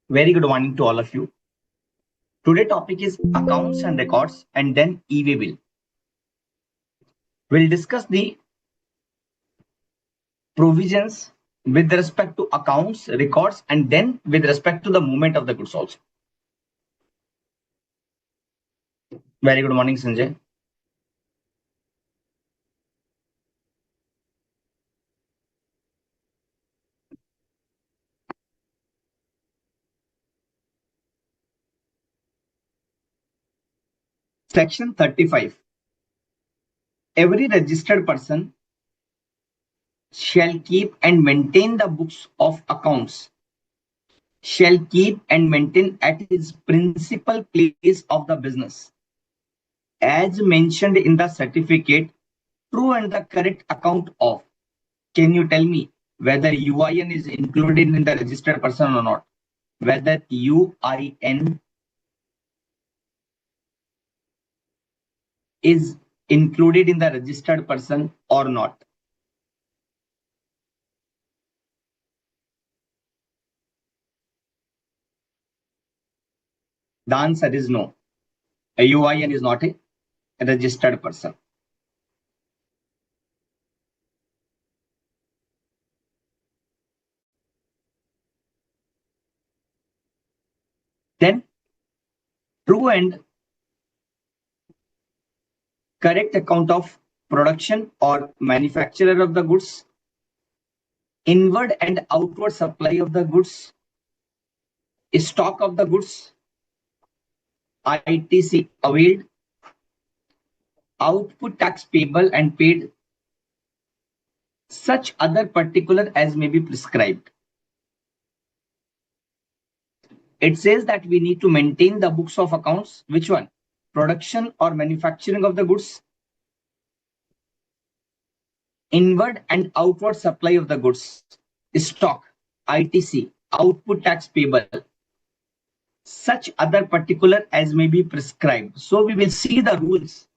Very good morning to all of you. Today topic is accounts and records and then e-way bill. We'll discuss the provisions with respect to accounts, records and then with respect to the movement of the goods also. Very good morning, Sanjay. Section 35. Every registered person shall keep and maintain the books of accounts, shall keep and maintain at his principal place of the business, as mentioned in the certificate, true and the correct account of. Can you tell me whether UIN is included in the registered person or not? Whether UIN is included in the registered person or not? The answer is no. A UIN is not a registered person. Then true and correct account of production or manufacturer of the goods, inward and outward supply of the goods, stock of the goods, ITC availed, output tax payable and paid, such other particular as may be prescribed. It says that we need to maintain the books of accounts. Which one? Production or manufacturing of the goods, inward and outward supply of the goods, stock, ITC, output tax payable, such other particular as may be prescribed. So we will see the rules.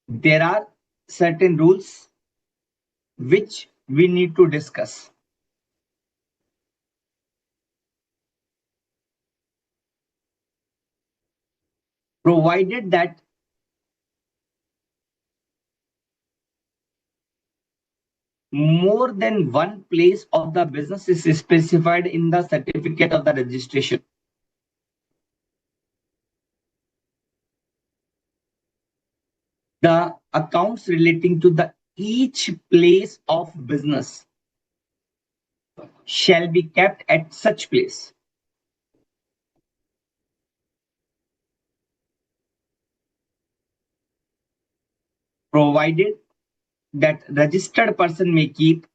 There are certain rules which we need to discuss. Provided that more than one place of the business is specified in the certificate of the registration. The accounts relating to the each place of business shall be kept at such place. Provided that registered person may keep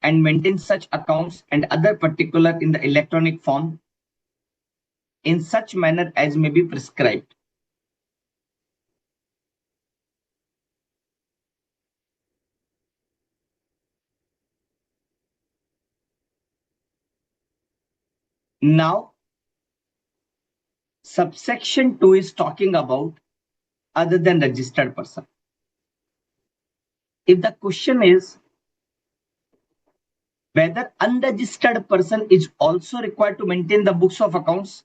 and maintain such accounts and other particular in the electronic form in such manner as may be prescribed. Now, subsection 2 is talking about other than registered person. If the question is whether unregistered person is also required to maintain the books of accounts,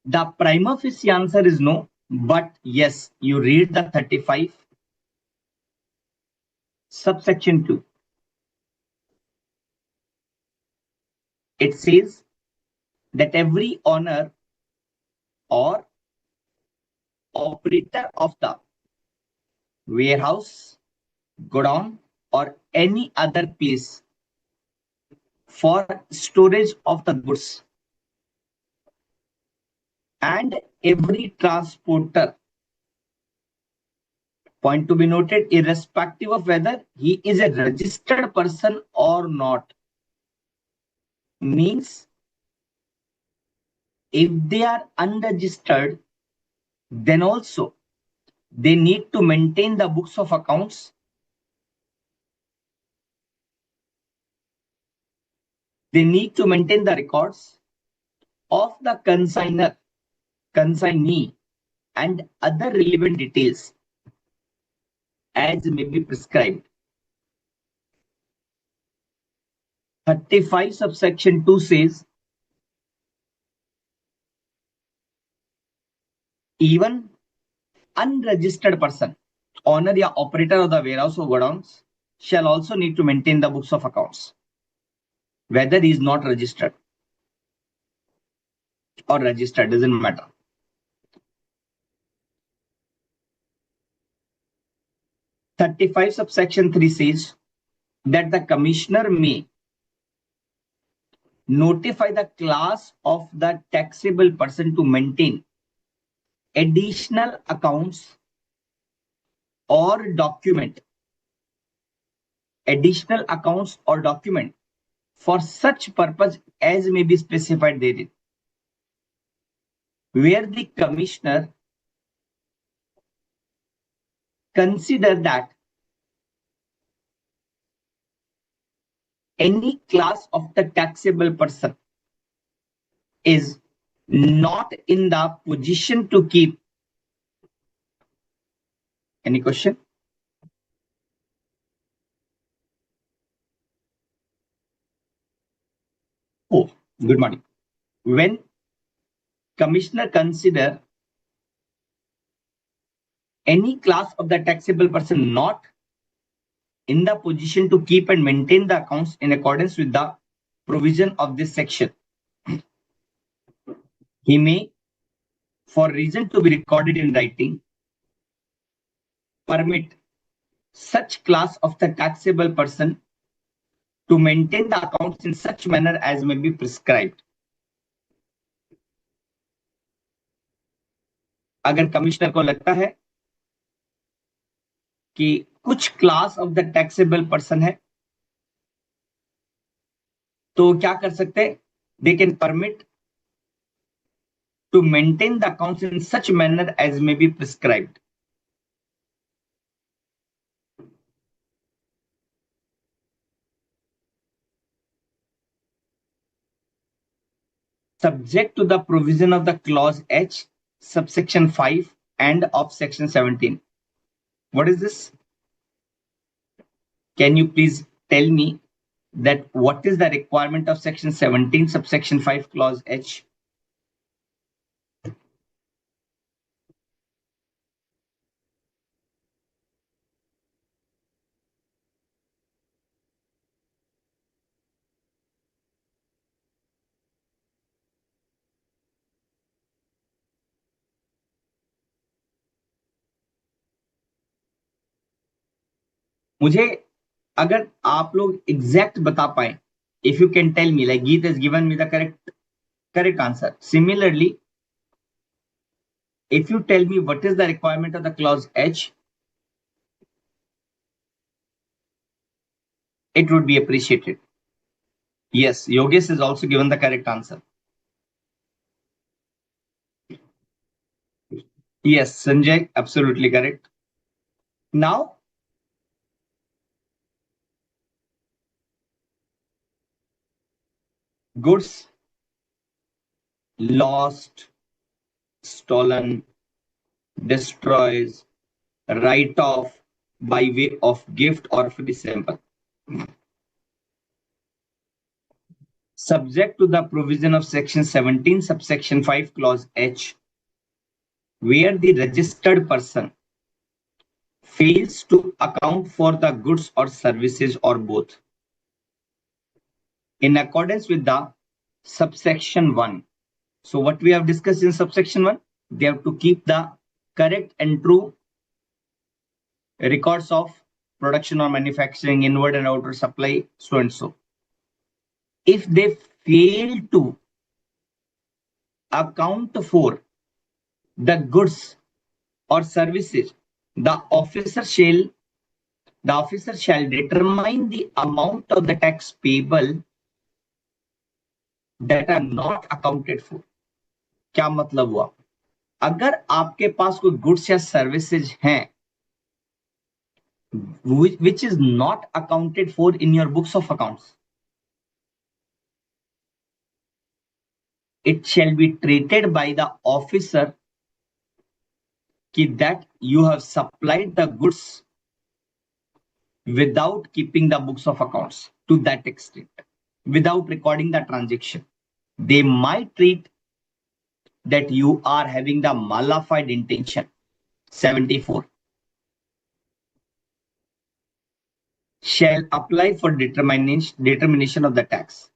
the prima facie answer is no, but yes, you read the 35 subsection 2. It says that every owner or operator of the warehouse, godown, or any other place for storage of the goods, and every transporter, point to be noted, irrespective of whether he is a registered person or not, means if they are unregistered, then also they need to maintain the books of accounts. They need to maintain the records of the consignor, consignee, and other relevant details as may be prescribed. 35 subsection 2 says even unregistered person, owner या operator of the warehouse or godowns, shall also need to maintain the books of accounts, whether he is not registered or registered, doesn't matter. Thirty-five subsection 3 says that the commissioner may notify the class of the taxable person to maintain additional accounts or document for such purpose as may be specified therein, where the commissioner consider that any class of the taxable person is not in the position to keep. Any question? Oh, good morning. When commissioner consider any class of the taxable person not in the position to keep and maintain the accounts in accordance with the provision of this section, he may, for reason to be recorded in writing, permit such class of the taxable person to maintain the accounts in such manner as may be prescribed. अगर commissioner को लगता है कि कुछ class of the taxable person है तो क्या कर सकते हैं? They can permit to maintain the accounts in such manner as may be prescribed. Subject to the provision of the clause H, subsection 5 and of section 17. What is this? Can you please tell me that what is the requirement of section 17, subsection 5, clause H? मुझे अगर आप लोग exact बता पाए, if you can tell me, like Geet has given me the correct answer. Similarly, if you tell me what is the requirement of the clause H, it would be appreciated. Yes, Yogesh has also given the correct answer. Yes, Sanjay, absolutely correct. Now, goods lost, stolen, destroys, write off by way of gift or free sample. Subject to the provision of section 17, subsection 5, clause H, where the registered person fails to account for the goods or services or both. In accordance with the subsection 1. So what we have discussed in subsection 1, they have to keep the correct and true records of production or manufacturing, inward and outer supply, so and so. If they fail to account for the goods or services, the officer shall determine the amount of the tax payable that are not accounted for. क्या मतलब हुआ? अगर आपके पास कोई goods या services हैं which is not accounted for in your books of accounts, it shall be treated by the officer that you have supplied the goods without keeping the books of accounts to that extent. without recording the transaction. They might treat that you are having the mala-fide intention. 74. Shall apply for determination of the tax.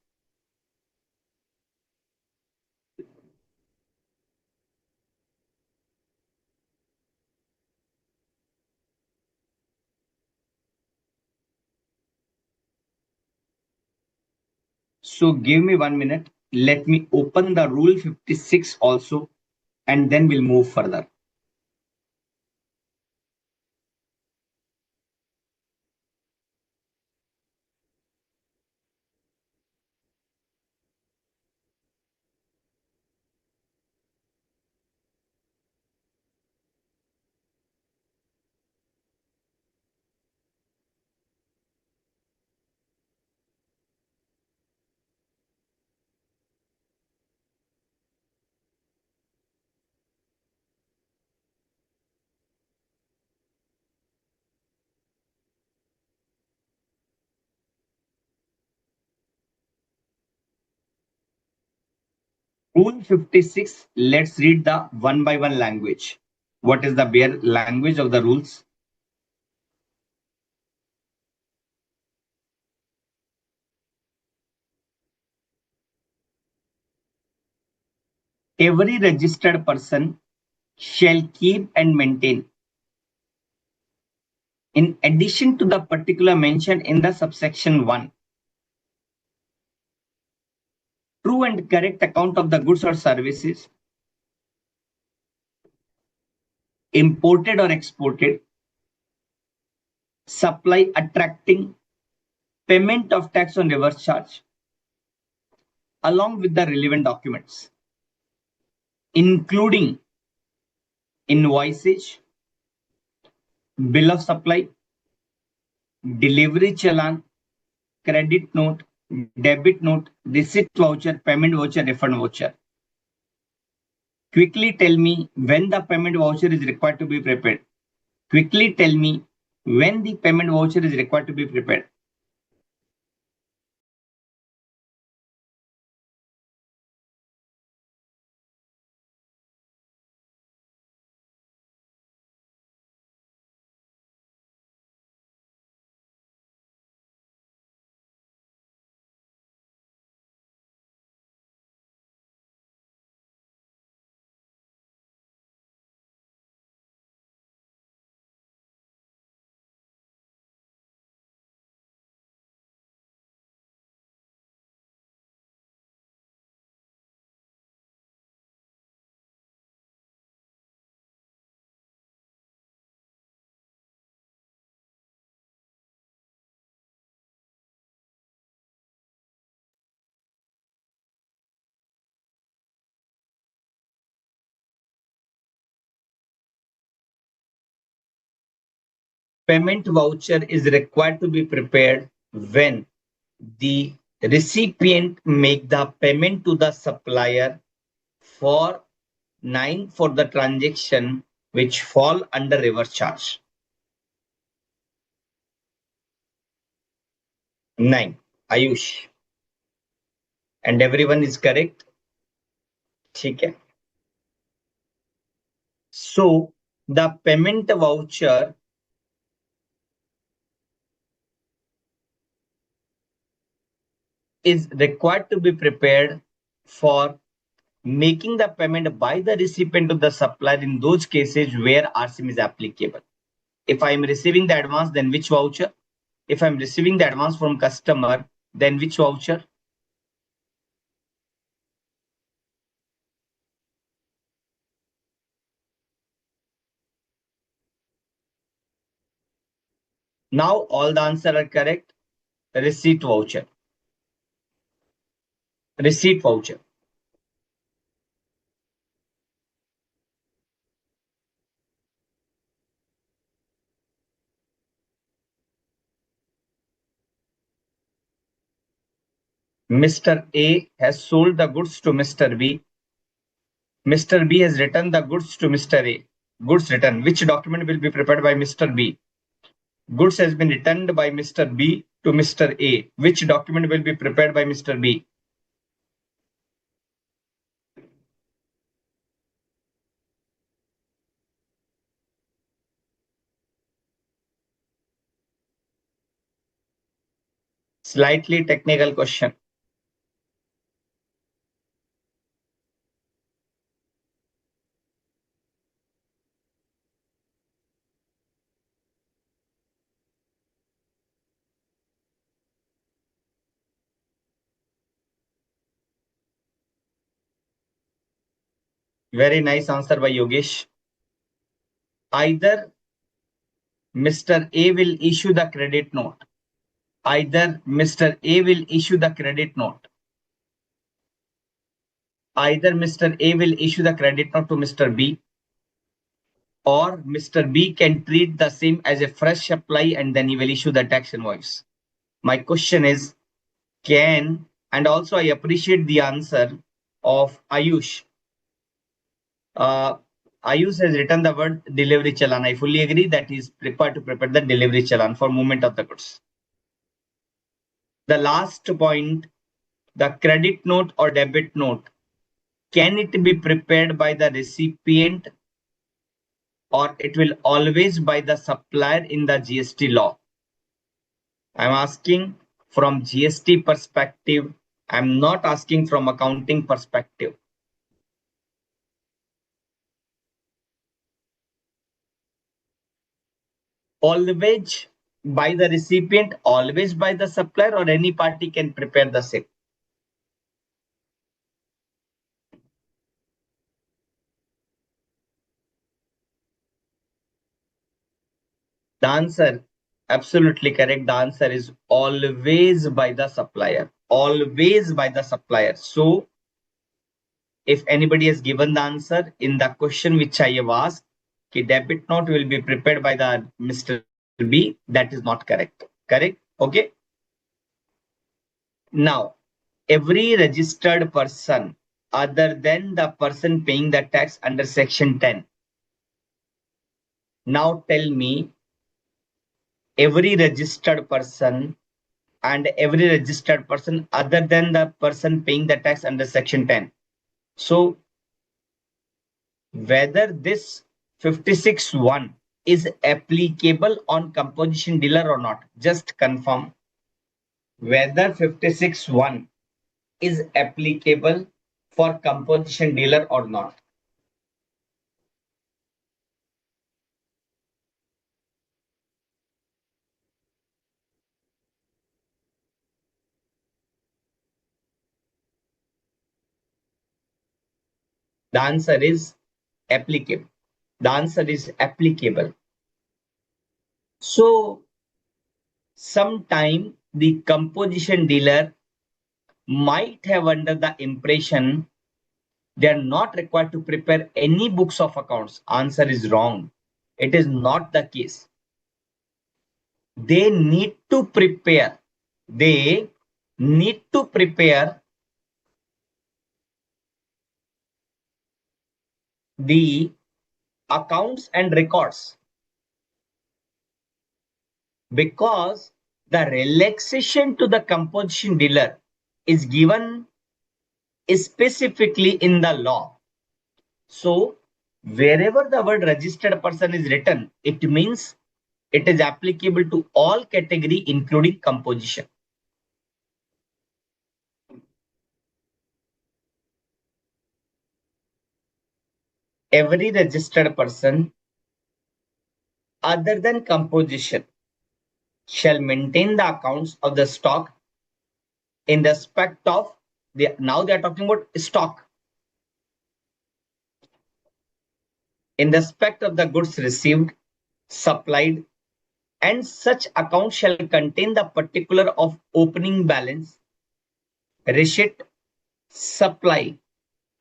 So give me 1 minute. Let me open the rule 56 also, and then we'll move further. Rule 56, let's read the one by one language. What is the bare language of the rules? Every registered person shall keep and maintain, in addition to the particular mentioned in the subsection 1, true and correct account of the goods or services imported or exported, supply attracting, payment of tax on reverse charge, along with the relevant documents, including invoices, bill of supply, delivery challan, credit note, debit note, receipt voucher, payment voucher, refund voucher. Quickly tell me when the payment voucher is required to be prepared. Quickly tell me when the payment voucher is required to be prepared. Payment voucher is required to be prepared when the recipient make the payment to the supplier for 9 for the transaction which fall under reverse charge. 9. Ayush. And everyone is correct. ठीक है. So the payment voucher is required to be prepared for making the payment by the recipient to the supplier in those cases where RCM is applicable. If I am receiving the advance, then which voucher? If I'm receiving the advance from customer, then which voucher? Now all the answers are correct. Receipt voucher. Receipt voucher. Mr. A has sold the goods to Mr. B. Mr. B has returned the goods to Mr. A. Goods return. Which document will be prepared by Mr. B? Goods has been returned by Mr. B to Mr. A, which document will be prepared by Mr. B? Slightly technical question. Very nice answer by Yogesh. Either Mr. A will issue the credit note. Either Mr. A will issue the credit note. Either Mr. A will issue the credit note to Mr. B, or Mr. B can treat the same as a fresh supply and then he will issue the tax invoice. My question is, can, and also I appreciate the answer of Ayush. Ayush has written the word delivery challan. I fully agree that he is prepared to prepare the delivery challan for movement of the goods. The last point, the credit note or debit note, can it be prepared by the recipient or it will always by the supplier in the GST law? I'm asking from GST perspective. I'm not asking from accounting perspective. Always by the recipient, always by the supplier, or any party can prepare the same? The answer, absolutely correct. The answer is always by the supplier. Always by the supplier. So, if anybody has given the answer in the question which I have asked, the debit note will be prepared by the Mr. B, that is not correct. Correct? Okay. Now, every registered person other than the person paying the tax under Section 10. Now tell me, every registered person and every registered person other than the person paying the tax under Section 10. So, whether this 56(1) is applicable on composition dealer or not, just confirm whether 56(1) is applicable for composition dealer or not. The answer is applicable. The answer is applicable. So, sometime the composition dealer might have under the impression they are not required to prepare any books of accounts. Answer is wrong. It is not the case. They need to prepare. They need to prepare the accounts and records, because the relaxation to the composition dealer is given specifically in the law. So, wherever the word registered person is written, it means it is applicable to all category, including composition. Every registered person other than composition shall maintain the accounts of the stock in respect of now they are talking about stock, in respect of the goods received, supplied, and such account shall contain the particular of opening balance, receipt, supply,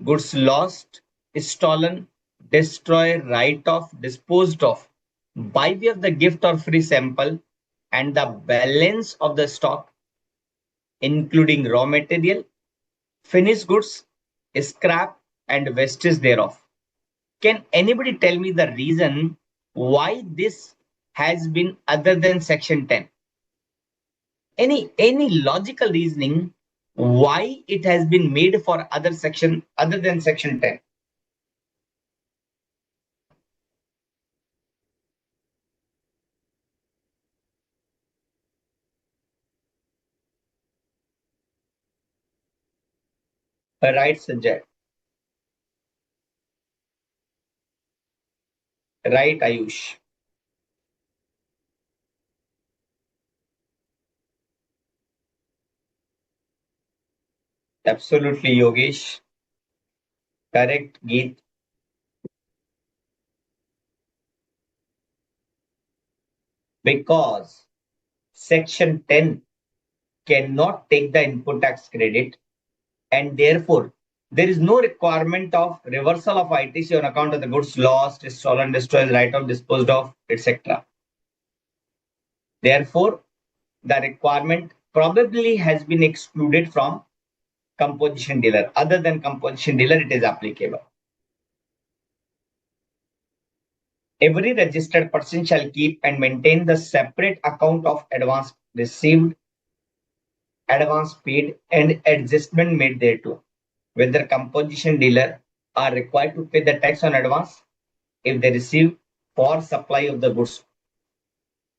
goods lost, stolen, destroyed, write off, disposed of by way of the gift or free sample, and the balance of the stock, including raw material, finished goods, scrap, and wastage thereof. Can anybody tell me the reason why this has been other than Section 10? any logical reasoning why it has been made for other section other than section 10? Right, Sanjay. Right, Ayush. Absolutely, Yogesh. Correct, Geet. Because section 10 cannot take the input tax credit, and therefore there is no requirement of reversal of ITC on account of the goods lost, stolen, destroyed, right of disposed of, etc. Therefore, the requirement probably has been excluded from composition dealer. Other than composition dealer, it is applicable. Every registered person shall keep and maintain the separate account of advance received, advance paid, and adjustment made thereto. Whether composition dealer are required to pay the tax on advance if they receive for supply of the goods.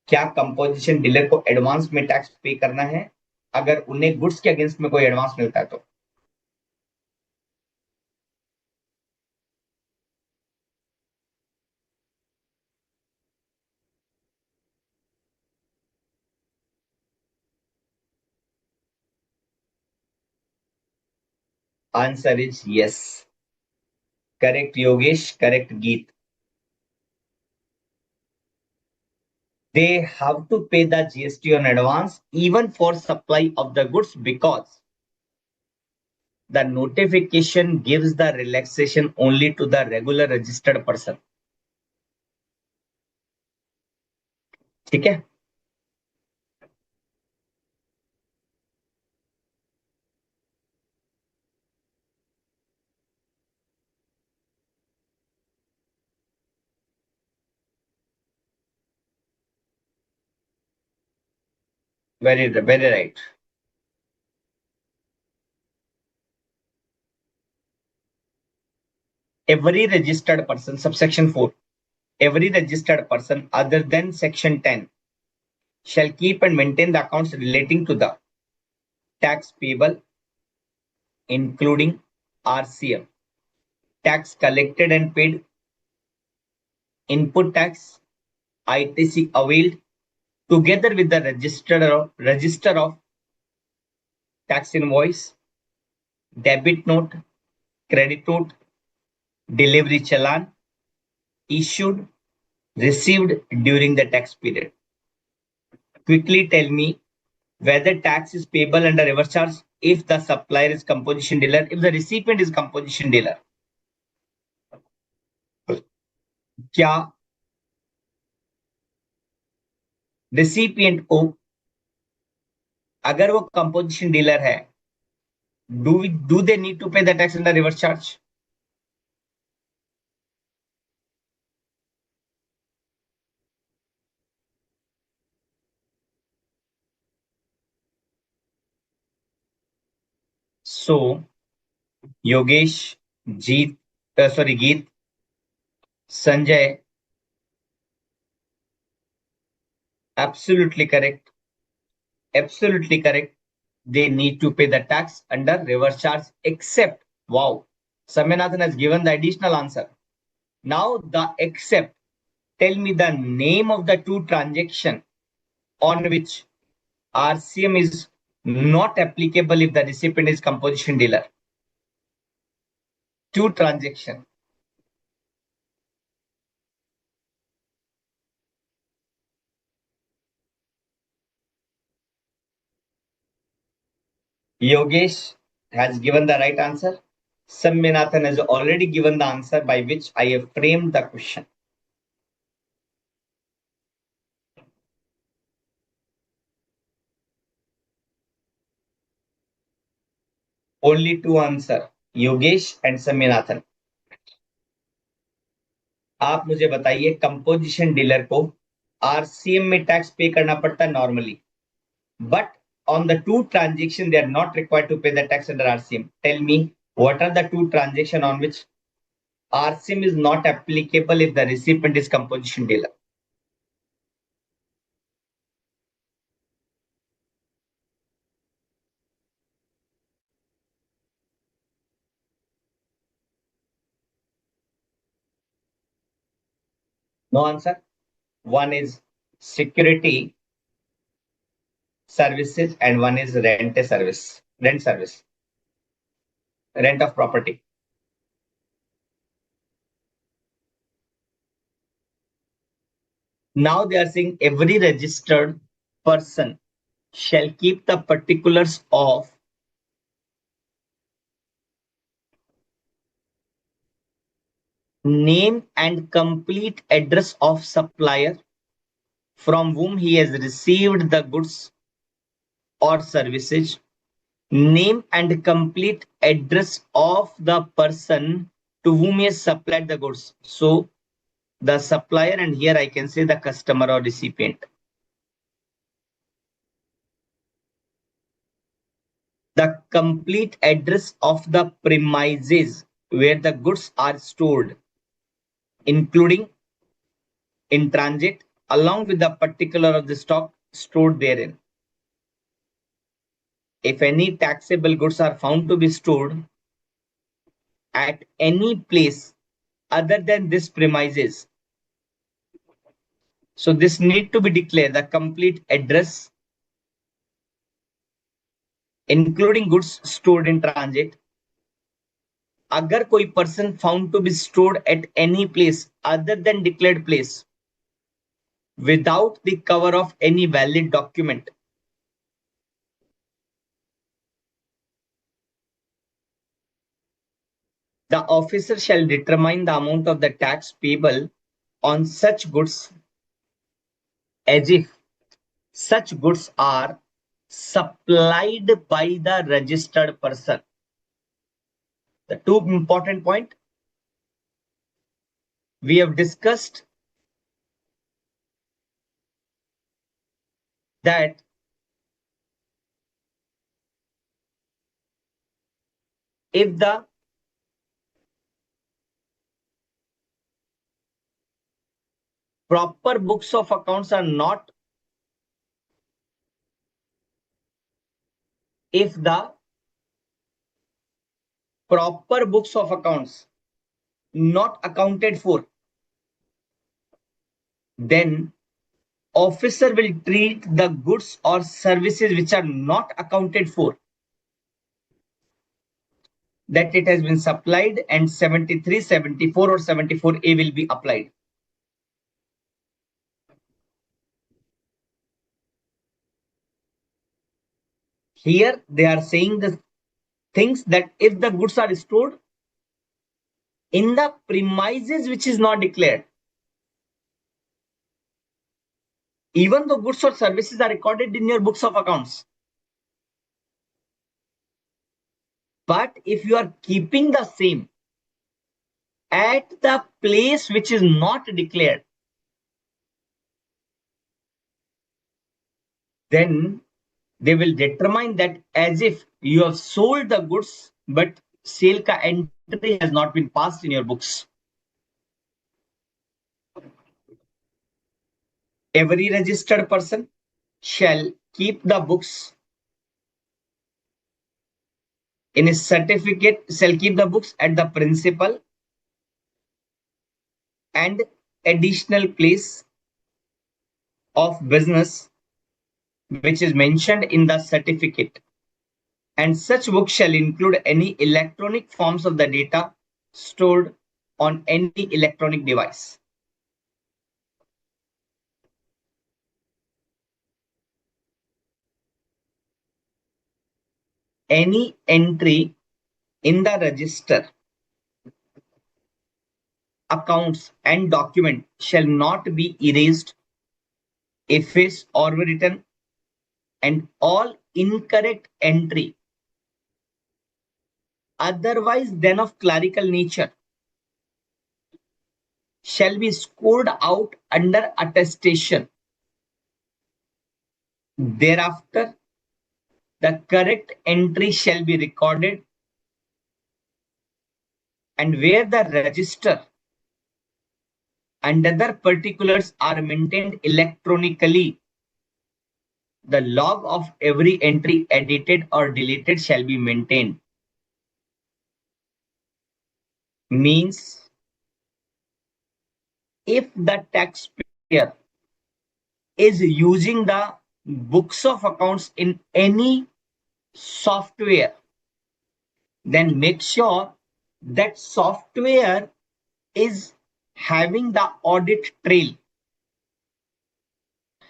क्या composition dealer को advance में tax पे करना है अगर उन्हें goods के against में कोई एडवांस मिलता है तो? Answer is yes. Correct Yogesh, correct गीत. They have to pay the GST on advance even for supply of the goods because the notification gives the relaxation only to the regular registered person. ठीक है. Very right. Every registered person, subsection 4, every registered person other than section 10 shall keep and maintain the accounts relating to the tax payable, including RCM, tax collected and paid, input tax, ITC availed, together with the register of tax invoice, debit note, credit note, delivery challan issued, received during the tax period. Quickly tell me whether tax is payable under reverse charge if the supplier is composition dealer, if the recipient is composition dealer. क्या recipient को अगर वो composition dealer है, do they need to pay the tax under reverse charge? So Yogesh, Geet, Sanjay, absolutely correct. Absolutely correct. They need to pay the tax under reverse charge, except, wow, Saminathan has given the additional answer. Now, the except, tell me the name of the two transaction on which RCM is not applicable if the recipient is composition dealer. Two transaction. Yogesh has given the right answer. Saminathan has already given the answer by which I have framed the question. Only two answer, Yogesh and Saminathan. आप मुझे बताइए composition dealer को RCM में tax पे करना पड़ता है normally, but on the two transactions, they are not required to pay the tax under RCM. Tell me, what are the two transactions on which RCM is not applicable if the recipient is composition dealer? No answer. One is security services and one is rent of property. Now they are saying every registered person shall keep the particulars of name and complete address of supplier from whom he has received the goods or services, name and complete address of the person to whom he has supplied the goods. So the supplier, and here I can say the customer or recipient. The complete address of the premises where the goods are stored, including in transit, along with the particular of the stock stored therein. If any taxable goods are found to be stored at any place other than this premises, so this need to be declared the complete address, including goods stored in transit. अगर कोई person found to be stored at any place other than declared place without the cover of any valid document, the officer shall determine the amount of the tax payable on such goods as if such goods are supplied by the registered person. The two important point we have discussed that if the proper books of accounts are not, if the proper books of accounts not accounted for, then officer will treat the goods or services which are not accounted for that it has been supplied, and 73, 74 or 74A will be applied. Here they are saying the things that if the goods are stored in the premises which is not declared, even though goods or services are recorded in your books of accounts, but if you are keeping the same at the place which is not declared, then they will determine that as if you have sold the goods, but sale ka entry has not been passed in your books. Every registered person shall keep the books in his certificate, shall keep the books at the principal and additional place of business which is mentioned in the certificate, and such book shall include any electronic forms of the data stored on any electronic device. Any entry in the register, accounts and document shall not be erased, effaced or written, and all incorrect entry otherwise than of clerical nature shall be scored out under attestation. Thereafter, the correct entry shall be recorded, and where the register and other particulars are maintained electronically, the log of every entry edited or deleted shall be maintained. Means if the taxpayer is using the books of accounts in any software, then make sure that software is having the audit trail.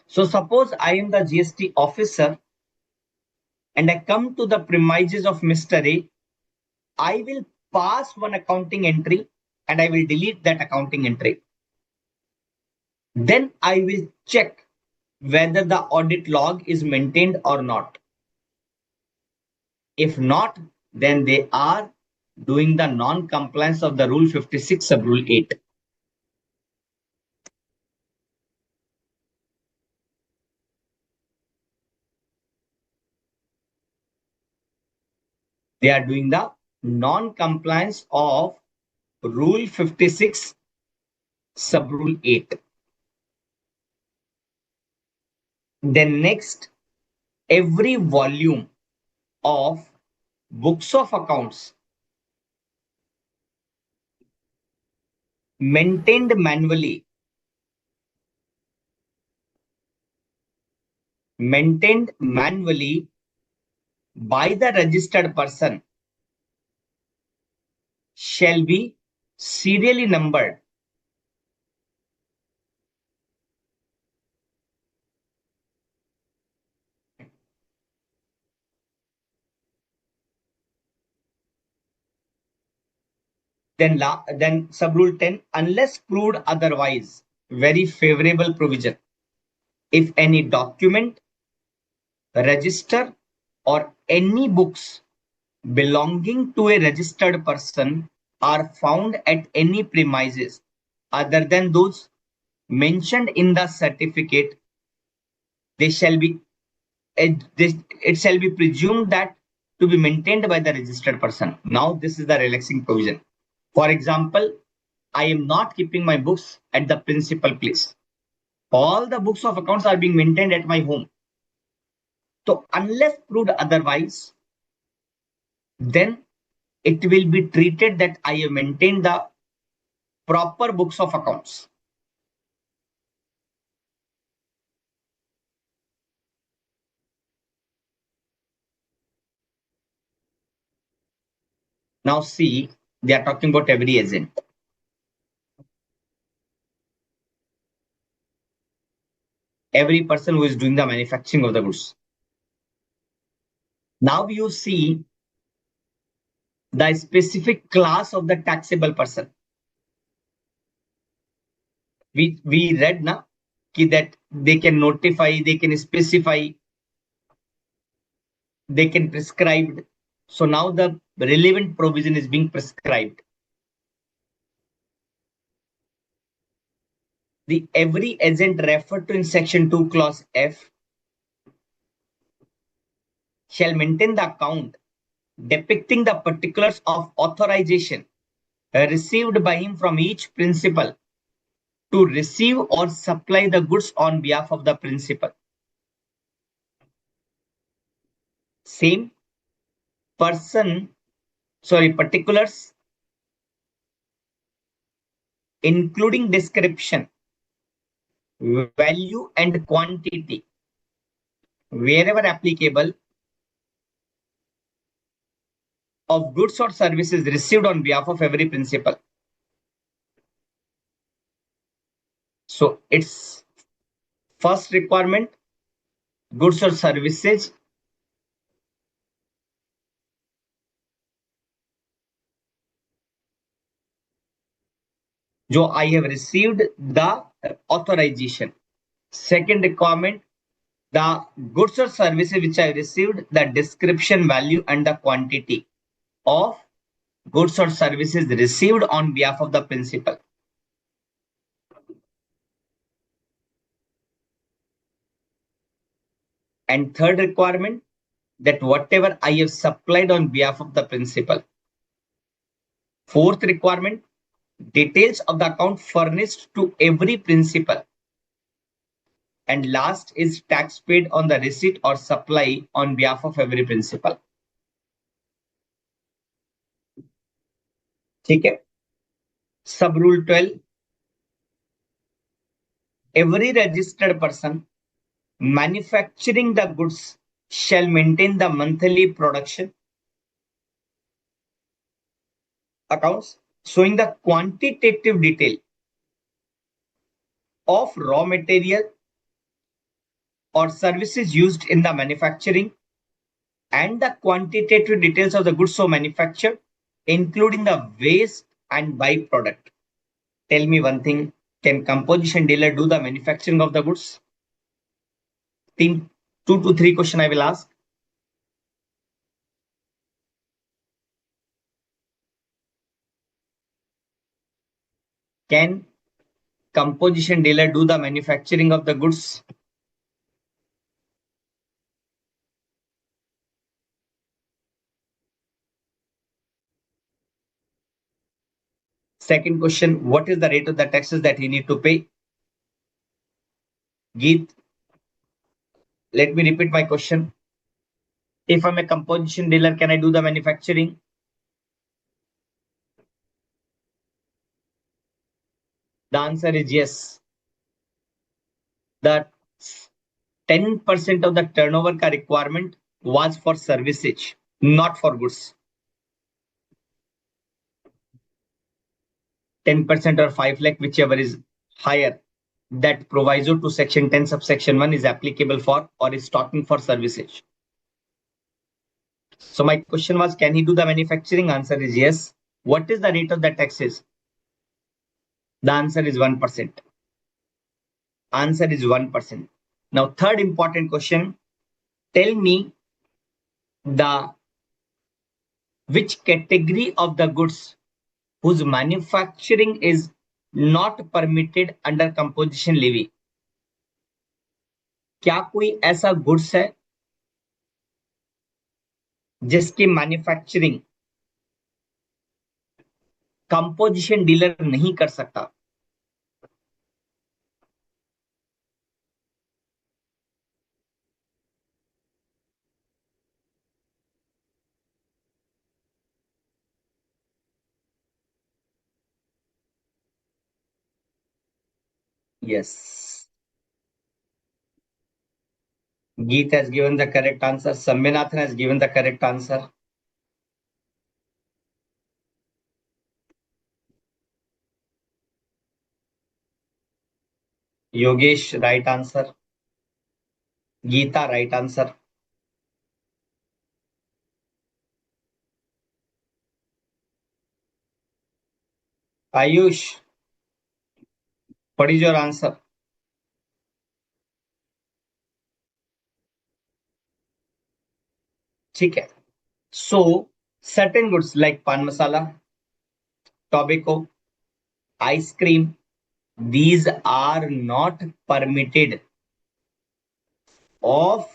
So suppose I am the GST officer and I come to the premises of Mr. A, I will pass one accounting entry and I will delete that accounting entry. Then I will check whether the audit log is maintained or not. If not, then they are doing the non-compliance of the Rule 56 sub Rule 8. They are doing the non-compliance of Rule 56 sub Rule 8. Then next, every volume of books of accounts maintained manually by the registered person shall be serially numbered. Then sub rule 10, unless proved otherwise, very favorable provision. If any document, register, or any books belonging to a registered person are found at any premises other than those mentioned in the certificate, they shall be it shall be presumed that to be maintained by the registered person. Now this is the relaxing provision. For example, I am not keeping my books at the principal place. All the books of accounts are being maintained at my home. So unless proved otherwise, then it will be treated that I have maintained the proper books of accounts. Now see, they are talking about every agent. Every person who is doing the manufacturing of the goods. Now you see the specific class of the taxable person. We read now that they can notify, they can specify, they can prescribe. So now the relevant provision is being prescribed. The every agent referred to in section 2 clause F shall maintain the account depicting the particulars of authorization received by him from each principal to receive or supply the goods on behalf of the principal. Same particulars including description, value and quantity wherever applicable of goods or services received on behalf of every principal. So its first requirement, goods or services जो I have received the authorization. Second requirement, the goods or services which I received, the description, value and the quantity of goods or services received on behalf of the principal. And third requirement, that whatever I have supplied on behalf of the principal. Fourth requirement, details of the account furnished to every principal. And last is tax paid on the receipt or supply on behalf of every principal. ठीक है. Sub rule 12, every registered person manufacturing the goods shall maintain the monthly production accounts showing the quantitative detail of raw material or services used in the manufacturing and the quantitative details of the goods so manufactured, including the waste and byproduct. Tell me one thing, can composition dealer do the manufacturing of the goods? Two to three question I will ask. Can composition dealer do the manufacturing of the goods? Second question, what is the rate of the taxes that he need to pay? Geet, let me repeat my question. If I'm a composition dealer, can I do the manufacturing? The answer is yes. The 10% of the turnover ka requirement was for services, not for goods. 10% or 5 lakh, whichever is higher. That proviso to section 10 subsection 1 is applicable for or is talking for services. So my question was, can he do the manufacturing? Answer is yes. What is the rate of the taxes? The answer is 1%. Answer is 1%. Now, third important question. Tell me the which category of the goods whose manufacturing is not permitted under composition levy. क्या कोई ऐसा goods है जिसकी manufacturing composition dealer नहीं कर सकता? Yes. Geet has given the correct answer. Samyanathan has given the correct answer. Yogesh, right answer. Geeta, right answer. Ayush, what is your answer? ठीक है. So, certain goods like pan masala, tobacco, ice cream, these are not permitted of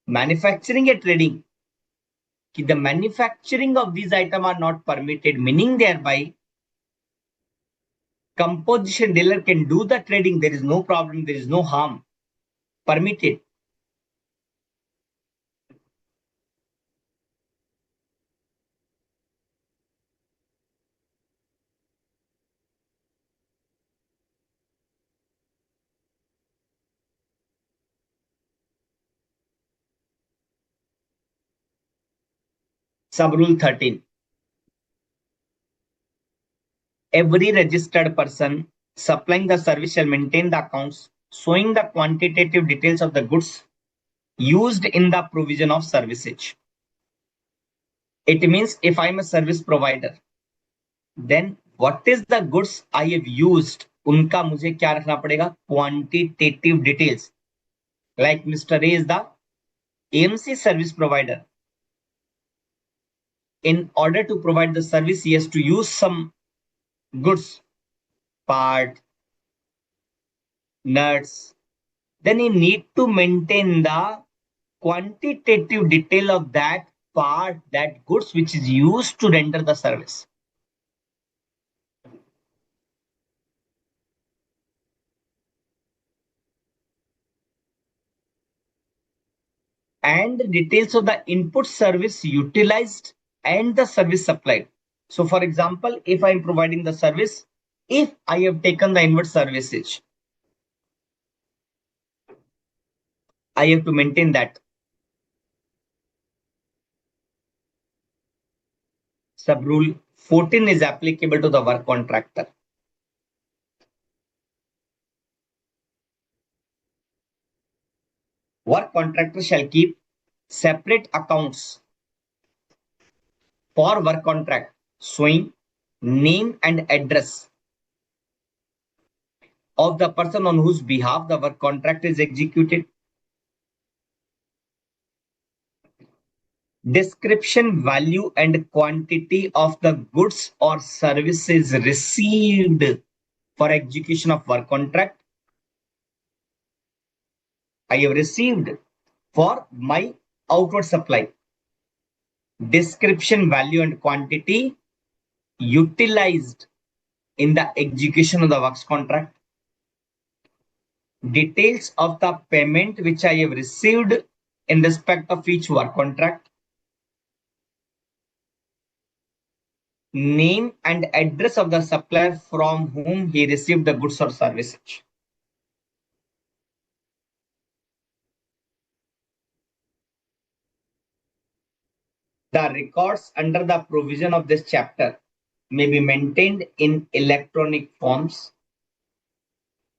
manufacturing and trading. The manufacturing of these items are not permitted, meaning thereby composition dealer can do the trading. There is no problem, there is no harm. Permitted. Sub rule 13. Every registered person supplying the service shall maintain the accounts showing the quantitative details of the goods used in the provision of services. It means if I'm a service provider, then what is the goods I have used? उनका मुझे क्या रखना पड़ेगा? Quantitative details. Like Mr. A is the AMC service provider. In order to provide the service, he has to use some goods, part, nuts. Then he need to maintain the quantitative detail of that part, that goods which is used to render the service. And details of the input service utilized and the service supplied. So for example, if I am providing the service, if I have taken the inward services, I have to maintain that. Sub rule 14 is applicable to the work contractor. Work contractor shall keep separate accounts for work contract showing name and address of the person on whose behalf the work contract is executed, description, value, and quantity of the goods or services received for execution of work contract. I have received for my outward supply. Description, value, and quantity utilized in the execution of the works contract. Details of the payment which I have received in respect of each work contract. Name and address of the supplier from whom he received the goods or services. The records under the provision of this chapter may be maintained in electronic forms,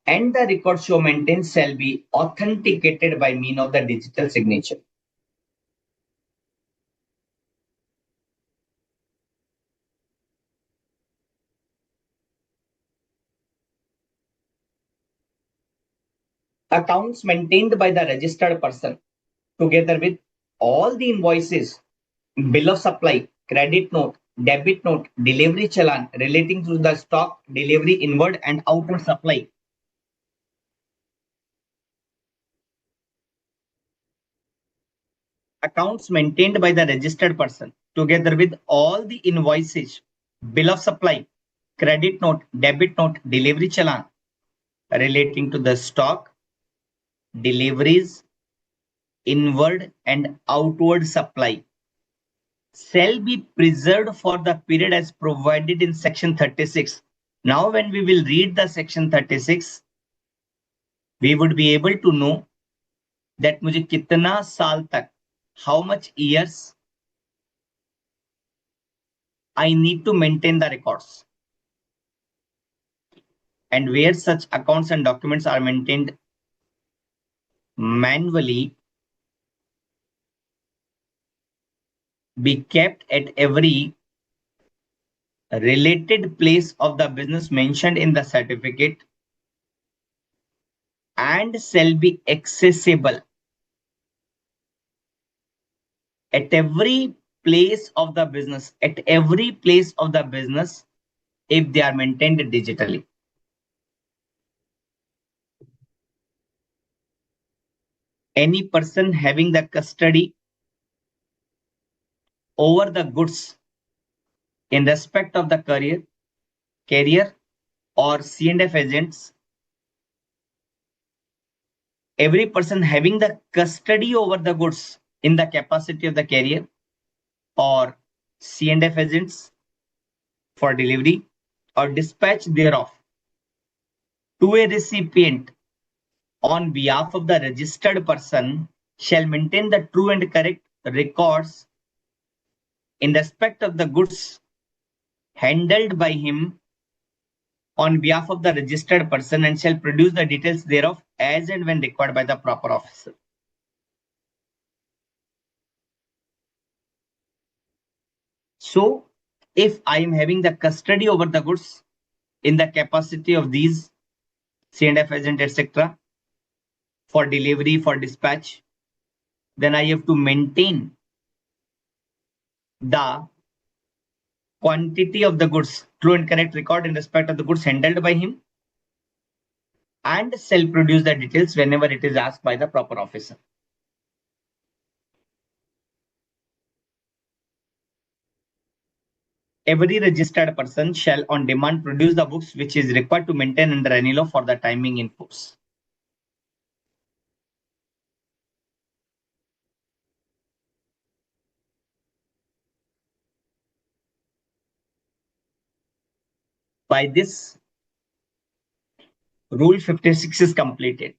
and the records so maintained shall be authenticated by means of the digital signature. Accounts maintained by the registered person, together with all the invoices, bill of supply, credit note, debit note, delivery challan relating to the stock, delivery, inward and outward supply. Accounts maintained by the registered person, together with all the invoices, bill of supply, credit note, debit note, delivery challan relating to the stock, deliveries, inward and outward supply shall be preserved for the period as provided in section 36. Now, when we will read the section 36, we would be able to know that मुझे कितना साल तक, how much years I need to maintain the records, and where such accounts and documents are maintained manually, be kept at every related place of the business mentioned in the certificate, and shall be accessible at every place of the business, if they are maintained digitally. Any person having the custody over the goods in respect of the carrier or C&F agents, every person having the custody over the goods in the capacity of the carrier or C&F agents for delivery or dispatch thereof to a recipient on behalf of the registered person shall maintain the true and correct records in respect of the goods handled by him on behalf of the registered person, and shall produce the details thereof as and when required by the proper officer. So, if I am having the custody over the goods in the capacity of these C&F agent, etc., for delivery, for dispatch, then I have to maintain the quantity of the goods, true and correct record in respect of the goods handled by him, and shall produce the details whenever it is asked by the proper officer. Every registered person shall on demand produce the books which is required to maintain under any law for the timing in force. By this, Rule 56 is completed.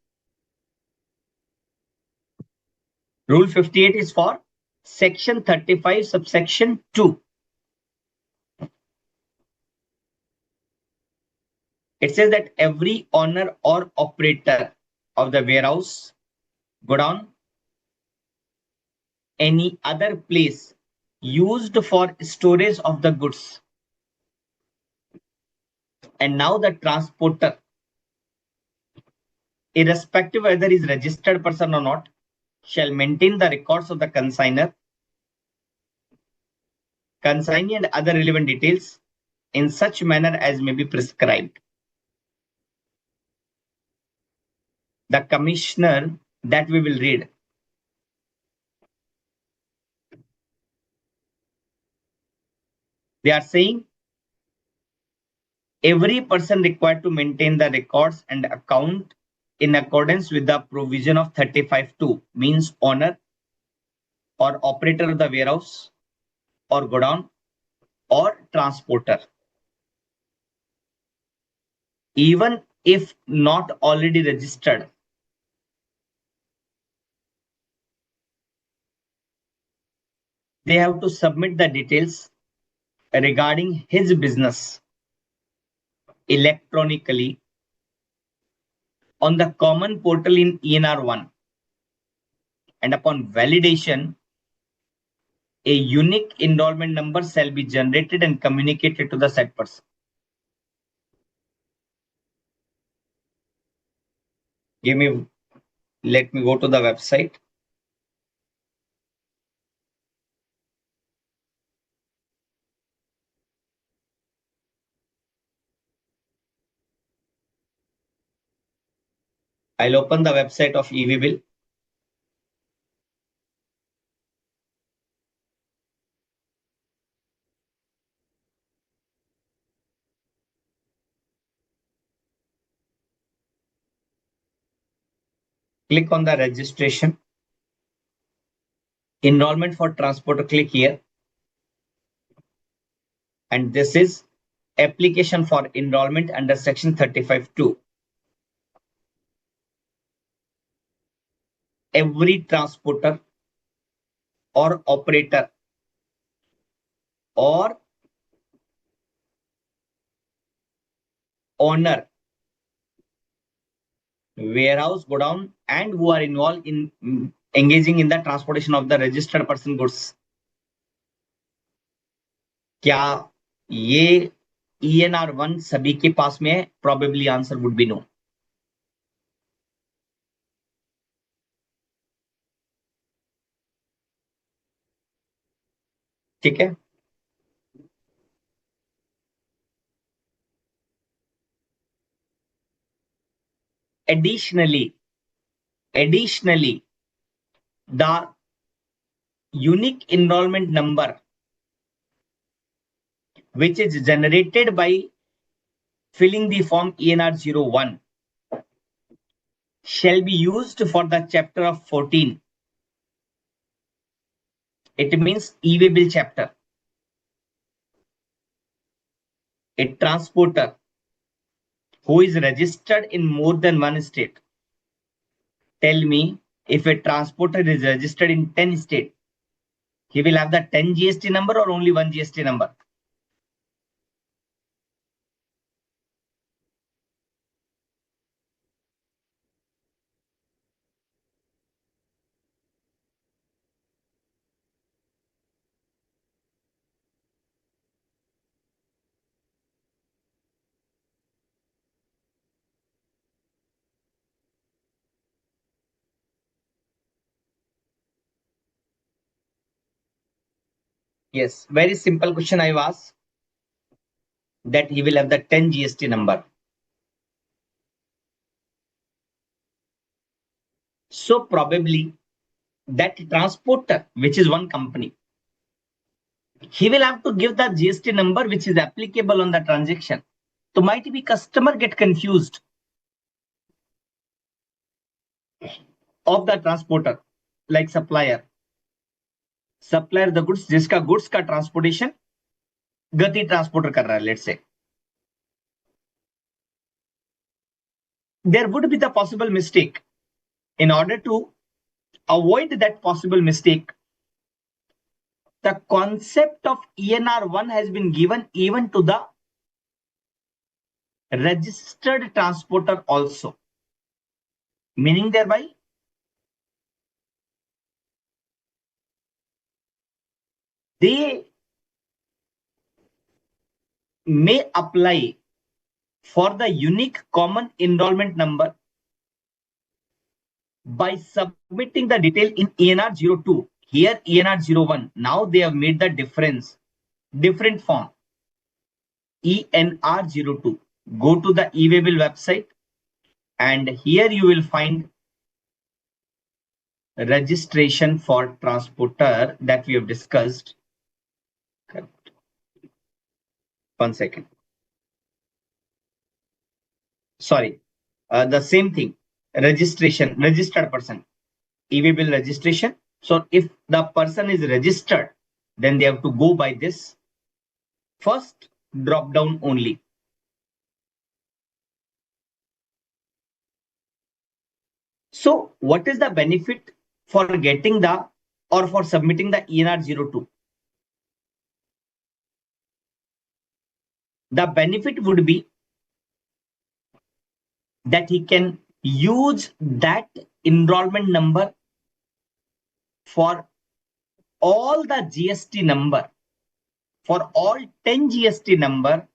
Rule 58 is for Section 35, subsection 2. It says that every owner or operator of the warehouse, godown, any other place used for storage of the goods, and now the transporter, irrespective whether is registered person or not, shall maintain the records of the consignor, consignee and other relevant details in such manner as may be prescribed. The commissioner that we will read, they are saying every person required to maintain the records and account in accordance with the provision of 35(2) means owner or operator of the warehouse or godown or transporter, even if not already registered, they have to submit the details regarding his business electronically on the common portal in ENR 1, and upon validation, a unique enrollment number shall be generated and communicated to the said person. Let me go to the website. I'll open the website of EVBill. Click on the registration. Enrollment for transporter, click here. And this is application for enrollment under section 35(2). Every transporter or operator or owner, warehouse, godown, and who are involved in engaging in the transportation of the registered person goods, क्या ये ENR 1 सभी के पास में है? Probably answer would be no. ठीक है. Additionally, the unique enrollment number which is generated by filling the form ENR 01 shall be used for the chapter of 14. It means e-way bill chapter. A transporter who is registered in more than one state. Tell me, if a transporter is registered in 10 states, he will have the 10 GST number or only one GST number? Yes, very simple question I asked, that he will have the 10 GST number. So probably that transporter, which is one company, he will have to give the GST number which is applicable on the transaction. So might be customer get confused of the transporter, like supplier the goods जिसका goods का transportation गति transporter कर रहा है, let's say there would be the possible mistake. In order to avoid that possible mistake, the concept of ENR1 has been given even to the registered transporter also, meaning thereby they may apply for the unique common enrollment number by submitting the detail in ENR02. Here ENR01. Now they have made the different form. ENR02. Go to the e-waybill website and here you will find registration for transporter that we have discussed. Correct. 1 second. Sorry, the same thing. Registration, registered person, e-waybill registration. So if the person is registered, then they have to go by this first drop down only. So what is the benefit for getting the or for submitting the ENR02? The benefit would be that he can use that enrollment number for all the GST number. For all 10 GST number,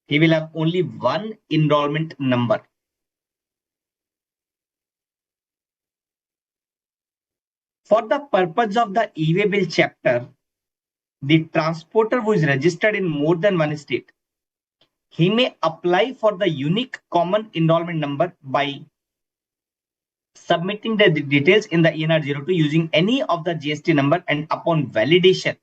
he will have only one enrollment number. For the purpose of the e-waybill chapter, the transporter who is registered in more than one state, he may apply for the unique common enrollment number by submitting the details in the ENR02 using any of the GST number, and upon validation,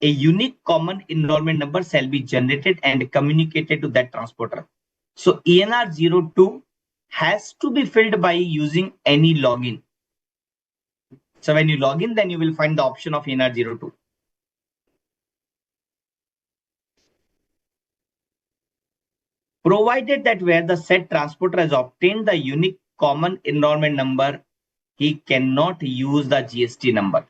a unique common enrollment number shall be generated and communicated to that transporter. So ENR02 has to be filled by using any login. So when you log in, then you will find the option of ENR02. Provided that where the said transporter has obtained the unique common enrollment number, he cannot use the GST number.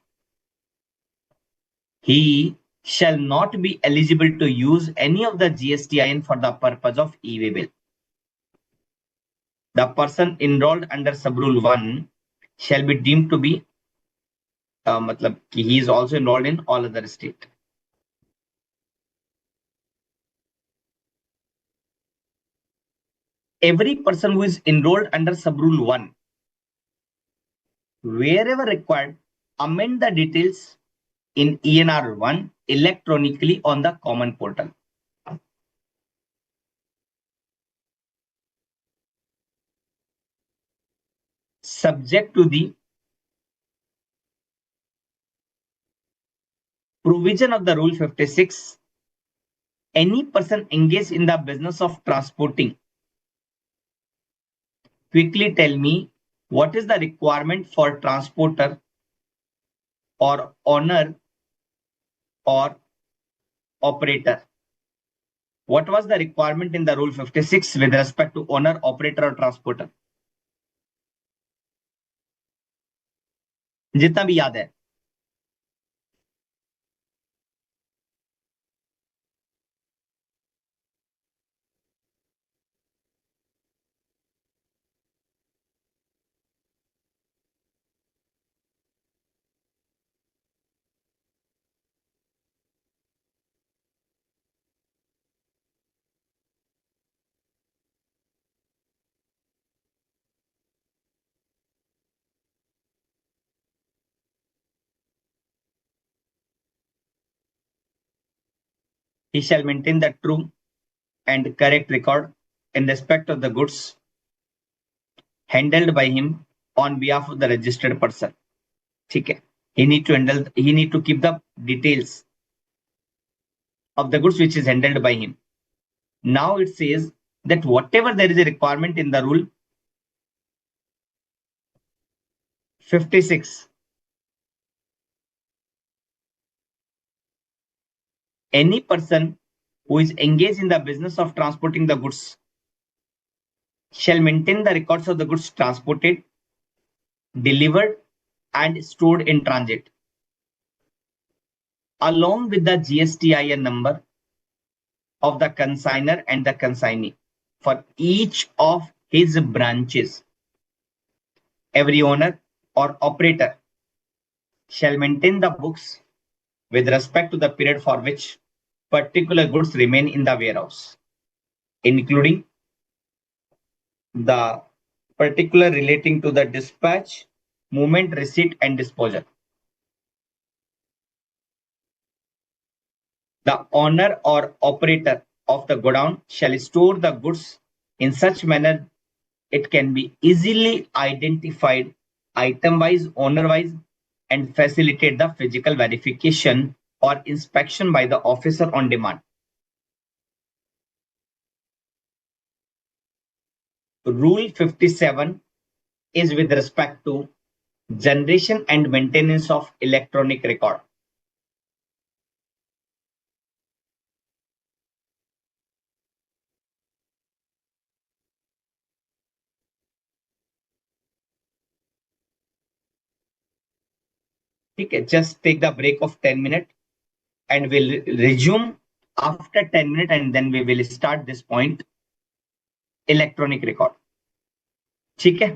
He shall not be eligible to use any of the GSTIN for the purpose of e-waybill. The person enrolled under subrule 1 shall be deemed to be he is also enrolled in all other state. Every person who is enrolled under subrule 1, wherever required, amend the details in ENR1 electronically on the common portal. Subject to the provision of the Rule 56, any person engaged in the business of transporting, quickly tell me what is the requirement for transporter or owner or operator. What was the requirement in the Rule 56 with respect to owner, operator or transporter? जितना भी याद है. He shall maintain the true and correct record in respect of the goods handled by him on behalf of the registered person. ठीक है. He need to keep the details of the goods which is handled by him. Now it says that whatever there is a requirement in the rule 56, any person who is engaged in the business of transporting the goods shall maintain the records of the goods transported, delivered, and stored in transit, along with the GSTIN number of the consignor and the consignee for each of his branches. Every owner or operator shall maintain the books with respect to the period for which particular goods remain in the warehouse, including the particular relating to the dispatch, movement, receipt, and disposal. The owner or operator of the godown shall store the goods in such manner it can be easily identified item-wise, owner-wise, and facilitate the physical verification or inspection by the officer on demand. Rule 57 is with respect to generation and maintenance of electronic record. Okay, just take the break of 10 minutes and we'll resume after 10 minutes and then we will start this point electronic record. ठीक है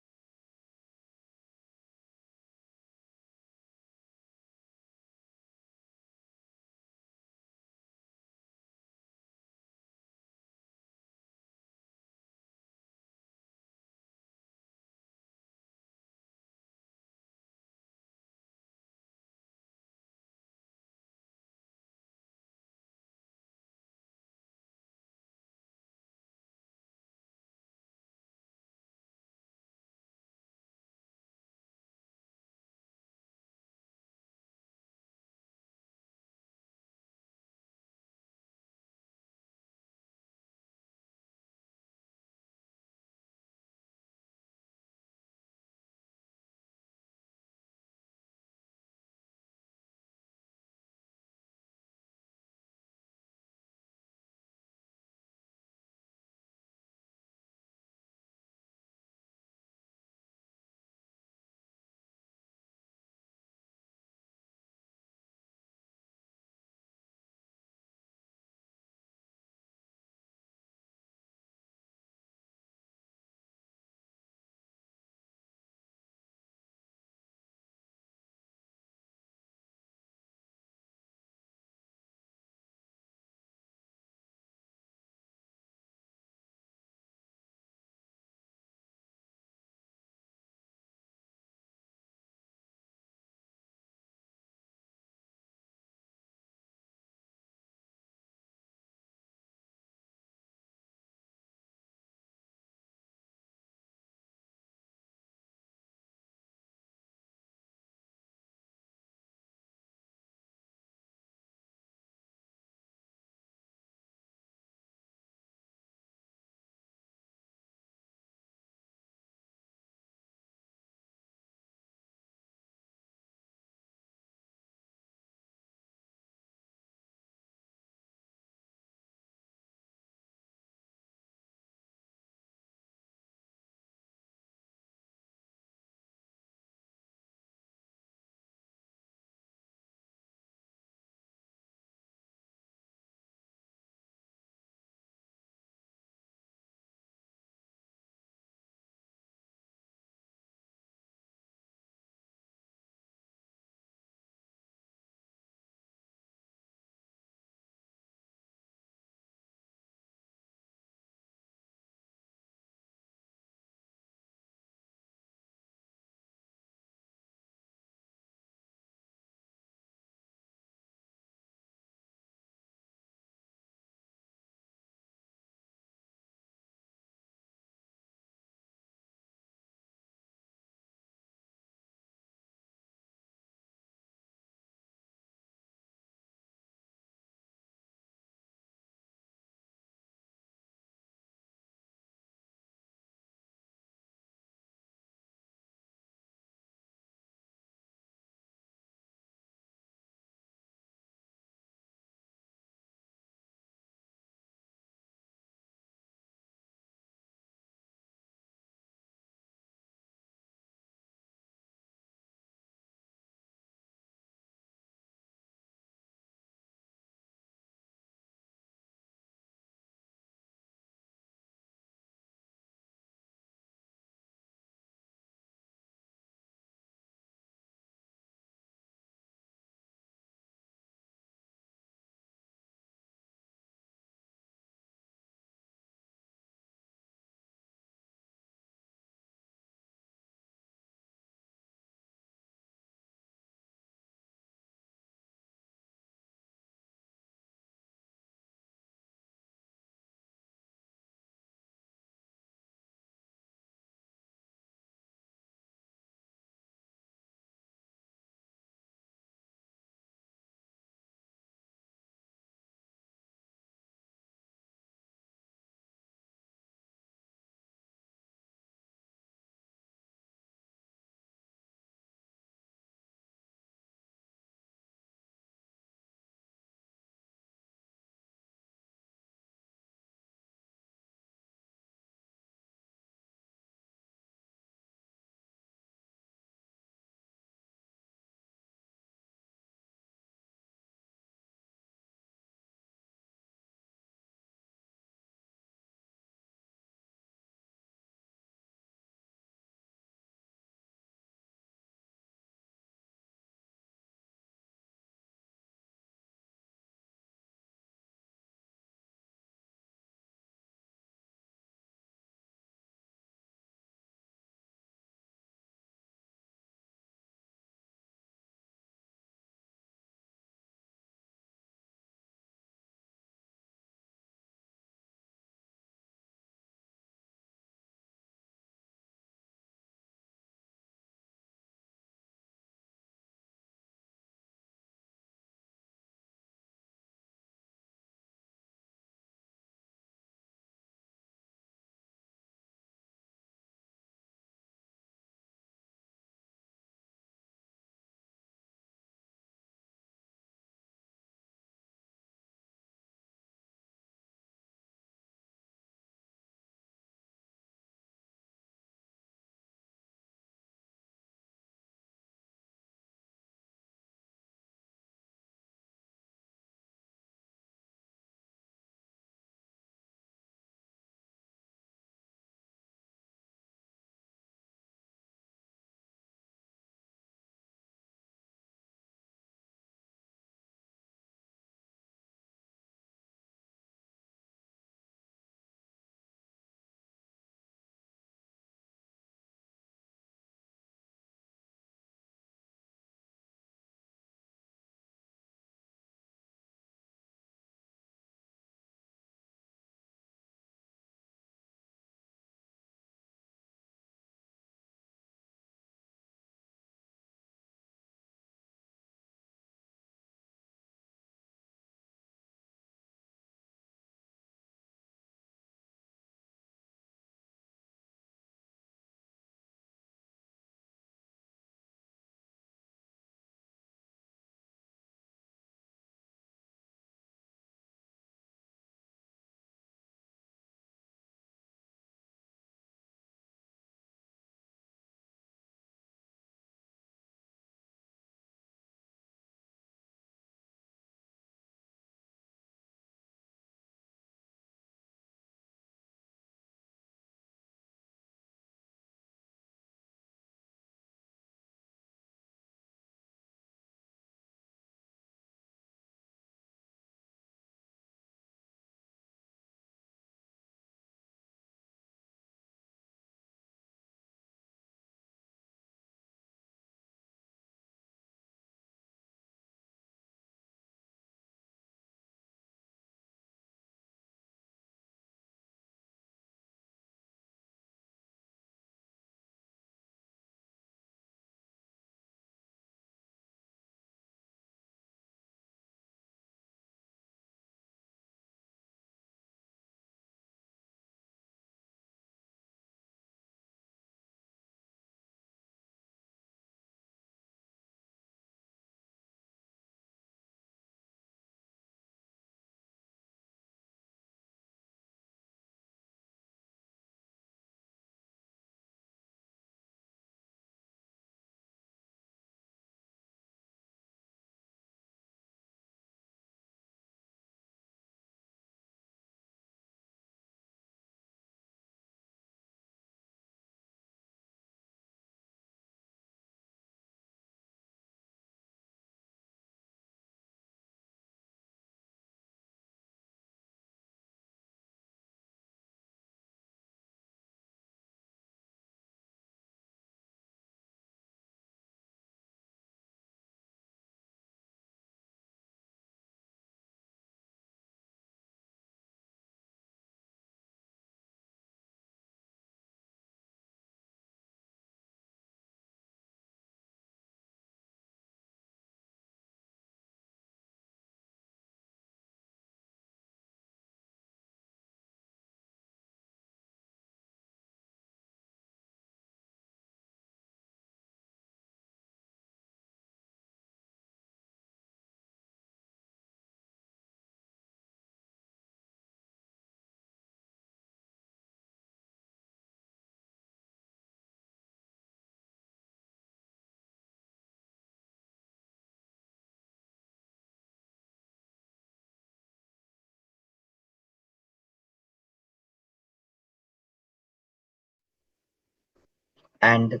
and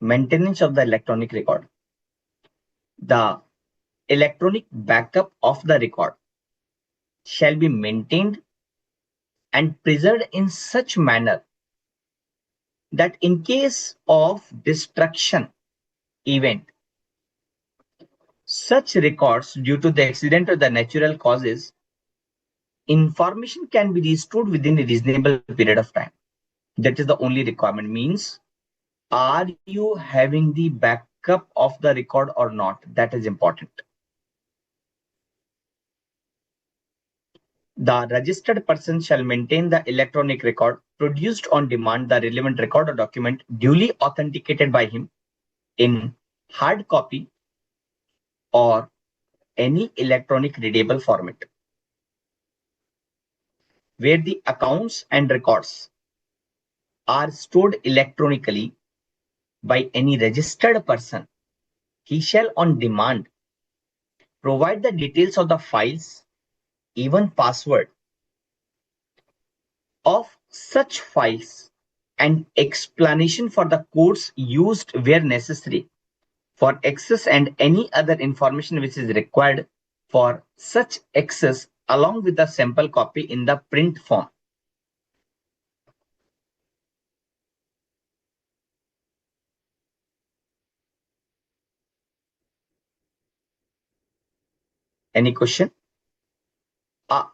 maintenance of the electronic record. The electronic backup of the record shall be maintained and preserved in such manner that in case of destruction event, such records due to the accident or the natural causes, information can be restored within a reasonable period of time. That is the only requirement. Means, are you having the backup of the record or not? That is important. The registered person shall maintain the electronic record produced on demand, the relevant record or document duly authenticated by him in hard copy or any electronic readable format, where the accounts and records are stored electronically by any registered person. He shall on demand provide the details of the files, even password of such files, and explanation for the codes used where necessary for access and any other information which is required for such access, along with the sample copy in the print form. Any question?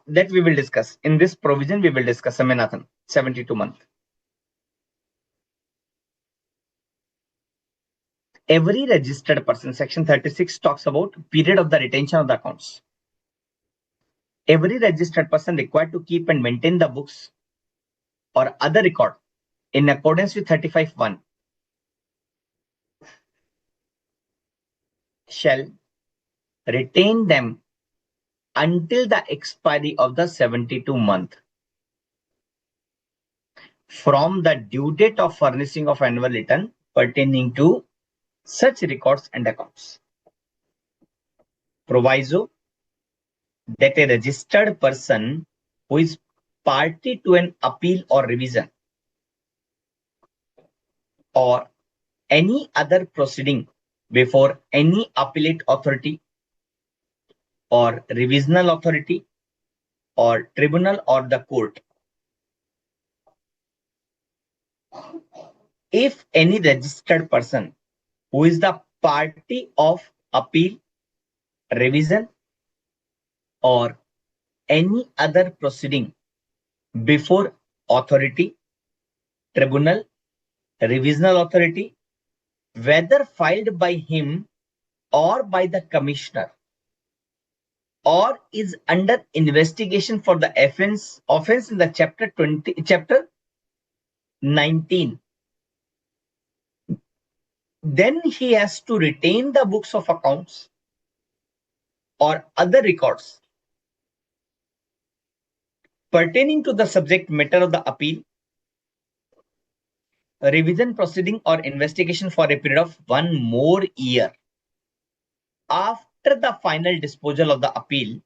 That we will discuss. In this provision, we will discuss Samanathan, 72 month. Every registered person, section 36 talks about period of the retention of the accounts. Every registered person required to keep and maintain the books or other record in accordance with 35(1) shall retain them until the expiry of the 72 month from the due date of furnishing of annual return pertaining to such records and accounts. Proviso that a registered person who is party to an appeal or revision or any other proceeding before any appellate authority or revisional authority or tribunal or the court, if any registered person who is the party of appeal, revision, or any other proceeding before authority, tribunal, revisional authority, whether filed by him or by the commissioner, or is under investigation for the offense in the chapter 19, then he has to retain the books of accounts or other records pertaining to the subject matter of the appeal, revision proceeding, or investigation for a period of 1 more year after the final disposal of the appeal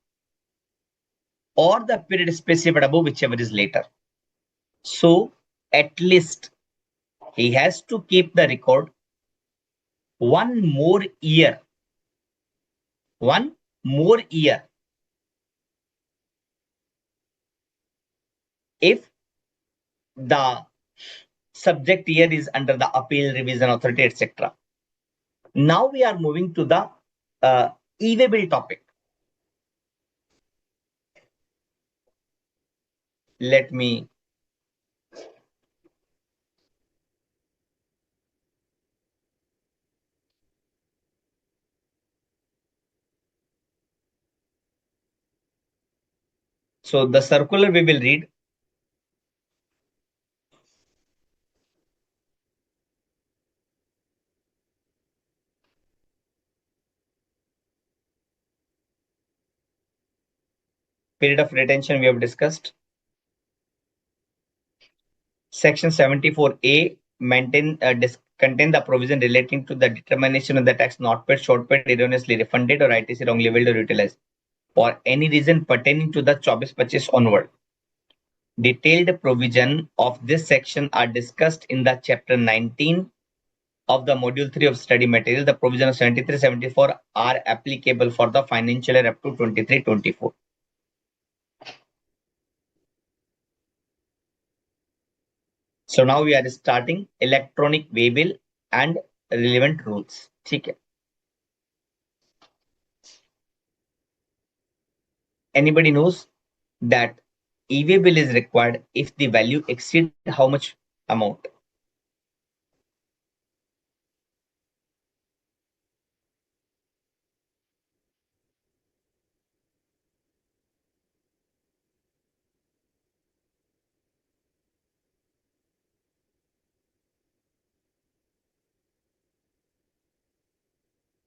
or the period specified above, whichever is later. So at least he has to keep the record 1 more year. 1 more year. If the subject year is under the appeal, revision authority, etc. Now we are moving to the e-waybill topic. Let me so the circular we will read. Period of retention we have discussed. Section 74A contain the provision relating to the determination of the tax not paid, short paid, erroneously refunded, or ITC wrongly billed or utilized for any reason pertaining to the choice purchase onward. Detailed provision of this section are discussed in the chapter 19 of the module 3 of study material, the provision of 73-74 are applicable for the financial year up to 23-24. So now we are starting electronic waybill and relevant rules. ठीक है. Anybody knows that e-waybill is required if the value exceeds how much amount?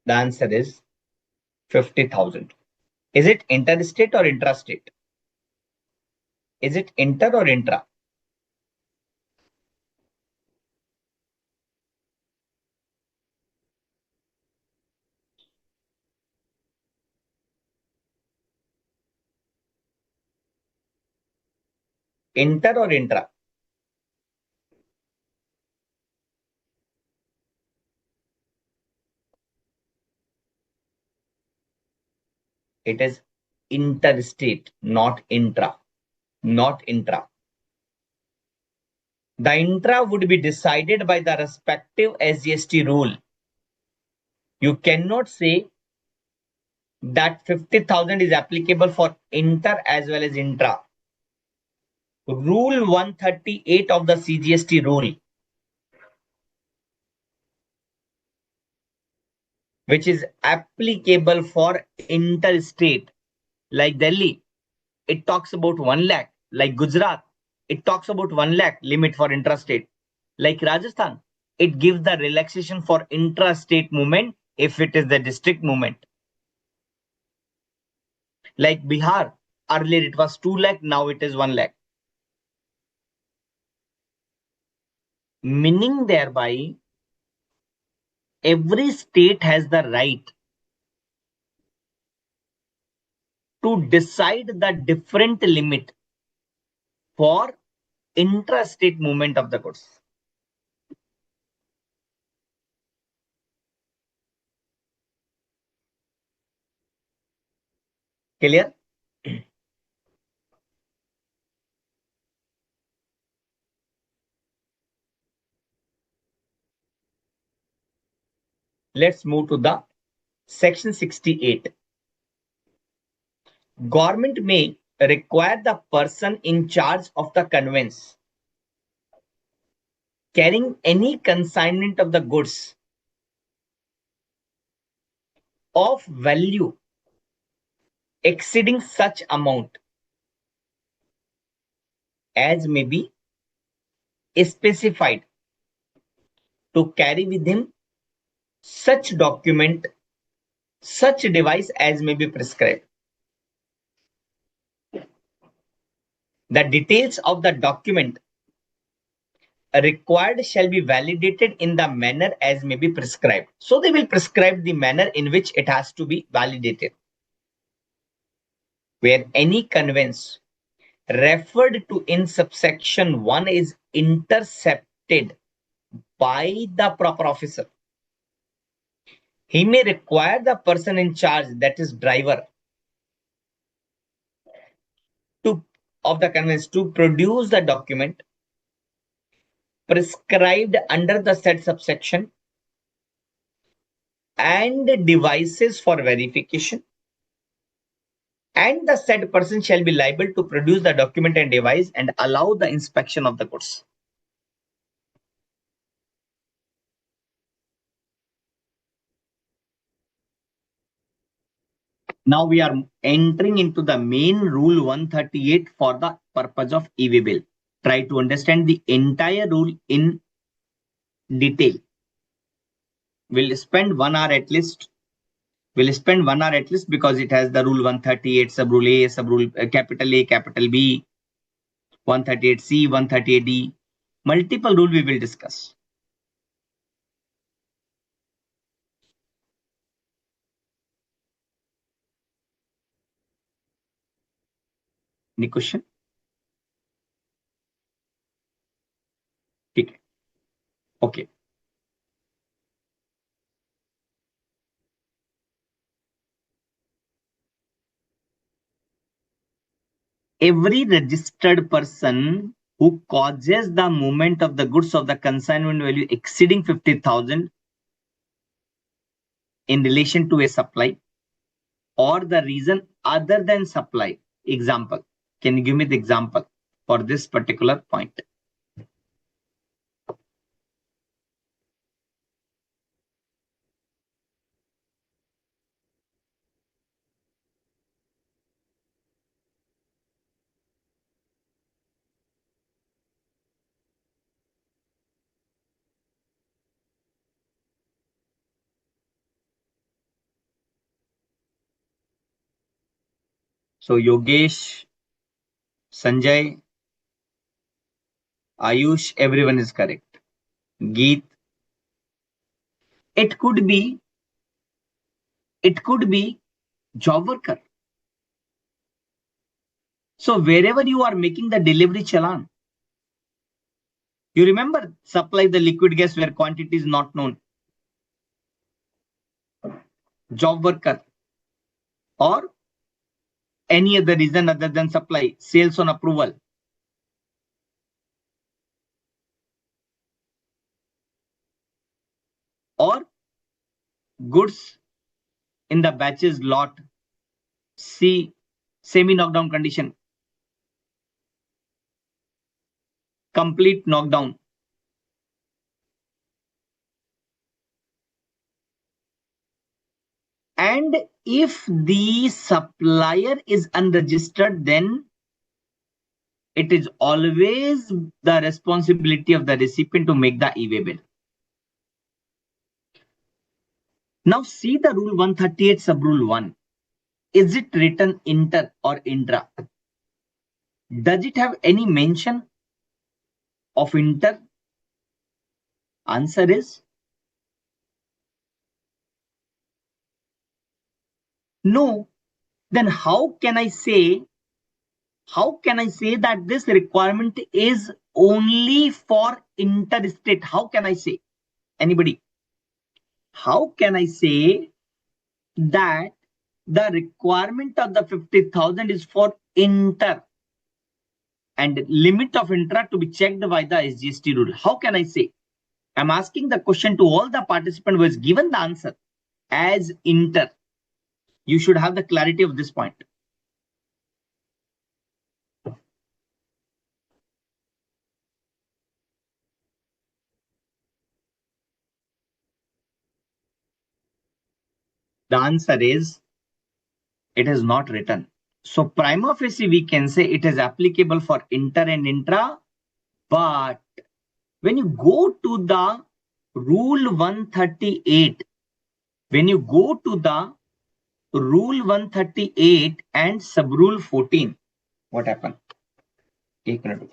The answer is 50,000. Is it interstate or intrastate? Is it inter or intra? Inter or intra? It is interstate, not intra. Not intra. The intra would be decided by the respective SGST rule. You cannot say that 50,000 is applicable for inter as well as intra. Rule 138 of the CGST rule, which is applicable for interstate, like Delhi, it talks about 1 lakh. Like Gujarat, it talks about 1 lakh limit for intrastate. Like Rajasthan, it gives the relaxation for intrastate movement if it is the district movement. Like Bihar, earlier it was 2 lakh, now it is 1 lakh. Meaning thereby, every state has the right to decide the different limit for intrastate movement of the goods. Clear? Let's move to the section 68. Government may require the person in charge of the conveyance carrying any consignment of the goods of value exceeding such amount as may be specified to carry with him such document, such device as may be prescribed. The details of the document required shall be validated in the manner as may be prescribed. So they will prescribe the manner in which it has to be validated. Where any conveyance referred to in subsection 1 is intercepted by the proper officer, he may require the person in charge, that is driver, to of the conveyance to produce the document prescribed under the said subsection and devices for verification, and the said person shall be liable to produce the document and device and allow the inspection of the goods. Now we are entering into the main rule 138 for the purpose of e-way bill. Try to understand the entire rule in detail. We'll spend 1 hour at least. We'll spend 1 hour at least because it has the rule 138, sub rule A, sub rule capital A, capital B, 138C, 138D. Multiple rule we will discuss. Any question? Okay. every registered person who causes the movement of the goods of the consignment value exceeding 50,000 in relation to a supply or the reason other than supply. Example. Can you give me the example for this particular point? So Yogesh, Sanjay, Ayush, everyone is correct. Geet, it could be, it could be job worker. So wherever you are making the delivery challan, you remember supply the liquid gas where quantity is not known. Job worker or any other reason other than supply, sales on approval. Or goods in the batches lot. C, semi knockdown condition. Complete knockdown. And if the supplier is unregistered, then it is always the responsibility of the recipient to make the e-way bill. Now see the rule 138 sub rule 1. Is it written inter or intra? Does it have any mention of inter? Answer is no. Then how can I say that this requirement is only for interstate? How can I say? Anybody? How can I say that the requirement of the 50,000 is for inter and limit of intra to be checked by the SGST rule? How can I say? I'm asking the question to all the participants who has given the answer as inter. You should have the clarity of this point. The answer is it is not written. So prima facie we can say it is applicable for inter and intra, but when you go to the rule 138, when you go to the rule 138 and sub rule 14, what happened? एक minute.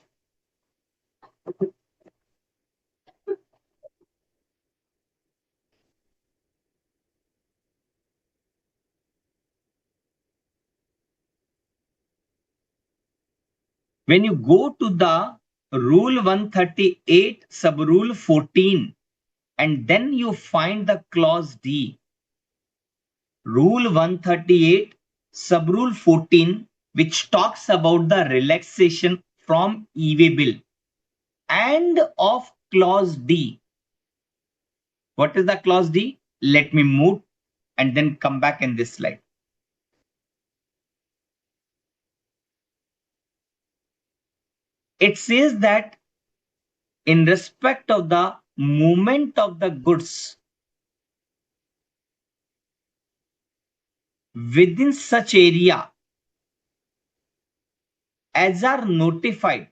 When you go to the rule 138 sub rule 14 and then you find the clause D, rule 138 sub rule 14, which talks about the relaxation from e-way bill and of clause D. What is the clause D? Let me move and then come back in this slide. It says that in respect of the movement of the goods within such area as are notified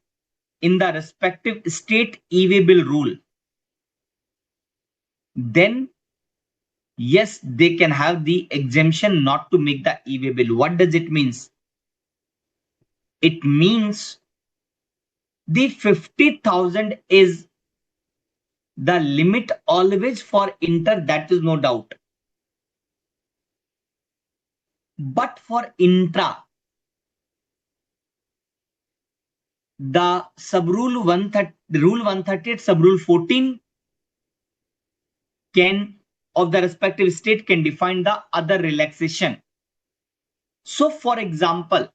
in the respective state e-way bill rule, then yes, they can have the exemption not to make the e-way bill. What does it mean? It means the 50,000 is the limit always for inter, that is no doubt. But for intra, the sub rule 138 sub rule 14 can of the respective state can define the other relaxation. So for example,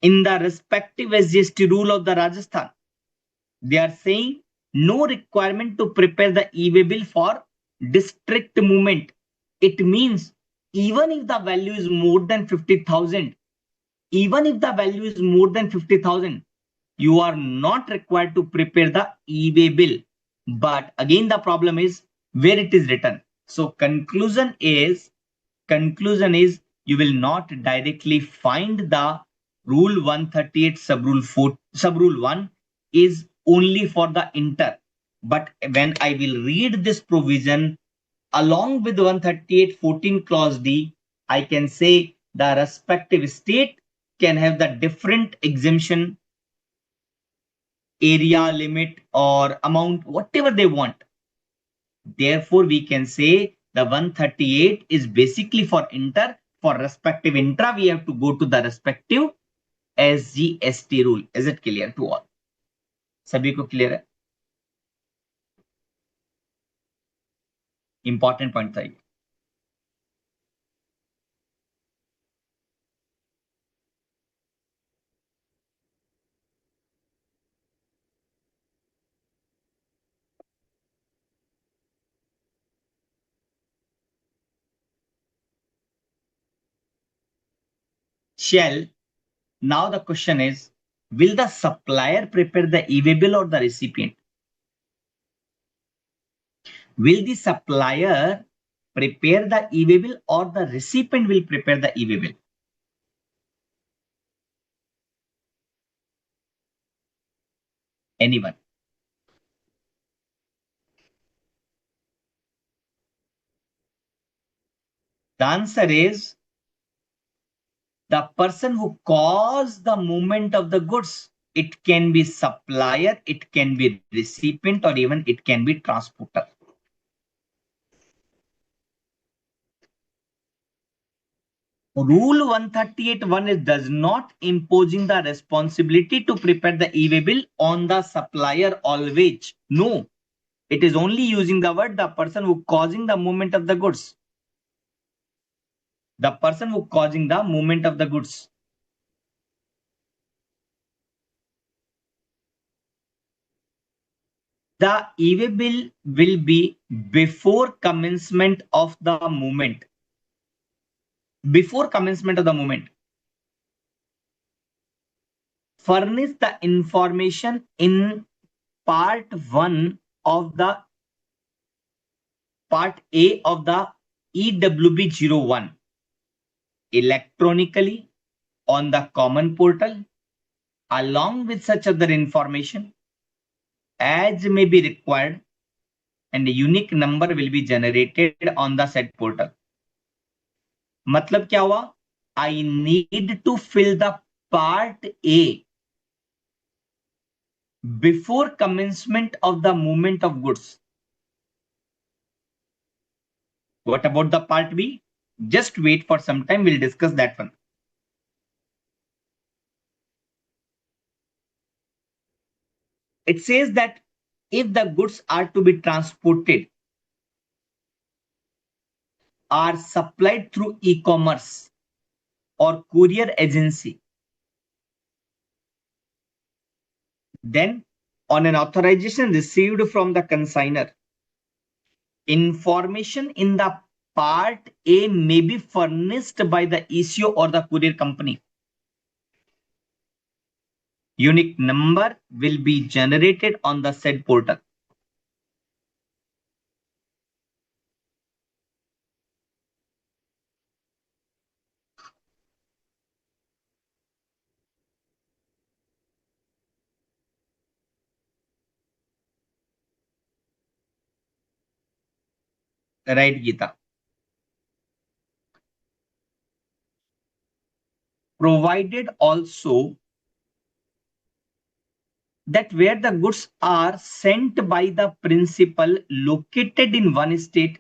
in the respective SGST rule of the Rajasthan. They are saying no requirement to prepare the e-way bill for district movement. It means even if the value is more than 50,000, even if the value is more than 50,000, you are not required to prepare the e-way bill. But again, the problem is where it is written. So conclusion is you will not directly find the rule 138 subrule 4 subrule 1 is only for the inter. But when I will read this provision along with 138.14 clause D, I can say the respective state can have the different exemption area limit or amount, whatever they want. Therefore, we can say the 138 is basically for inter. For respective intra, we have to go to the respective SGST rule. Is it clear to all? सभी को clear है? Important point था ये. Shall. Now the question is, will the supplier prepare the e-way bill or the recipient? Will the supplier prepare the e-way bill or the recipient will prepare the e-way bill? Anyone? The answer is the person who caused the movement of the goods. It can be supplier, it can be recipient, or even it can be transporter. Rule 138.1 does not imposing the responsibility to prepare the e-way bill on the supplier always. No, it is only using the word the person who causing the movement of the goods. The person who causing the movement of the goods. The e-way bill will be before commencement of the movement. Before commencement of the movement. Furnish the information in part 1 of the part A of the EWB01 electronically on the common portal along with such other information as may be required, and a unique number will be generated on the said portal. मतलब क्या हुआ? I need to fill the part A before commencement of the movement of goods. What about the part B? Just wait for some time, we'll discuss that one. It says that if the goods are to be transported, are supplied through e-commerce or courier agency, then on an authorization received from the consignor, information in the part A may be furnished by the ECO or the courier company. Unique number will be generated on the said portal. Right, Geeta? Provided also that where the goods are sent by the principal located in one state,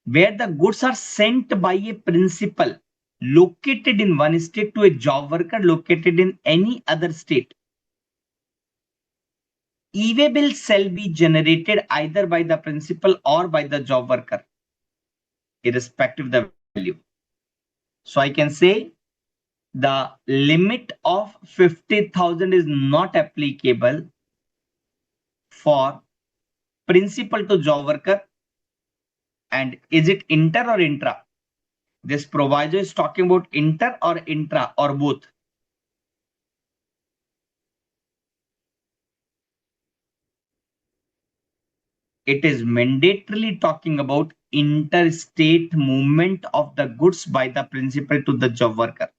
where the goods are sent by a principal located in one state to a job worker located in any other state, e-way bill shall be generated either by the principal or by the job worker, irrespective of the value. So I can say the limit of 50,000 is not applicable for principal to job worker. And is it inter or intra? This proviso is talking about inter or intra or both. It is mandatorily talking about interstate movement of the goods by the principal to the job worker.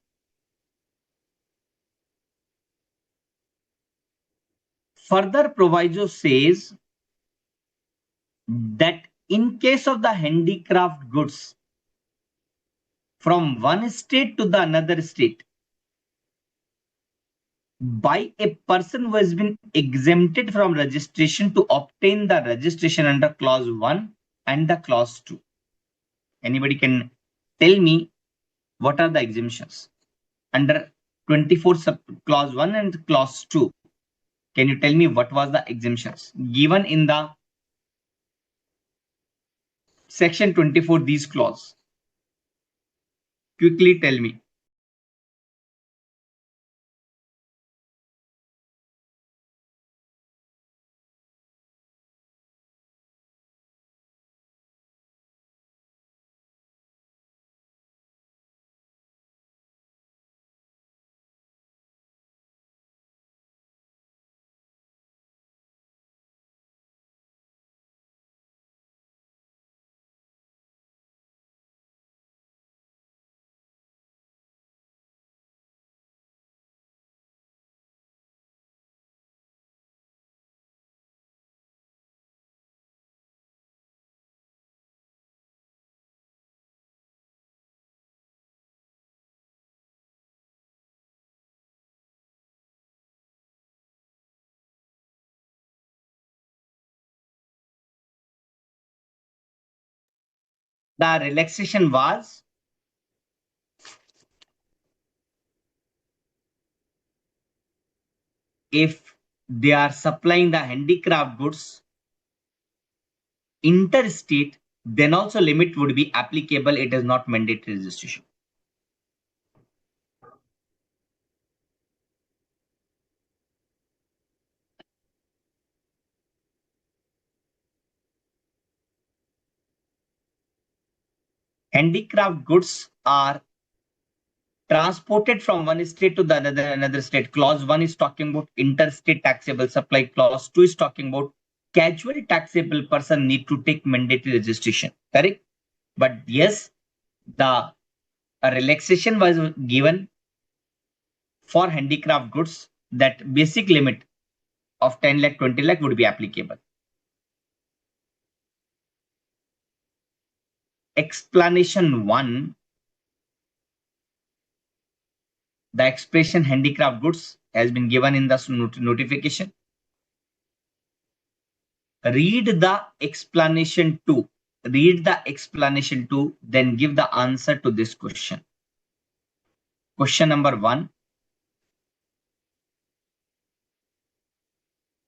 Further proviso says that in case of the handicraft goods from one state to the another state by a person who has been exempted from registration to obtain the registration under clause 1 and the clause 2. Anybody can tell me what are the exemptions under 24 clause 1 and clause 2? Can you tell me what was the exemptions given in the section 24, these clause? Quickly tell me. The relaxation was if they are supplying the handicraft goods interstate, then also limit would be applicable. It is not mandatory registration. Handicraft goods are transported from one state to the another state. Clause 1 is talking about interstate taxable supply. Clause 2 is talking about casual taxable person need to take mandatory registration. Correct? But yes, the relaxation was given for handicraft goods that basic limit of 10 lakh, 20 lakh would be applicable. Explanation 1, the expression handicraft goods has been given in the notification. Read the explanation 2. Read the explanation 2, then give the answer to this question. Question number 1.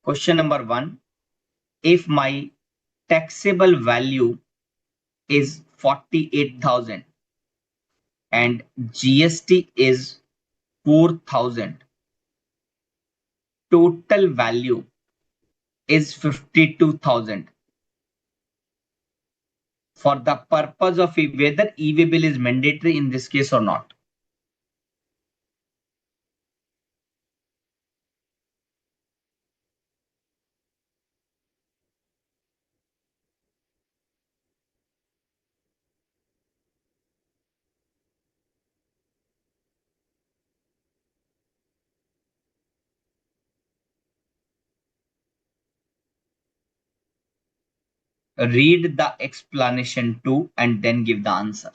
Question number 1. If my taxable value is 48,000 and GST is 4,000, total value is 52,000. For the purpose of whether e-way bill is mandatory in this case or not. Read the explanation 2 and then give the answer.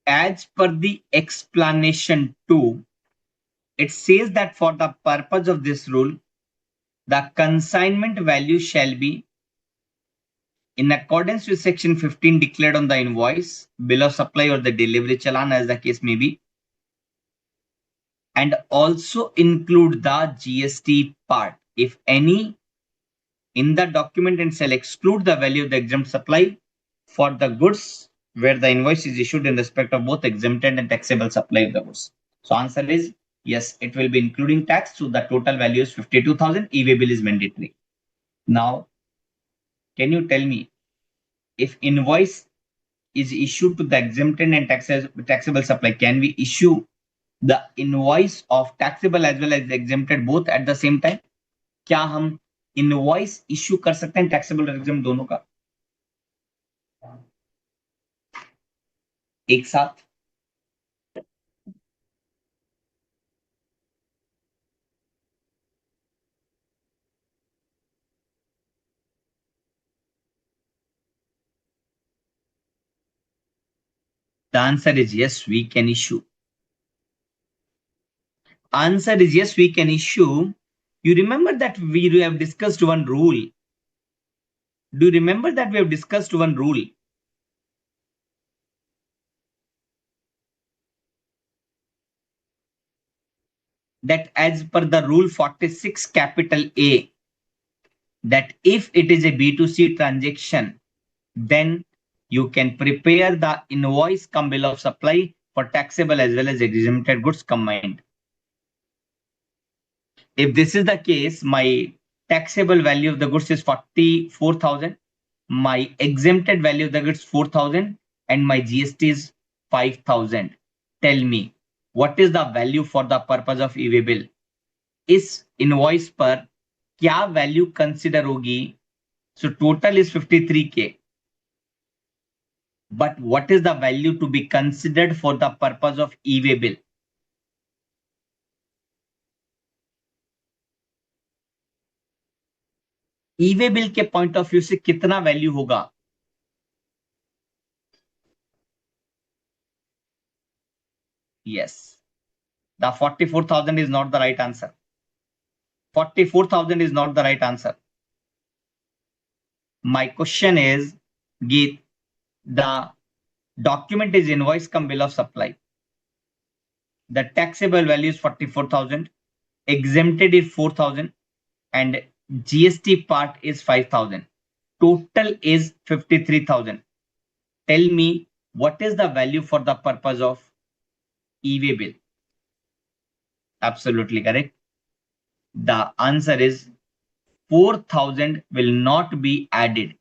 As per the explanation 2, it says that for the purpose of this rule, the consignment value shall be in accordance with section 15 declared on the invoice, bill of supply or the delivery challan as the case may be, and also include the GST part, if any, in the document, and shall exclude the value of the exempt supply for the goods where the invoice is issued in respect of both exempted and taxable supply of the goods. So answer is yes, it will be including tax. So the total value is 52,000. E-way bill is mandatory. Now, can you tell me if invoice is issued to the exempted and taxable supply, can we issue the invoice of taxable as well as exempted both at the same time? क्या हम invoice issue कर सकते हैं taxable और exam दोनों का एक साथ? The answer is yes, we can issue. Answer is yes, we can issue. You remember that we have discussed one rule. Do you remember that we have discussed one rule? That as per the rule 46 capital A, that if it is a B2C transaction, then you can prepare the invoice cum bill of supply for taxable as well as exempted goods combined. If this is the case, my taxable value of the goods is 44,000, my exempted value of the goods 4,000, and my GST is 5,000. Tell me, what is the value for the purpose of e-way bill? इस invoice पर क्या value consider होगी? So total is 53K. But what is the value to be considered for the purpose of e-way bill? E-way bill के point of view से कितना value होगा? Yes, the 44,000 is not the right answer. 44,000 is not the right answer. My question is, Geet, the document is invoice cum bill of supply. The taxable value is 44,000, exempted is 4,000, and GST part is 5,000. Total is 53,000. Tell me, what is the value for the purpose of e-way bill? Absolutely correct. The answer is 4,000 will not be added.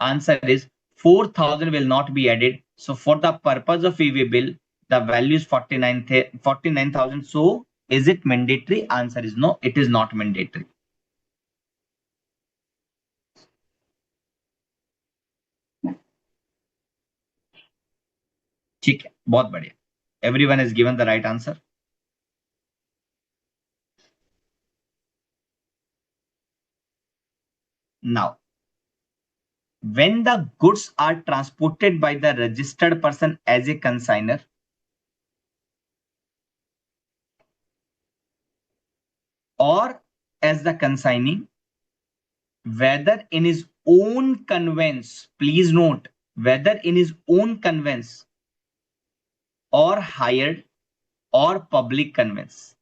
Answer is 4,000 will not be added. So for the purpose of e-way bill, the value is 49,000. So is it mandatory? Answer is no, it is not mandatory. ठीक है, बहुत बढ़िया. Everyone has given the right answer. Now, when the goods are transported by the registered person as a consignor, or as the consignee, whether in his own conveyance, please note, whether in his own conveyance or hired or public conveyance,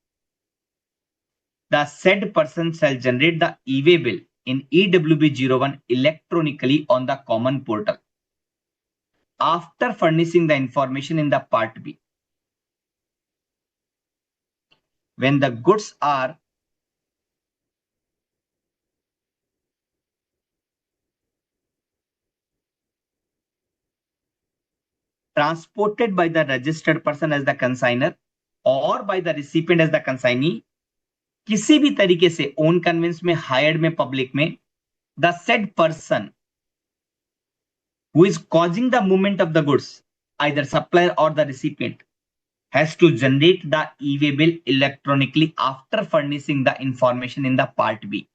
the said person shall generate the e-way bill in EWB01 electronically on the common portal after furnishing the information in the part B. When the goods are transported by the registered person as the consignor or by the recipient as the consignee, किसी भी तरीके से own convince में, hired में, public में, the said person who is causing the movement of the goods, either supplier or the recipient, has to generate the e-way bill electronically after furnishing the information in the part B.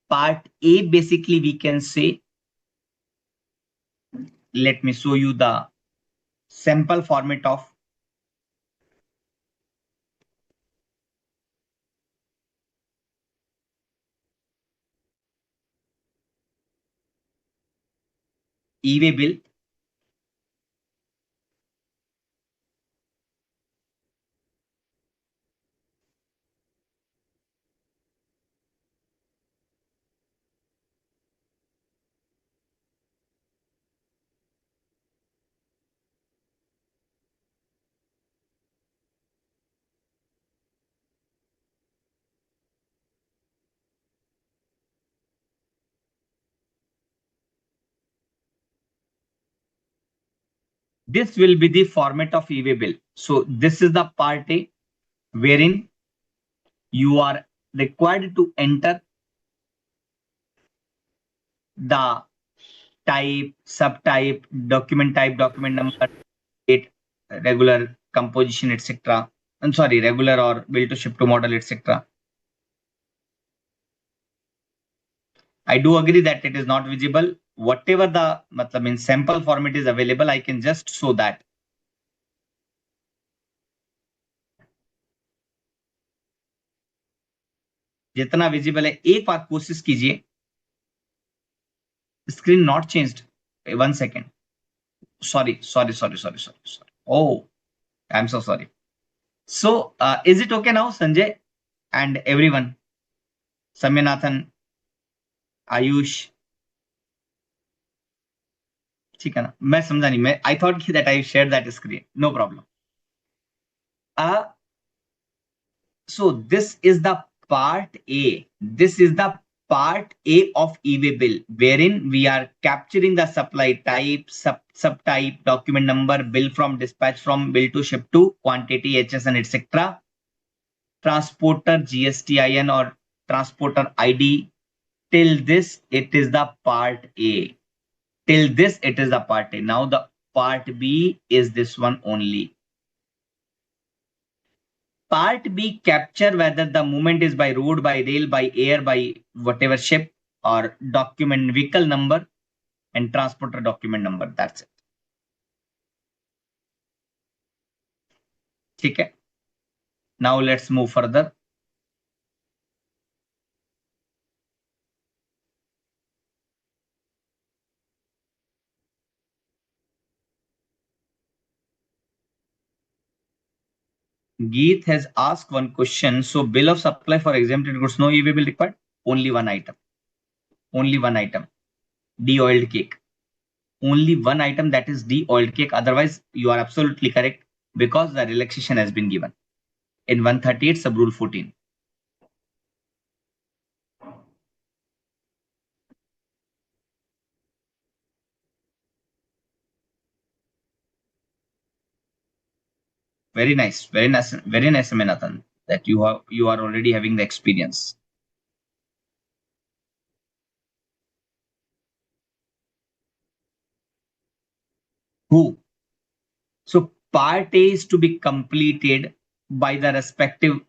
Part A, basically we can say, let me show you the sample format of e-way bill. This will be the format of e-way bill. So this is the part A, wherein you are required to enter the type, subtype, document number, date, regular composition, etc. I'm sorry, regular or bill to ship to model, etc. I do agree that it is not visible. Whatever the matlab in sample format is available, I can just show that. जितना visible है एक बार कोशिश कीजिए. Screen not changed. One second. Sorry. Oh, I'm so sorry. So, is it okay now, Sanjay and everyone? Samyanathan, Ayush, ठीक है ना? मैं समझा नहीं. मैं I thought that I shared that screen. No problem. Uh, so this is the part A. This is the part A of e-way bill, wherein we are capturing the supply type, subtype, document number, bill from dispatch, from bill to ship to, quantity, HS, and etc. Transporter GSTIN or transporter ID. Till this, it is the part A. Till this, it is the part A. Now the part B is this one only. Part B capture whether the movement is by road, by rail, by air, by whatever ship, or document vehicle number and transporter document number. That's it. Okay. Now let's move further. Geet has asked one question. So bill of supply for exempted goods, no e-way bill required? Only one item. Only one item. De-oiled cake. Only one item, that is de-oiled cake. Otherwise, you are absolutely correct because the relaxation has been given in 138 sub rule 14. Very nice, Amenathan, that you are already having the experience. Who? So part A is to be completed by the respective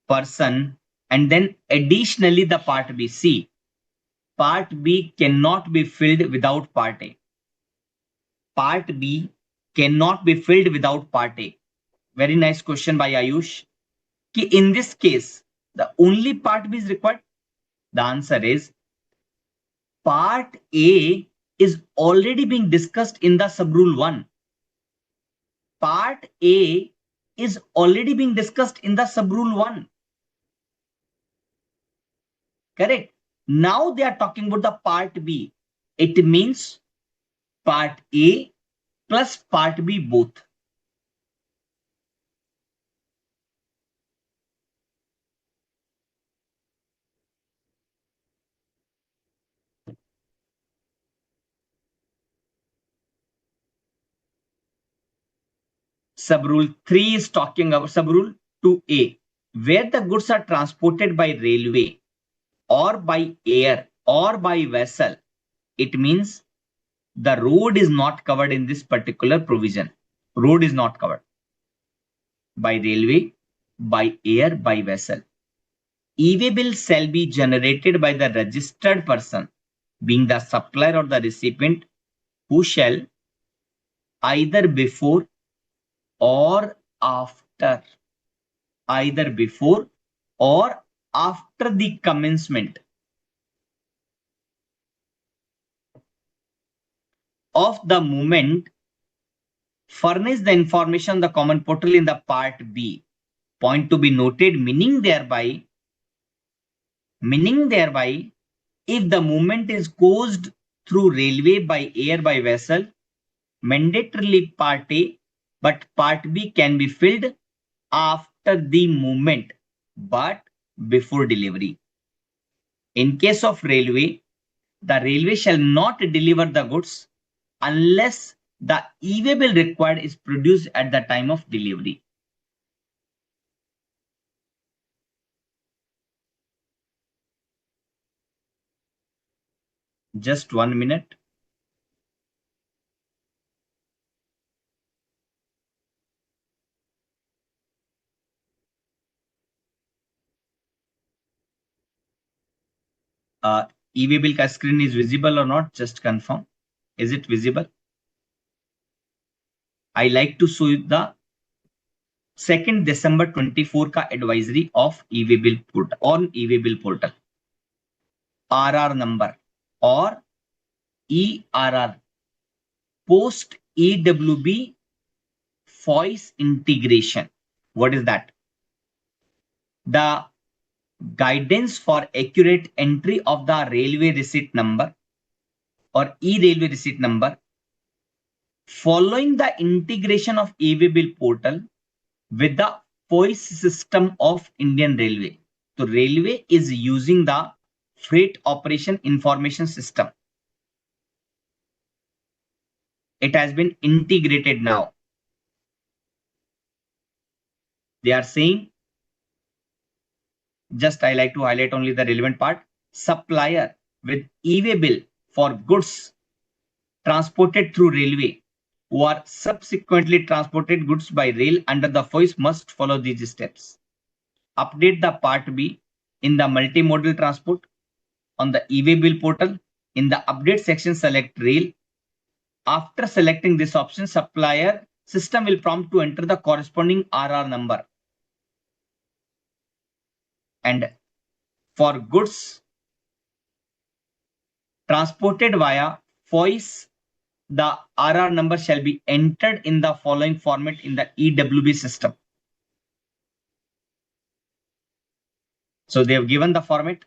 person, and then additionally the part B. See, part B cannot be filled without part A. Part B cannot be filled without part A. Very nice question by Ayush. In this case, the only part B is required. The answer is part A is already being discussed in the sub-rule 1. Part A is already being discussed in the sub-rule 1. Correct. Now they are talking about the part B. It means part A plus part B both. Sub-rule 3 is talking about sub-rule 2A, where the goods are transported by railway or by air or by vessel. It means the road is not covered in this particular provision. Road is not covered by railway, by air, by vessel. E-way bill shall be generated by the registered person, being the supplier or the recipient, who shall either before or after, either before or after the commencement of the movement, furnish the information on the common portal in the part B. Point to be noted, meaning thereby, if the movement is caused through railway, by air, by vessel, mandatorily part A, but part B can be filled after the movement, but before delivery. In case of railway, the railway shall not deliver the goods unless the e-way bill required is produced at the time of delivery. Just 1 minute. E-way bill ka screen is visible or not? Just confirm. Is it visible? I like to show you the 2nd December 24 का advisory of e-way bill portal on e-way bill portal. RR number or ERR, post EWB voice integration. What is that? The guidance for accurate entry of the railway receipt number or e-railway receipt number following the integration of e-way bill portal with the voice system of Indian Railway. So railway is using the freight operation information system. It has been integrated now. They are saying, just I like to highlight only the relevant part, supplier with e-way bill for goods transported through railway who are subsequently transported goods by rail under the voice must follow these steps. Update the part B in the multimodal transport on the e-way bill portal. In the update section, select rail. After selecting this option, supplier system will prompt to enter the corresponding RR number. And for goods transported via voice, the RR number shall be entered in the following format in the EWB system. So they have given the format.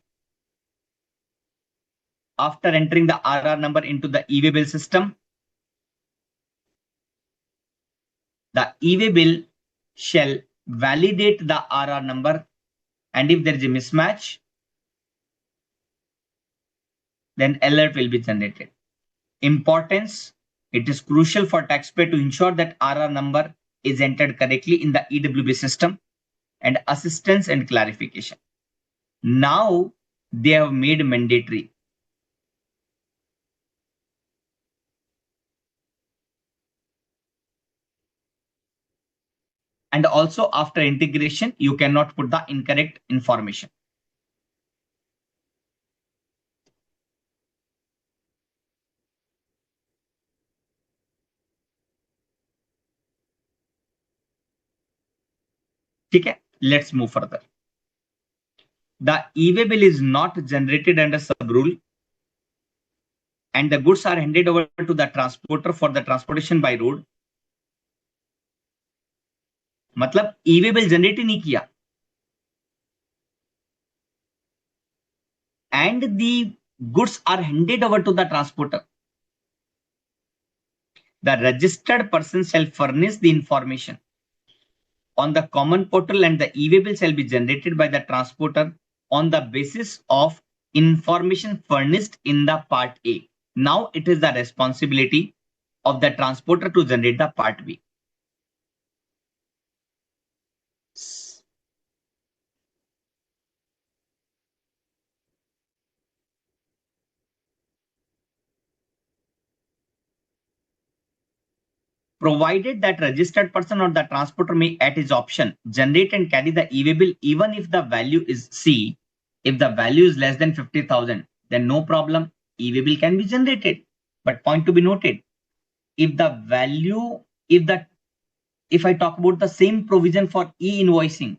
After entering the RR number into the e-way bill system, the e-way bill shall validate the RR number, and if there is a mismatch, then alert will be generated. Importance: it is crucial for taxpayer to ensure that RR number is entered correctly in the EWB system. And assistance and clarification. Now they have made mandatory. And also after integration, you cannot put the incorrect information. Okay, let's move further. The e-way bill is not generated under sub rule, and the goods are handed over to the transporter for the transportation by road. मतलब e-way bill generate ही नहीं किया, and the goods are handed over to the transporter. The registered person shall furnish the information on the common portal, and the e-way bill shall be generated by the transporter on the basis of information furnished in the part A. Now it is the responsibility of the transporter to generate the part B. Provided that registered person or the transporter may at his option generate and carry the e-way bill even if the value is C. If the value is less than 50,000, then no problem, e-way bill can be generated. But point to be noted, if the value, if I talk about the same provision for e-invoicing,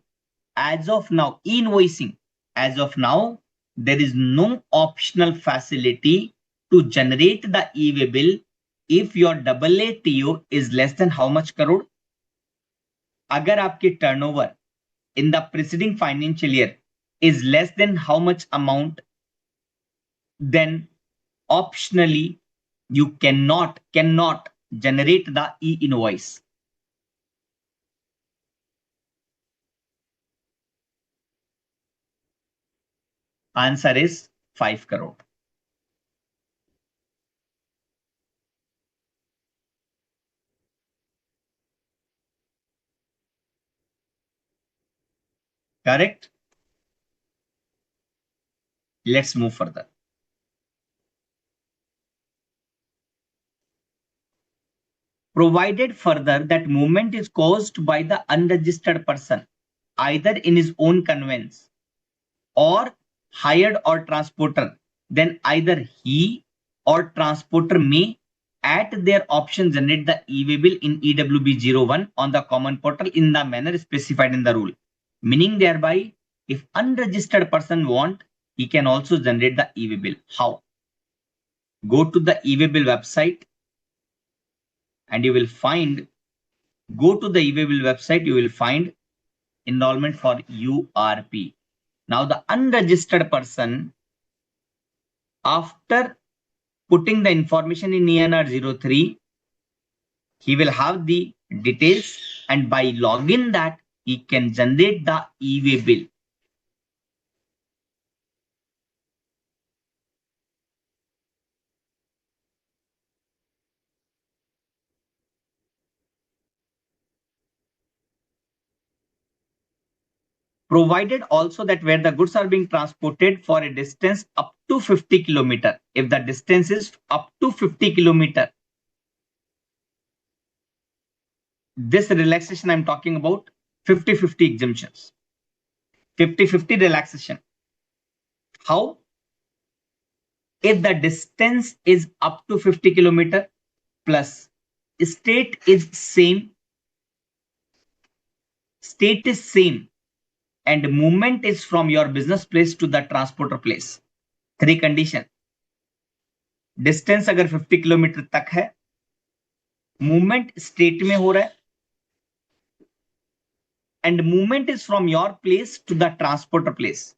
as of now, e-invoicing, as of now, there is no optional facility to generate the e-way bill if your AATO is less than how much crore? अगर आपके turnover in the preceding financial year is less than how much amount, then optionally you cannot generate the e-invoice. Answer is 5 crore. Correct? Let's move further. Provided further that movement is caused by the unregistered person, either in his own conveyance or hired or transporter, then either he or transporter may at their option generate the e-way bill in EWB01 on the common portal in the manner specified in the rule. Meaning thereby, if unregistered person want, he can also generate the e-way bill. How? Go to the e-way bill website and you will find, go to the e-way bill website, you will find enrollment for URP. Now the unregistered person, after putting the information in ENR03, he will have the details, and by login that he can generate the e-way bill. Provided also that where the goods are being transported for a distance up to 50 kilometer, if the distance is up to 50 kilometer, this relaxation I'm talking about 50-50 exemptions, 50-50 relaxation. How? If the distance is up to 50 kilometer plus state is same, and movement is from your business place to the transporter place. 3 condition. Distance अगर 50 kilometre तक है, movement state में हो रहा है, and movement is from your place to the transporter place.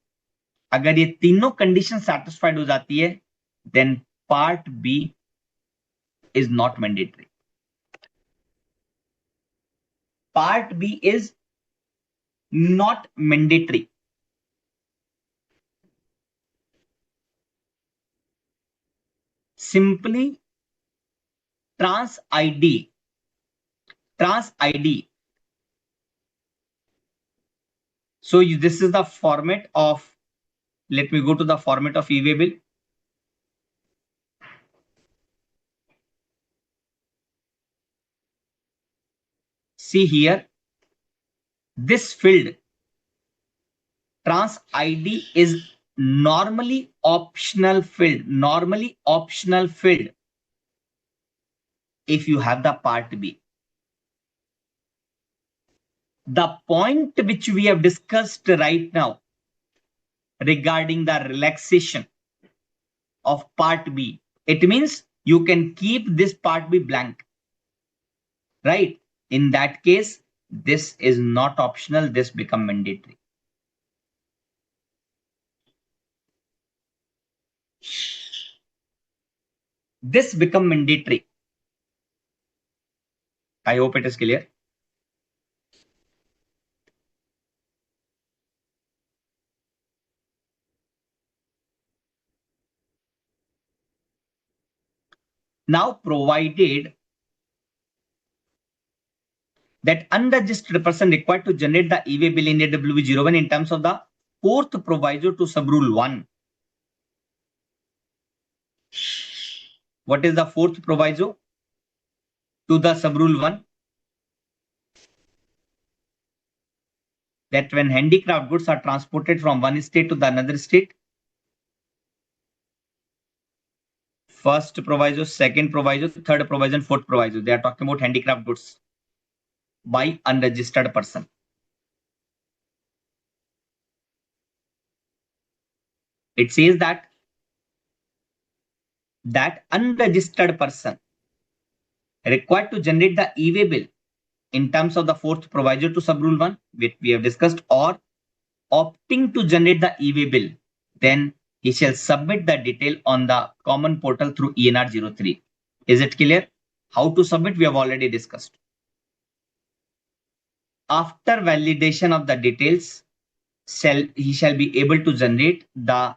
अगर ये तीनों कंडीशन satisfied हो जाती है, then part B is not mandatory. Part B is not mandatory. Simply trans ID. So this is the format of, let me go to the format of e-way bill. See here, this field trans ID is normally optional field. If you have the part B. The point which we have discussed right now regarding the relaxation of part B, it means you can keep this part B blank, right? In that case, this is not optional, this become mandatory. This become mandatory. I hope it is clear. Now, provided that unregistered person required to generate the e-way bill in AWB01 in terms of the fourth proviso to subrule 1. What is the fourth proviso to the subrule 1? That when handicraft goods are transported from one state to the another state, first proviso, second proviso, third proviso, and fourth proviso. They are talking about handicraft goods by unregistered person. It says that unregistered person required to generate the e-way bill in terms of the fourth proviso to sub-rule 1, which we have discussed, or opting to generate the e-way bill, then he shall submit the detail on the common portal through ENR 03. Is it clear? How to submit, we have already discussed. After validation of the details, he shall be able to generate the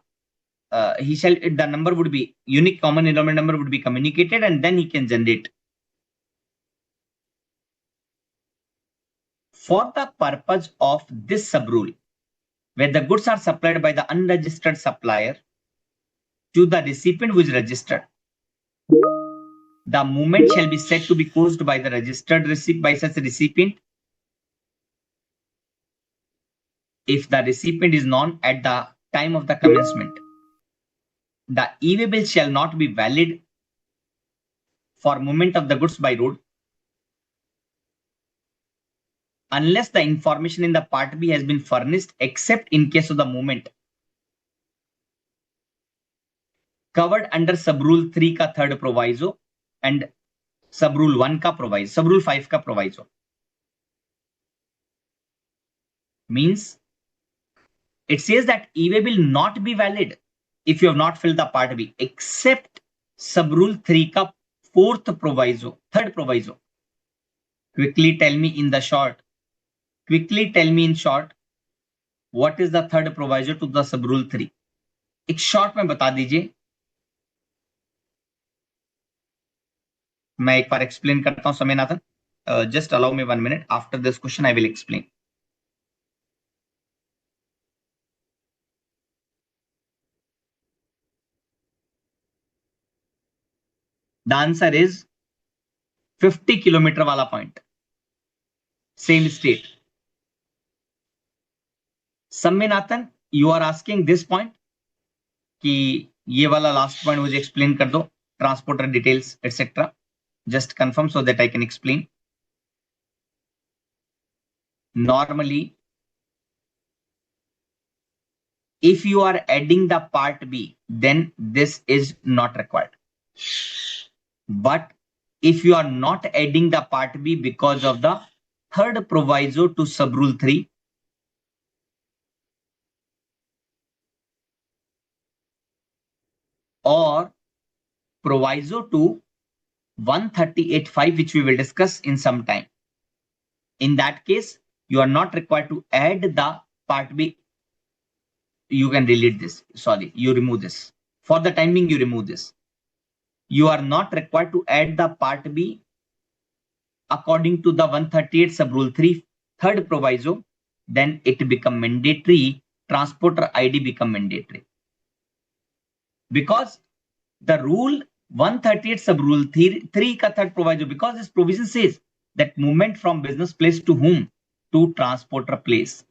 the number would be unique common enrollment number would be communicated, and then he can generate. For the purpose of this sub-rule, where the goods are supplied by the unregistered supplier to the recipient who is registered, the movement shall be said to be caused by the registered by such recipient if the recipient is known at the time of the commencement. The e-way bill shall not be valid for movement of the goods by road unless the information in the part B has been furnished, except in case of the movement covered under sub-rule 3 का third proviso and sub-rule 1 का proviso, sub-rule 5 का proviso. Means it says that e-way will not be valid if you have not filled the part B, except sub-rule 3 का fourth proviso, third proviso. Quickly tell me in short, what is the third proviso to the sub-rule 3? एक short में बता दीजिए. मैं एक बार explain करता हूं समयनाथन. Just allow me 1 minute. After this question, I will explain. The answer is 50 kilometer वाला point. Same state. समयनाथन, you are asking this point कि ये वाला last point मुझे explain कर दो. Transporter details, etc. Just confirm so that I can explain. Normally, if you are adding the part B, then this is not required. But if you are not adding the part B because of the third proviso to sub-rule 3, or proviso to 138.5, which we will discuss in some time. In that case, you are not required to add the part B. You can delete this. Sorry, you remove this. For the time being, you remove this. You are not required to add the part B according to the 138 sub-rule 3 third proviso. Then it become mandatory. Transporter ID become mandatory. Because the rule 138 sub-rule 3 ka third proviso, because this provision says that movement from business place to whom? To transporter place.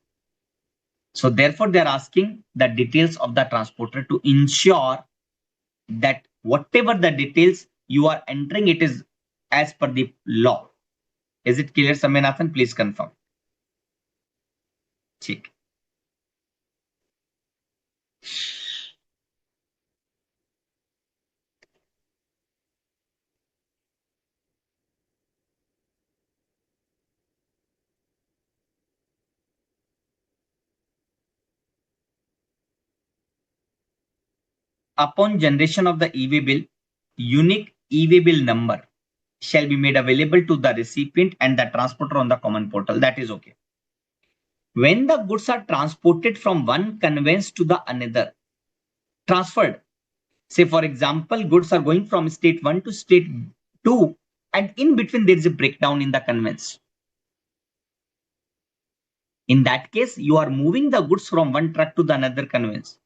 So therefore, they are asking the details of the transporter to ensure that whatever the details you are entering, it is as per the law. Is it clear, Samyanathan? Please confirm. Check. Upon generation of the e-way bill, unique e-way bill number shall be made available to the recipient and the transporter on the common portal. That is okay. When the goods are transported from one conveyance to the another, transferred, say for example, goods are going from state 1 to state 2, and in between there is a breakdown in the conveyance. In that case, you are moving the goods from one truck to the another conveyance.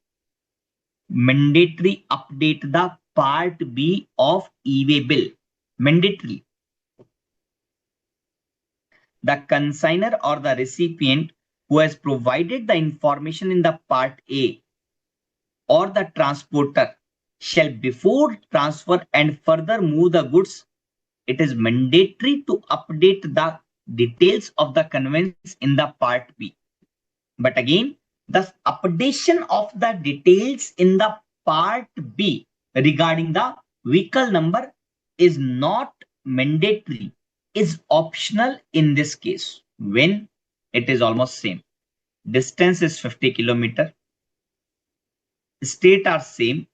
Mandatory update the part B of e-way bill. Mandatory. The consignor or the recipient who has provided the information in the part A, or the transporter shall before transfer and further move the goods, it is mandatory to update the details of the conveyance in the part B. But again, the updation of the details in the part B regarding the vehicle number is not mandatory, is optional in this case when it is almost same. Distance is 50 kilometer, state are same,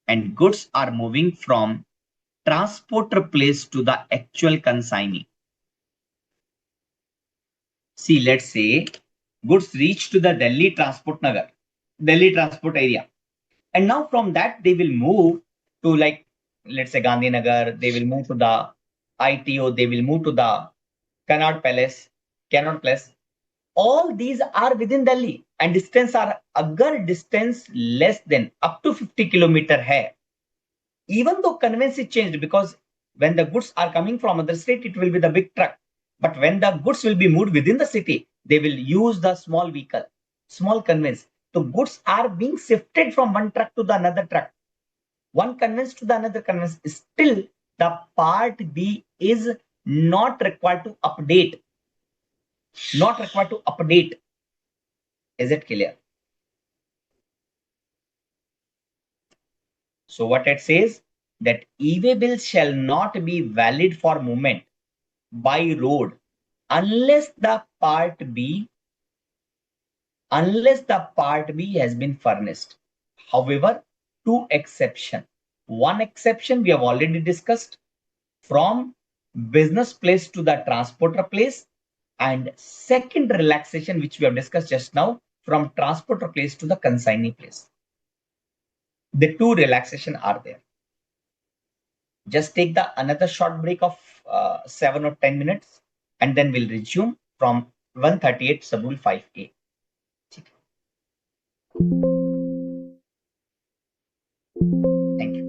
and goods are moving from transporter place to the actual consignee. See, let's say goods reach to the Delhi transport area. And now from that, they will move to like, let's say Gandhinagar, they will move to the ITO, they will move to the Connaught Place. All these are within Delhi and distance are agar distance less than up to 50 kilometer hai. Even though conveyance is changed because when the goods are coming from other state, it will be the big truck. But when the goods will be moved within the city, they will use the small vehicle, small conveyance. The goods are being shifted from one truck to the another truck, one conveyance to the another conveyance. Still, the part B is not required to update. Not required to update. Is it clear? So what it says that e-way bill shall not be valid for movement by road unless the part B has been furnished. However, two exception. One exception we have already discussed, from business place to the transporter place, and second relaxation which we have discussed just now, from transporter place to the consignee place. The two relaxation are there. Just take the another short break of 7 or 10 minutes and then we'll resume from 138 subrule 5A. Thank you.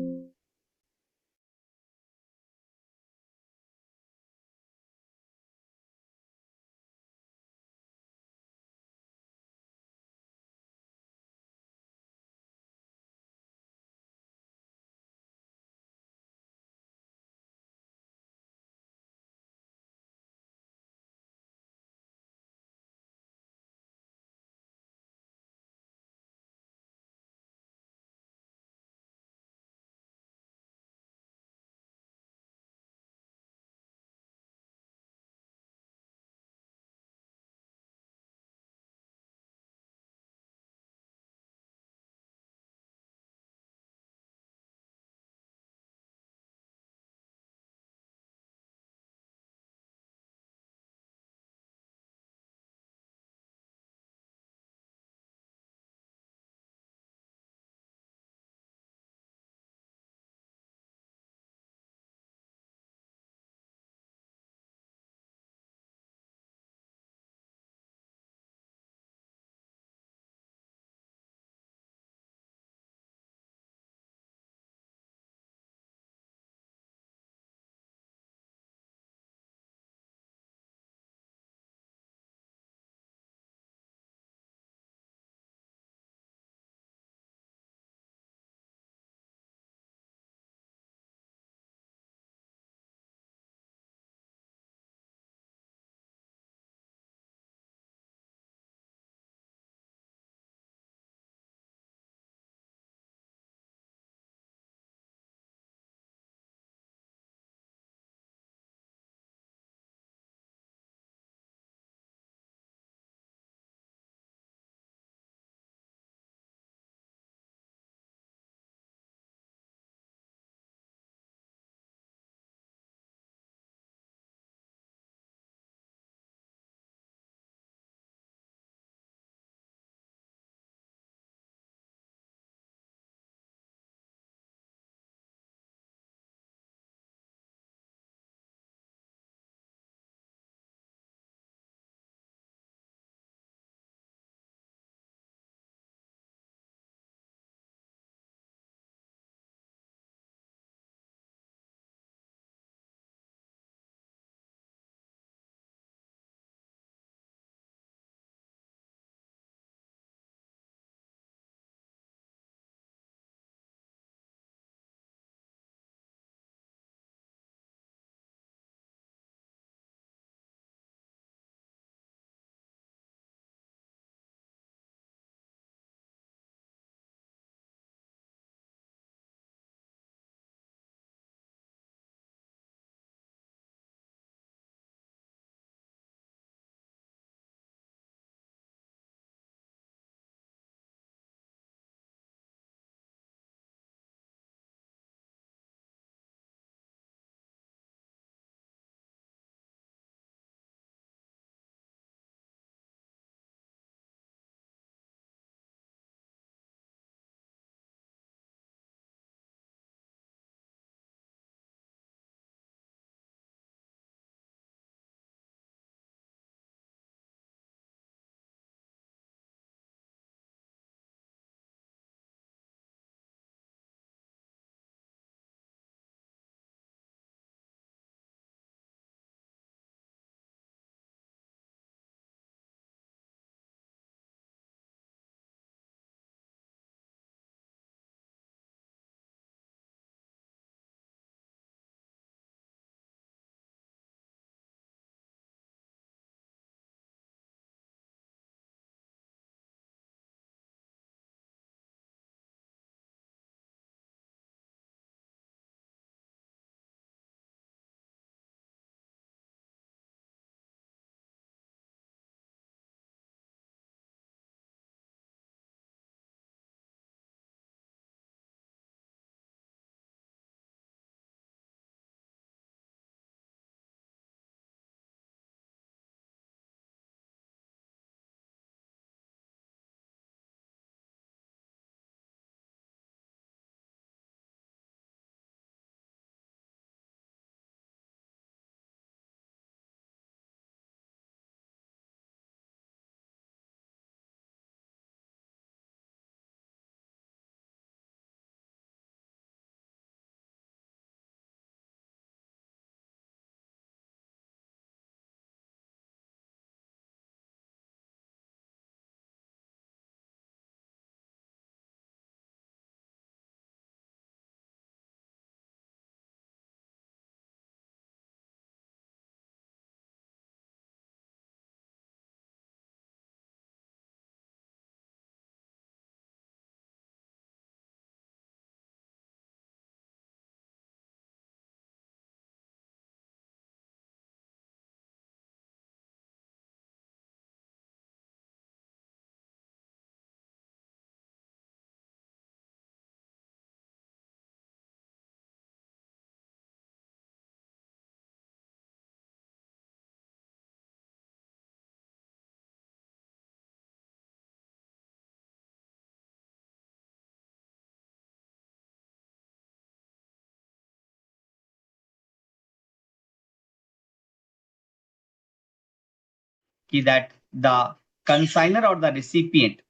that the consigner or the recipient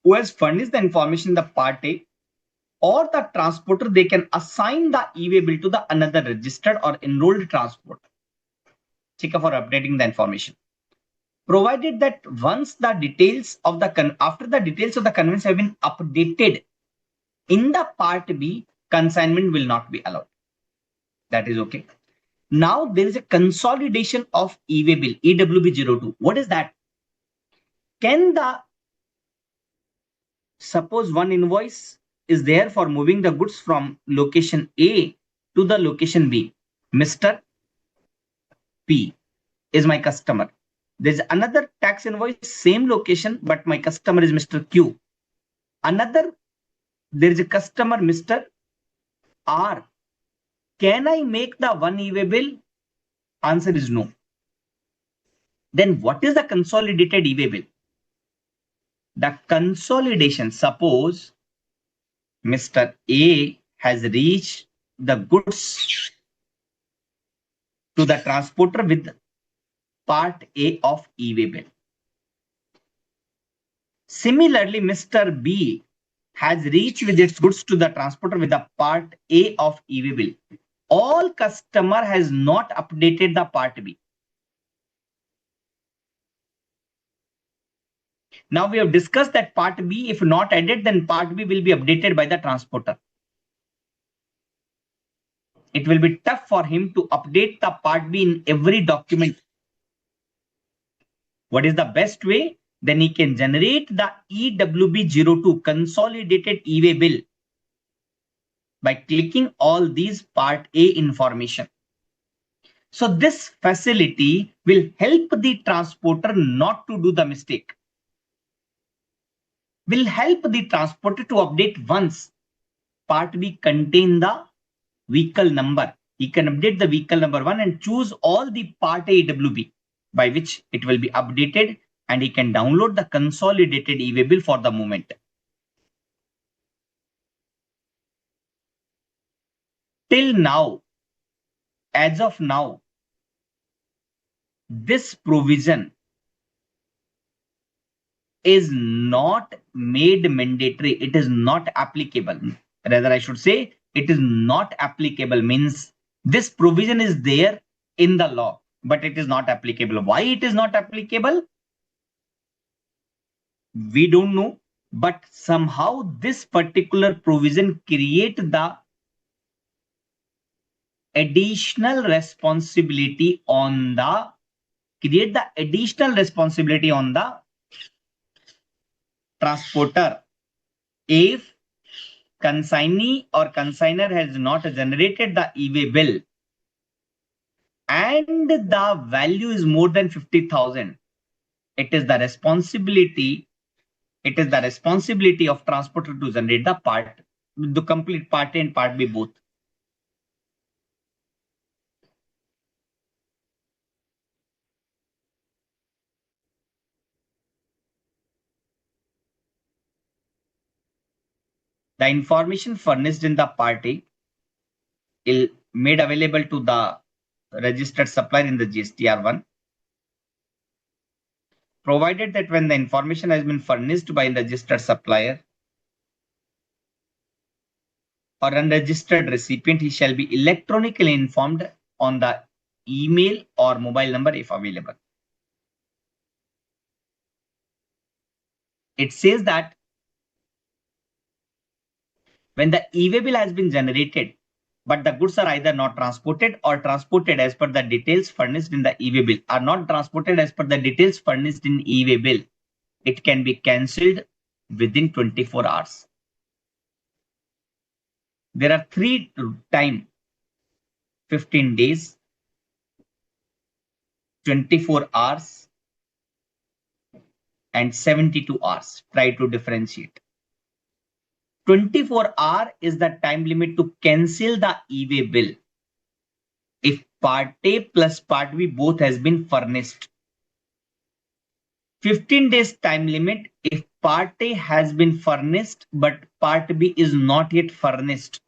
who has furnished the information in the part A or the transporter, they can assign the e-way bill to the another registered or enrolled transporter for updating the information, provided that once the details of the after the details of the conveyance have been updated in the part B, consignment will not be allowed. That is okay. Now there is a consolidation of e-way bill, EWB02. What is that? Can the suppose one invoice is there for moving the goods from location A to the location B. Mr. P is my customer. There's another tax invoice, same location, but my customer is Mr. Q. There is a customer, Mr. R. Can I make the one e-way bill? Answer is no. Then what is the consolidated e-way bill? The consolidation, suppose Mr. A has reached the goods to the transporter with part A of e-way bill. Similarly, Mr. B has reached with its goods to the transporter with the part A of e-way bill. All customer has not updated the part B. Now we have discussed that part B, if not added, then part B will be updated by the transporter. It will be tough for him to update the part B in every document. What is the best way? Then he can generate the EWB02 consolidated e-way bill by clicking all these part A information. So this facility will help the transporter not to do the mistake. Will help the transporter to update once part B contain the vehicle number. He can update the vehicle number 1 and choose all the part A EWB by which it will be updated, and he can download the consolidated e-way bill for the moment. Till now, as of now, this provision is not made mandatory. It is not applicable. Rather, I should say it is not applicable, means this provision is there in the law, but it is not applicable. Why it is not applicable? We don't know, but somehow this particular provision create the additional responsibility on the transporter if consignee or consigner has not generated the e-way bill and the value is more than 50,000. It is the responsibility of transporter to generate the complete part A and part B both. The information furnished in the part A is made available to the registered supplier in the GSTR1, provided that when the information has been furnished by a registered supplier or unregistered recipient, he shall be electronically informed on the email or mobile number if available. It says that when the e-way bill has been generated, but the goods are either not transported or transported as per the details furnished in the e-way bill, are not transported as per the details furnished in e-way bill, it can be cancelled within 24 hours. There are 3 time: 15 days, 24 hours, and 72 hours. Try to differentiate. 24-hour is the time limit to cancel the e-way bill if part A plus part B both has been furnished. 15 days time limit if part A has been furnished but part B is not yet furnished.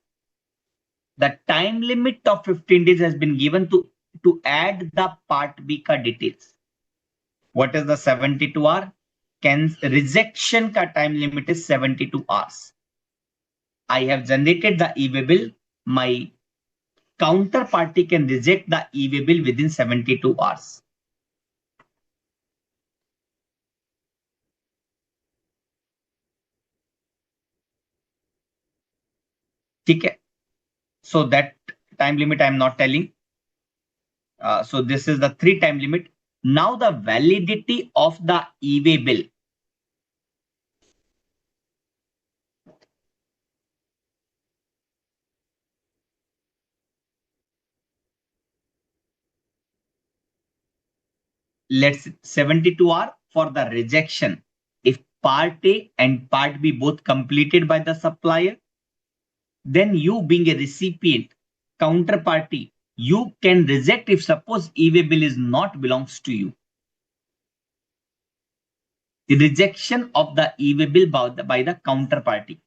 The time limit of 15 days has been given to add the part B ka details. What is the 72 hour? Can rejection ka time limit is 72 hours. I have generated the e-way bill. My counterparty can reject the e-way bill within 72 hours. Okay. So that time limit I am not telling. So this is the 3 time limit. Now the validity of the e-way bill. Let's 72 hour for the rejection. If part A and part B both completed by the supplier, then you being a recipient, counterparty, you can reject if suppose e-way bill is not belongs to you. The rejection of the e-way bill by the counterparty.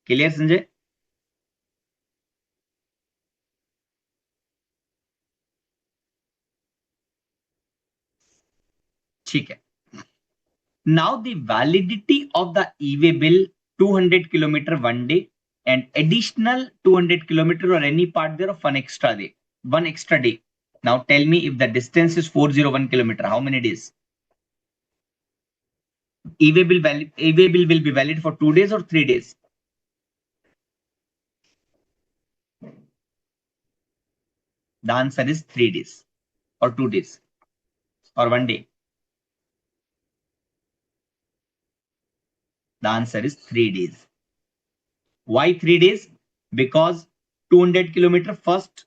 Clear, Sanjay? ठीक है. Now the validity of the e-way bill 200 kilometer one day and additional 200 kilometer or any part there of one extra day. One extra day. Now tell me if the distance is 401 kilometer, how many days? E-way bill will be valid for 2 days or 3 days. The answer is 3 days or 2 days or one day. The answer is 3 days. Why 3 days? Because 200 kilometer first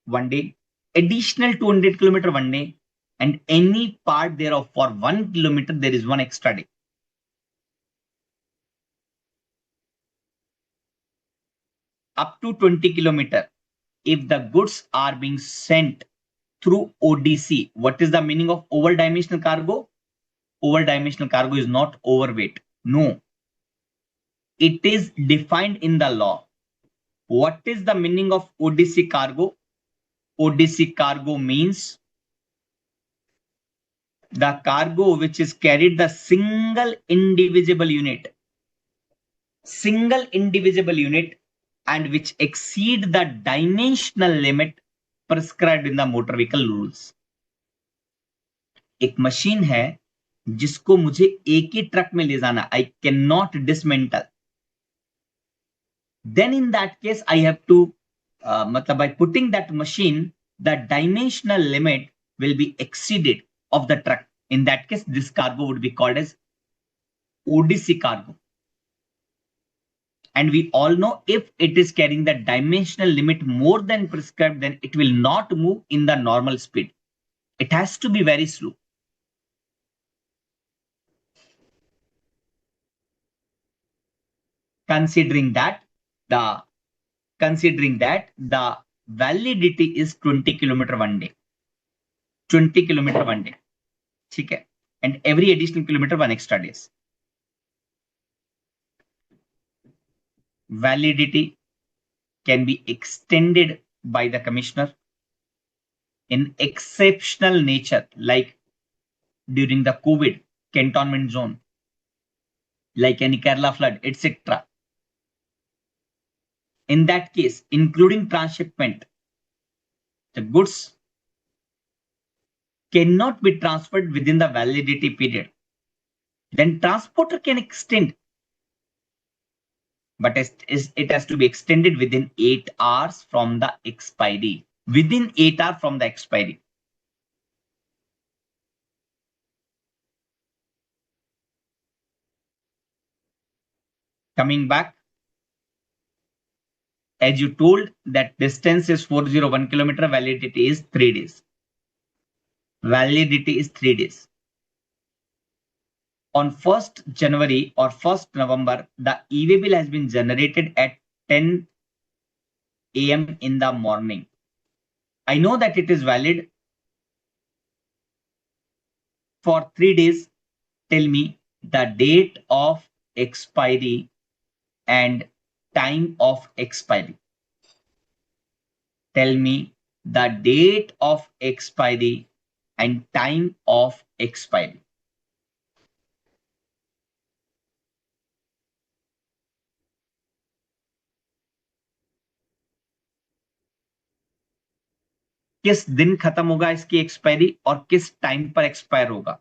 one day, additional 200 kilometer one day, and any part thereof for 1 kilometer there is one extra day. Up to 20 kilometer, if the goods are being sent through ODC, what is the meaning of over dimensional cargo? Over dimensional cargo is not overweight. No, it is defined in the law. What is the meaning of ODC cargo? ODC cargo means the cargo which is carried the single indivisible unit and which exceed the dimensional limit prescribed in the motor vehicle rules. एक machine है जिसको मुझे एक ही truck में ले जाना, I can not dismantle. Then in that case I have to matlab by putting that machine, the dimensional limit will be exceeded of the truck. In that case this cargo would be called as ODC cargo. And we all know if it is carrying the dimensional limit more than prescribed, then it will not move in the normal speed. It has to be very slow. Considering that the validity is 20 kilometer one day. 20 kilometer one day. ठीक है. And every additional kilometer one extra days. Validity can be extended by the commissioner in exceptional nature, like during the COVID cantonment zone, like any Kerala flood, etc. In that case, including transshipment, the goods cannot be transferred within the validity period. Then transporter can extend, but it has to be extended within 8 hours from the expiry. Within 8 hours from the expiry. Coming back, as you told that distance is 401 kilometer, validity is 3 days. Validity is 3 days. On 1st January or 1st November, the e-way bill has been generated at 10 a.m. in the morning. I know that it is valid for 3 days. Tell me the date of expiry and time of expiry. Tell me the date of expiry and time of expiry. किस दिन खत्म होगा इसकी expiry और किस time पर expire होगा?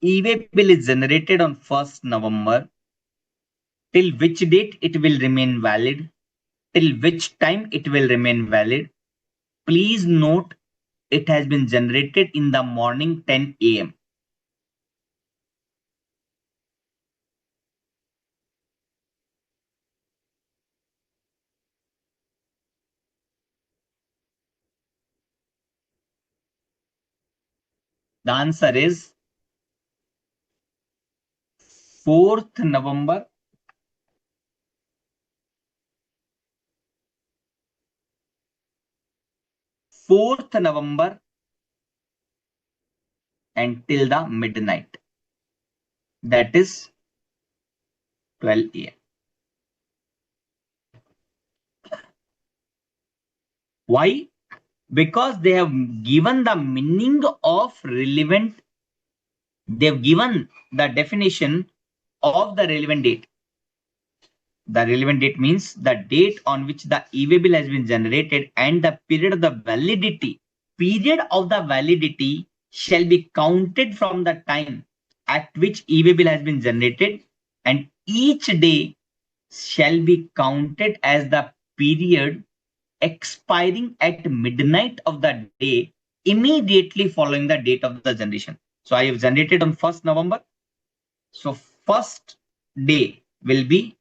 E-way bill is generated on 1st November. Till which date it will remain valid? Till which time it will remain valid? Please note it has been generated in the morning 10 a.m. The answer is 4th November 4th November until the midnight. That is 12 a.m. Why? Because they have given the meaning of relevant, they've given the definition of the relevant date. The relevant date means the date on which the e-way bill has been generated and the period of the validity. Period of the validity shall be counted from the time at which e-way bill has been generated, and each day shall be counted as the period expiring at midnight of the day immediately following the date of the generation. So I have generated on 1st November. So first day will be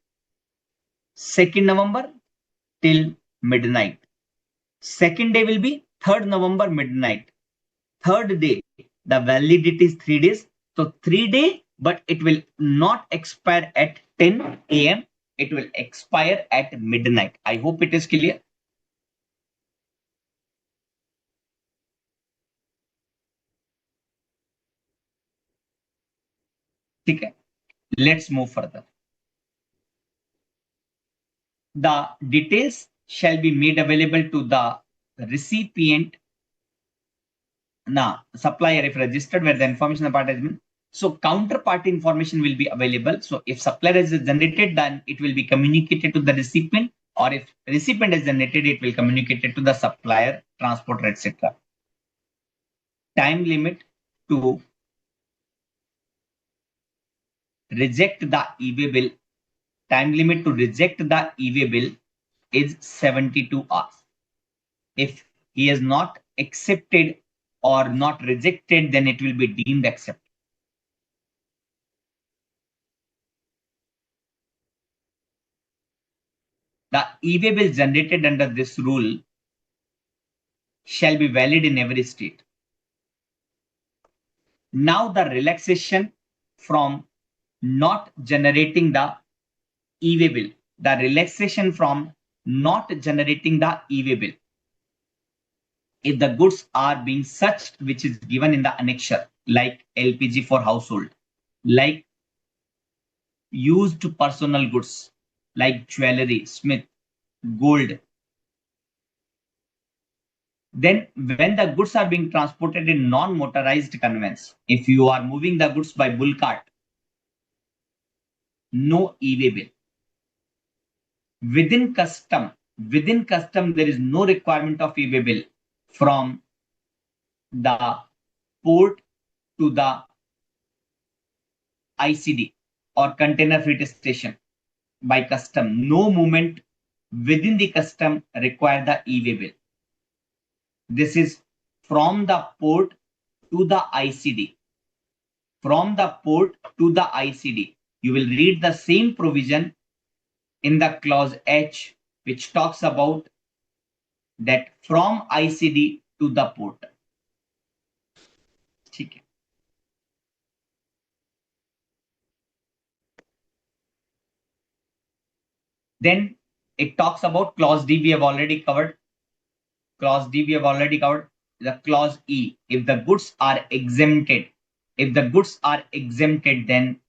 2nd November till midnight. Second day will be 3rd November midnight. Third day, the validity is 3 days. So 3 day, but it will not expire at 10 a.m. It will expire at midnight. I hope it is clear. Okay. Let's move further. The details shall be made available to the recipient, supplier if registered, where the information part has been. So counterparty information will be available. So if supplier is generated, then it will be communicated to the recipient, or if recipient is generated, it will communicate it to the supplier, transporter, etc. Time limit to reject the e-way bill. Time limit to reject the e-way bill is 72 hours. If he is not accepted or not rejected, then it will be deemed accepted. The e-way bill generated under this rule shall be valid in every state. Now the relaxation from not generating the e-way bill. The relaxation from not generating the e-way bill. If the goods are being such which is given in the annexure, like LPG for household, like used personal goods, like jewelry, smith, gold, then when the goods are being transported in non-motorized conveyance, if you are moving the goods by bull cart, no e-way bill. Within custom, there is no requirement of e-way bill from the port to the ICD or container freight station by custom. No movement within the custom require the e-way bill. This is from the port to the ICD. From the port to the ICD. You will read the same provision in the clause H, which talks about that from ICD to the port. ठीक है. Then it talks about clause D. We have already covered. Clause D we have already covered. The clause E. If the goods are exempted, if the goods are exempted, then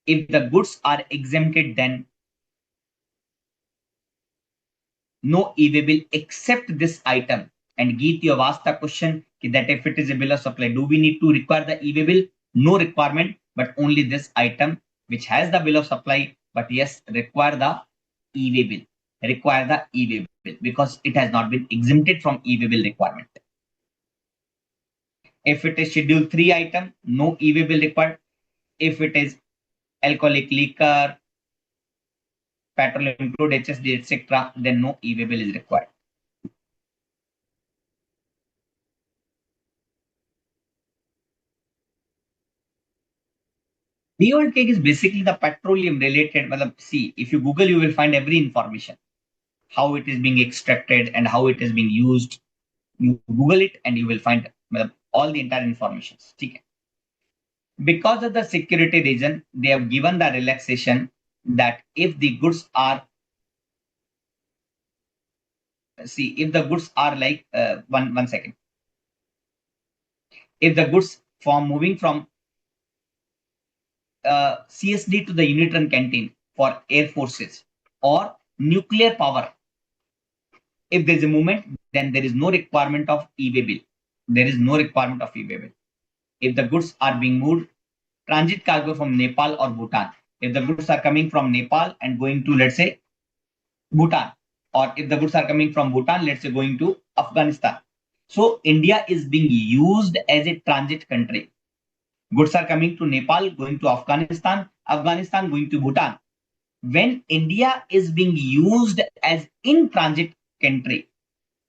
if the goods are exempted, then no e-way bill except this item. And Geet, you have asked the question that if it is a bill of supply, do we need to require the e-way bill? No requirement, but only this item which has the bill of supply, but yes, require the e-way bill. Require the e-way bill because it has not been exempted from e-way bill requirement. If it is schedule 3 item, no e-way bill required. If it is alcoholic liquor, petroleum crude, HSD, etc., then no e-way bill is required. Beyond cake is basically the petroleum related. See, if you Google, you will find every information, how it is being extracted and how it is being used. You Google it and you will find all the entire information. Okay. Because of the security reason, they have given the relaxation that if the goods are, see, if the goods are like, one second, if the goods from moving from CSD to the unit run canteen for air forces or nuclear power, if there is a movement, then there is no requirement of e-way bill. There is no requirement of e-way bill. If the goods are being moved, transit cargo from Nepal or Bhutan, if the goods are coming from Nepal and going to, let's say, Bhutan, or if the goods are coming from Bhutan, let's say, going to Afghanistan. So India is being used as a transit country. Goods are coming to Nepal, going to Afghanistan, Afghanistan going to Bhutan. When India is being used as in transit country,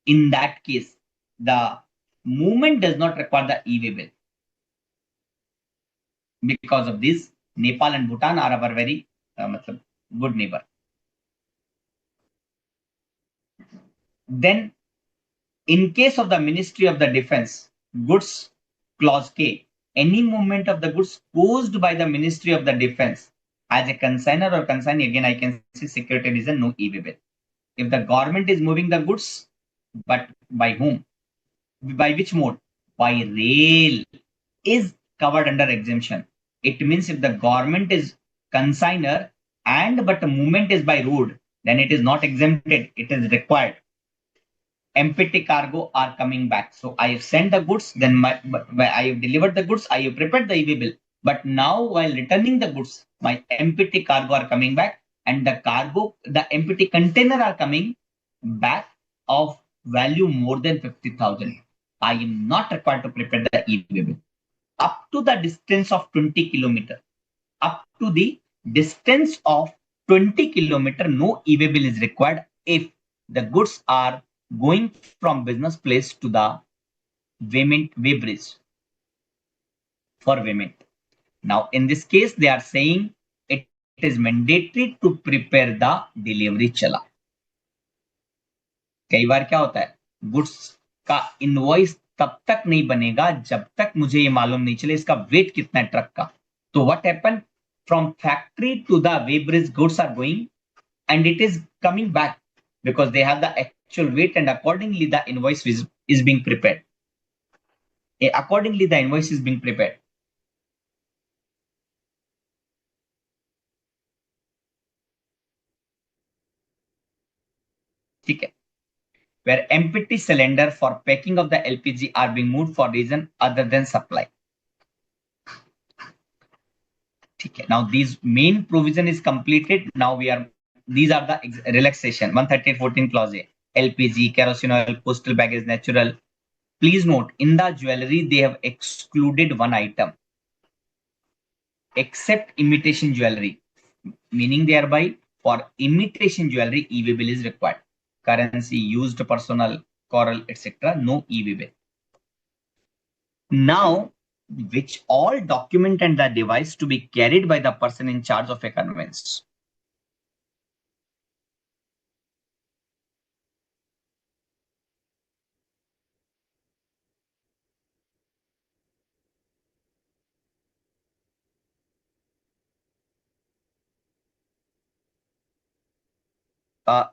in that case, the movement does not require the e-way bill. Because of this, Nepal and Bhutan are our very good neighbor. Then, in case of the Ministry of the Defense, goods clause K, any movement of the goods posed by the Ministry of the Defense as a consigner or consignee, again I can see security reason, no e-way bill. If the government is moving the goods, but by whom? By which mode? By rail is covered under exemption. It means if the government is consigner and but the movement is by road, then it is not exempted. It is required. Empty cargo are coming back. So I have sent the goods, then I have delivered the goods, I have prepared the e-way bill. But now while returning the goods, my empty cargo are coming back and the empty container are coming back of value more than 50,000. I am not required to prepare the e-way bill. Up to the distance of 20 kilometer, up to the distance of 20 kilometer, no e-way bill is required if the goods are going from business place to the way bridge for payment. Now, in this case, they are saying it is mandatory to prepare the delivery chala. कई बार क्या होता है, goods का invoice तब तक नहीं बनेगा जब तक मुझे ये मालूम नहीं चले इसका वेट कितना है ट्रक का. तो what happen, from factory to the weighbridge goods are going and it is coming back because they have the actual weight and accordingly the invoice is being prepared. Accordingly, the invoice is being prepared. Okay. Where empty cylinder for packing of the LPG are being moved for reason other than supply. Okay. Now these main provision is completed. Now these are the relaxation 138.14 clause A. LPG, kerosene oil, postal baggage, natural. Please note, in the jewelry, they have excluded one item. Except imitation jewelry. Meaning thereby, for imitation jewelry, e-way bill is required. Currency, used personal, coral, etc. No e-way bill. Now, which all document and the device to be carried by the person in charge of a conveyance.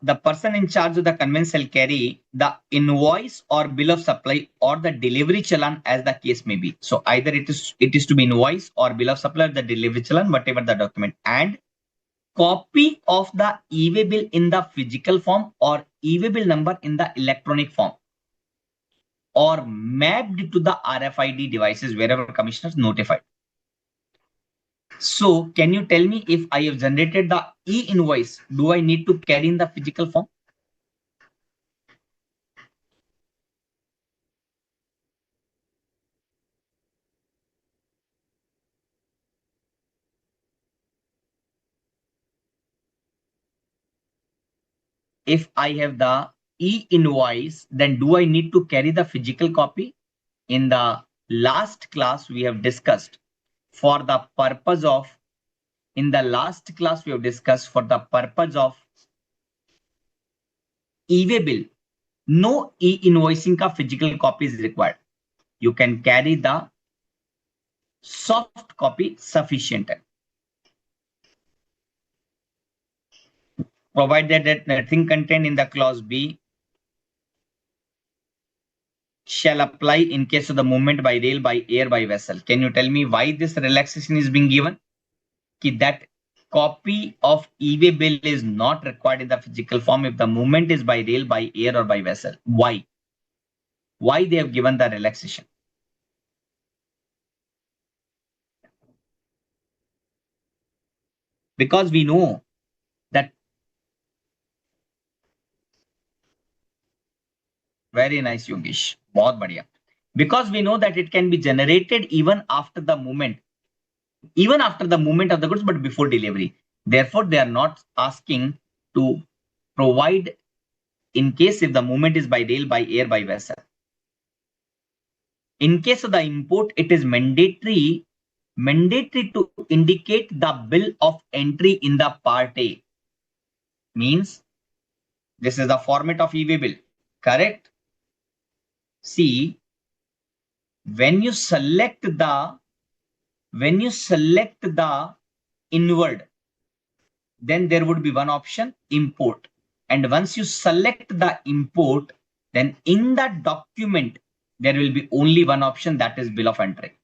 The person in charge of the conveyance shall carry the invoice or bill of supply or the delivery challan as the case may be. So either it is to be invoice or bill of supply or the delivery challan, whatever the document. And copy of the e-way bill in the physical form or e-way bill number in the electronic form or mapped to the RFID devices wherever commissioners notified. So can you tell me, if I have generated the e-invoice, do I need to carry in the physical form? If I have the e-invoice, then do I need to carry the physical copy? In the last class, we have discussed for the purpose of, in the last class, we have discussed for the purpose of e-way bill, no e-invoicing ka physical copy is required. You can carry the soft copy sufficient, provided that nothing contained in the clause B shall apply in case of the movement by rail, by air, by vessel. Can you tell me why this relaxation is being given? That copy of e-way bill is not required in the physical form if the movement is by rail, by air, or by vessel. Why? Why they have given the relaxation? Because we know that, very nice Yogesh, बहुत बढ़िया. Because we know that it can be generated even after the movement, of the goods, but before delivery. Therefore, they are not asking to provide in case if the movement is by rail, by air, by vessel. In case of the import, it is mandatory to indicate the bill of entry in the part A. Means this is the format of e-way bill, correct? See, when you select the inward, then there would be one option, import. And once you select the import, then in the document, there will be only one option, that is bill of entry.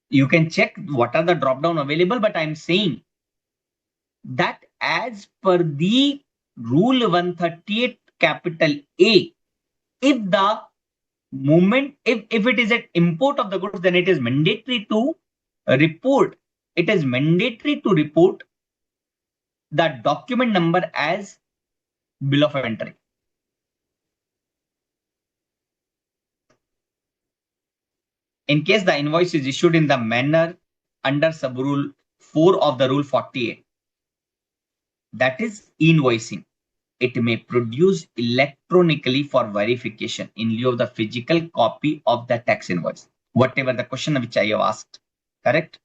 You can check what are the drop down available, but I'm saying that as per the rule 138 capital A, if the movement, if it is an import of the goods, then it is mandatory to report. It is mandatory to report the document number as bill of entry. In case the invoice is issued in the manner under sub-rule 4 of the rule 48, that is invoicing, it may produce electronically for verification in lieu of the physical copy of the tax invoice. Whatever the question which I have asked, correct?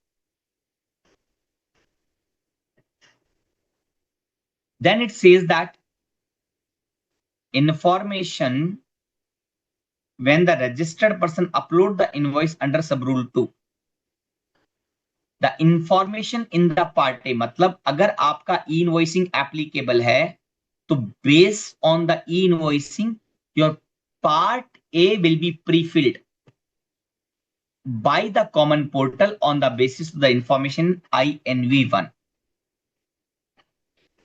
Then it says that information when the registered person upload the invoice under sub-rule 2, the information in the part A, मतलब अगर आपका e-invoicing applicable है, तो based on the e-invoicing, your part A will be pre-filled by the common portal on the basis of the information INV1.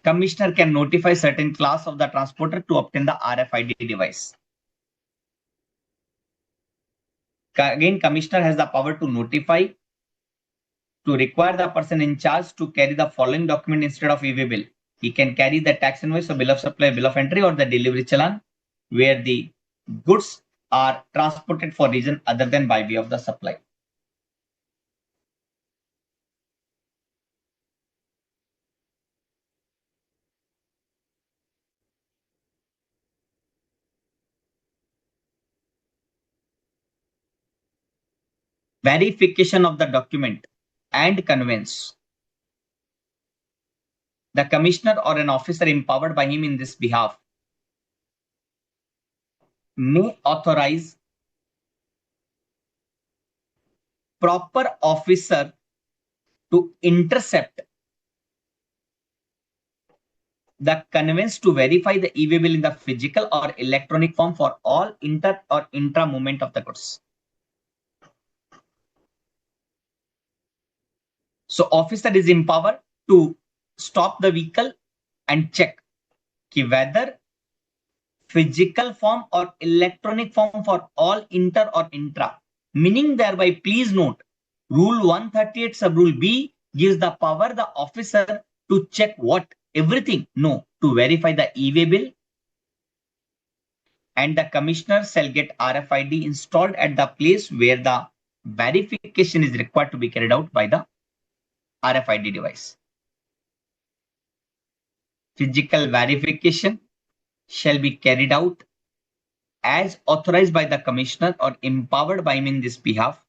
Commissioner can notify certain class of the transporter to obtain the RFID device. Again, commissioner has the power to notify, to require the person in charge to carry the following document instead of e-way bill. He can carry the tax invoice or bill of supply, bill of entry, or the delivery challan, where the goods are transported for reason other than by way of the supply. Verification of the document and conveyance. The commissioner or an officer empowered by him in this behalf may authorize proper officer to intercept the conveyance to verify the e-way bill in the physical or electronic form for all inter or intra movement of the goods. So officer is empowered to stop the vehicle and check कि whether physical form or electronic form for all inter or intra. Meaning thereby, please note, Rule 138 sub rule B gives the power the officer to check what? Everything? No, to verify the e-way bill, and the commissioner shall get RFID installed at the place where the verification is required to be carried out by the RFID device. Physical verification shall be carried out as authorized by the commissioner or empowered by him in this behalf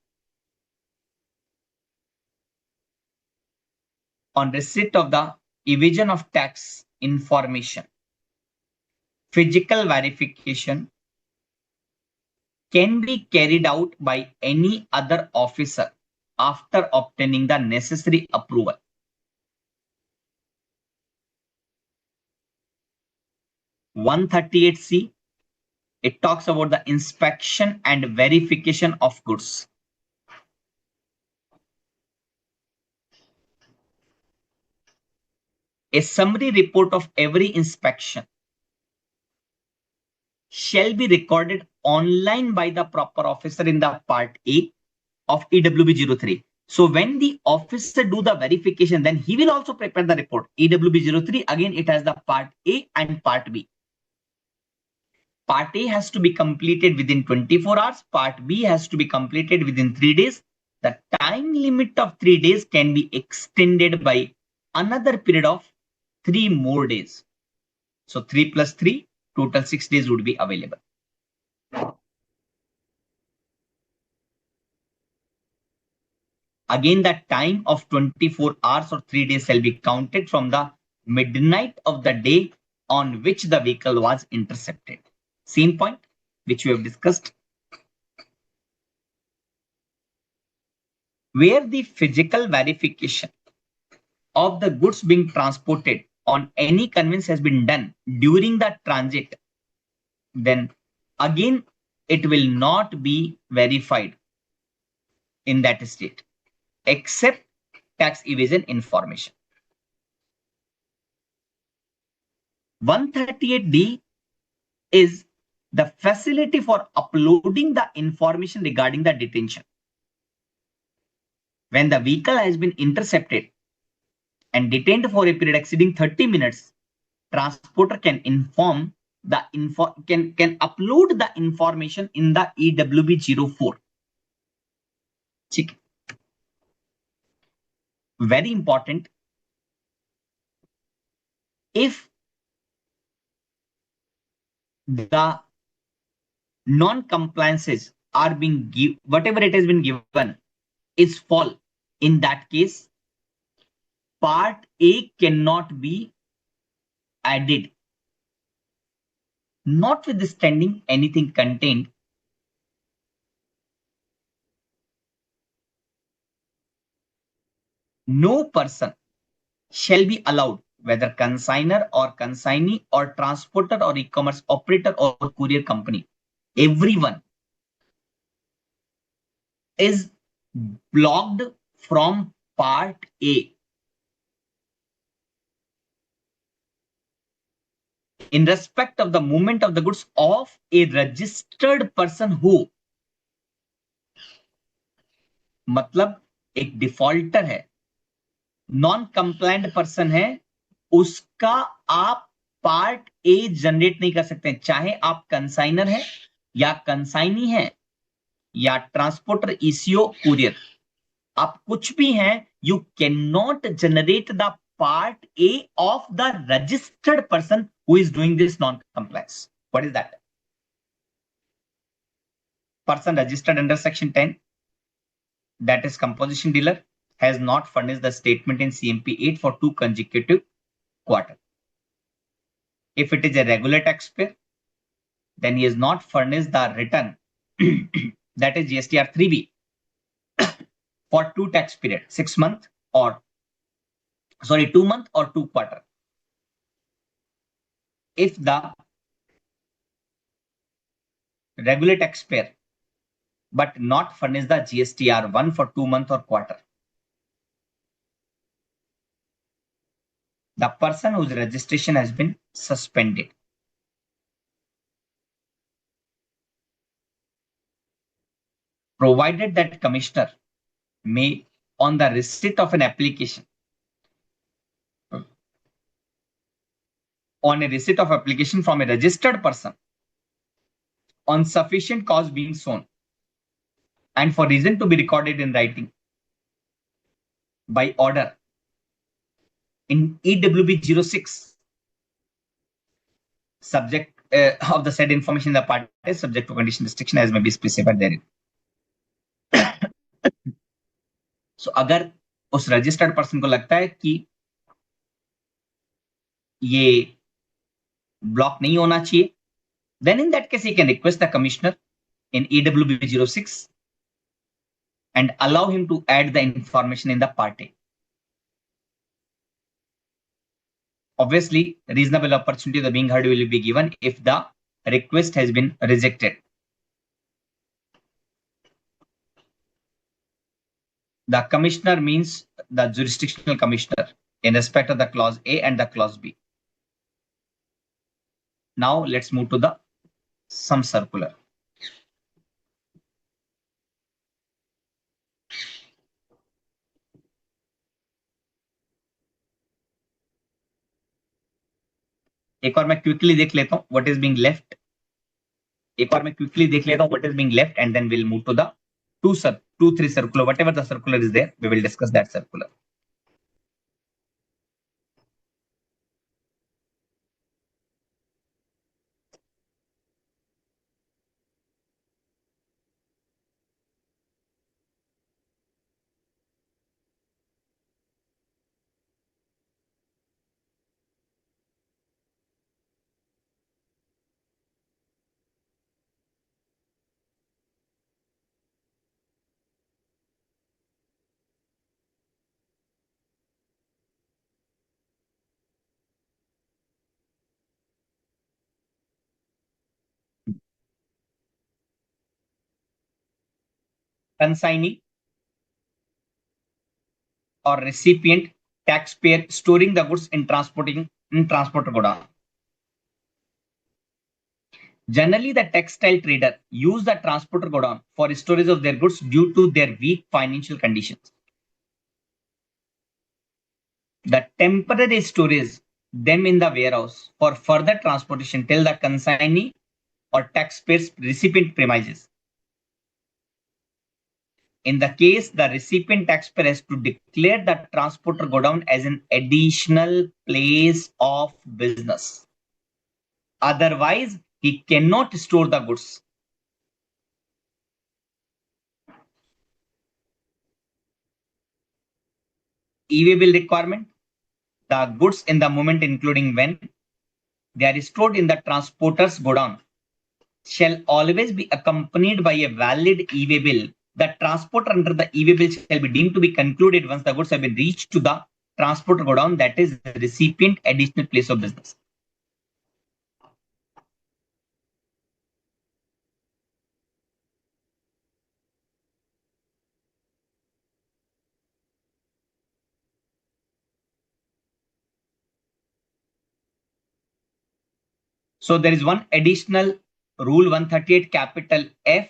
on receipt of the evasion of tax information. Physical verification can be carried out by any other officer after obtaining the necessary approval. (138C) it talks about the inspection and verification of goods. A summary report of every inspection shall be recorded online by the proper officer in the Part A of EWB 03. So when the officer do the verification, then he will also prepare the report. EWB 03, again, it has the Part A and Part B. Part A has to be completed within 24 hours. Part B has to be completed within 3 days. The time limit of 3 days can be extended by another period of 3 more days. So 3 plus 3, total 6 days would be available. Again, the time of 24 hours or 3 days shall be counted from the midnight of the day on which the vehicle was intercepted. Same point which we have discussed. Where the physical verification of the goods being transported on any conveyance has been done during the transit, then again it will not be verified in that state except tax evasion information. 138D is the facility for uploading the information regarding the detention. When the vehicle has been intercepted and detained for a period exceeding 30 minutes, transporter can inform the can upload the information in the EWB 04. Very important. If the non-compliances are being given, whatever it has been given is false, in that case, Part A cannot be added, notwithstanding anything contained. No person shall be allowed, whether consignor or consignee or transporter or e-commerce operator or courier company, everyone is blocked from Part A. In respect of the movement of the goods of a registered person who, मतलब एक defaulter है, non compliant person है, उसका आप part A generate नहीं कर सकते, चाहे आप कंसाइनर है या कंसाइनी है या ट्रांसपोर्टर ईसीओ कुरियर, आप कुछ भी हैं, you can not generate the part A of the registered person who is doing this non compliance. What is that? Person registered under section 10, that is composition dealer, has not furnished the statement in CMP 8 for 2 consecutive quarters. If it is a regular taxpayer, then he has not furnished the return that is GSTR 3B for 2 tax period, 6 months or 2 months or 2 quarters. If the regular taxpayer but not furnish the GSTR 1 for 2 months or quarter, the person whose registration has been suspended. Provided that commissioner may, on the receipt of an application, from a registered person, on sufficient cause being shown, and for reason to be recorded in writing by order in EWB 06, subject of the said information in the part is subject to condition restriction as may be specified therein. So अगर उस registered person को लगता है कि ये block नहीं होना चाहिए, then in that case he can request the commissioner in EWB 06 and allow him to add the information in the part A. Obviously, reasonable opportunity the being heard will be given if the request has been rejected. The commissioner means the jurisdictional commissioner in respect of the clause A and the clause B. Now let's move to the sum circular. एक और मैं quickly देख लेता हूं what is being left. एक और मैं quickly देख लेता हूं what is being left and then we'll move to the 2-3 circular. Whatever the circular is there, we will discuss that circular. Consignee or recipient, taxpayer storing the goods in transporter godown. Generally, the textile trader use the transporter godown for storage of their goods due to their weak financial conditions. The temporary storage them in the warehouse for further transportation till the consignee or taxpayer's recipient premises. In the case, the recipient taxpayer has to declare the transporter godown as an additional place of business. Otherwise, he cannot store the goods. E-way bill requirement. The goods in the moment, including when they are stored in the transporter's godown, shall always be accompanied by a valid e-way bill. The transporter under the e-way bill shall be deemed to be concluded once the goods have been reached to the transporter godown, that is the recipient additional place of business. So there is one additional rule 138 capital F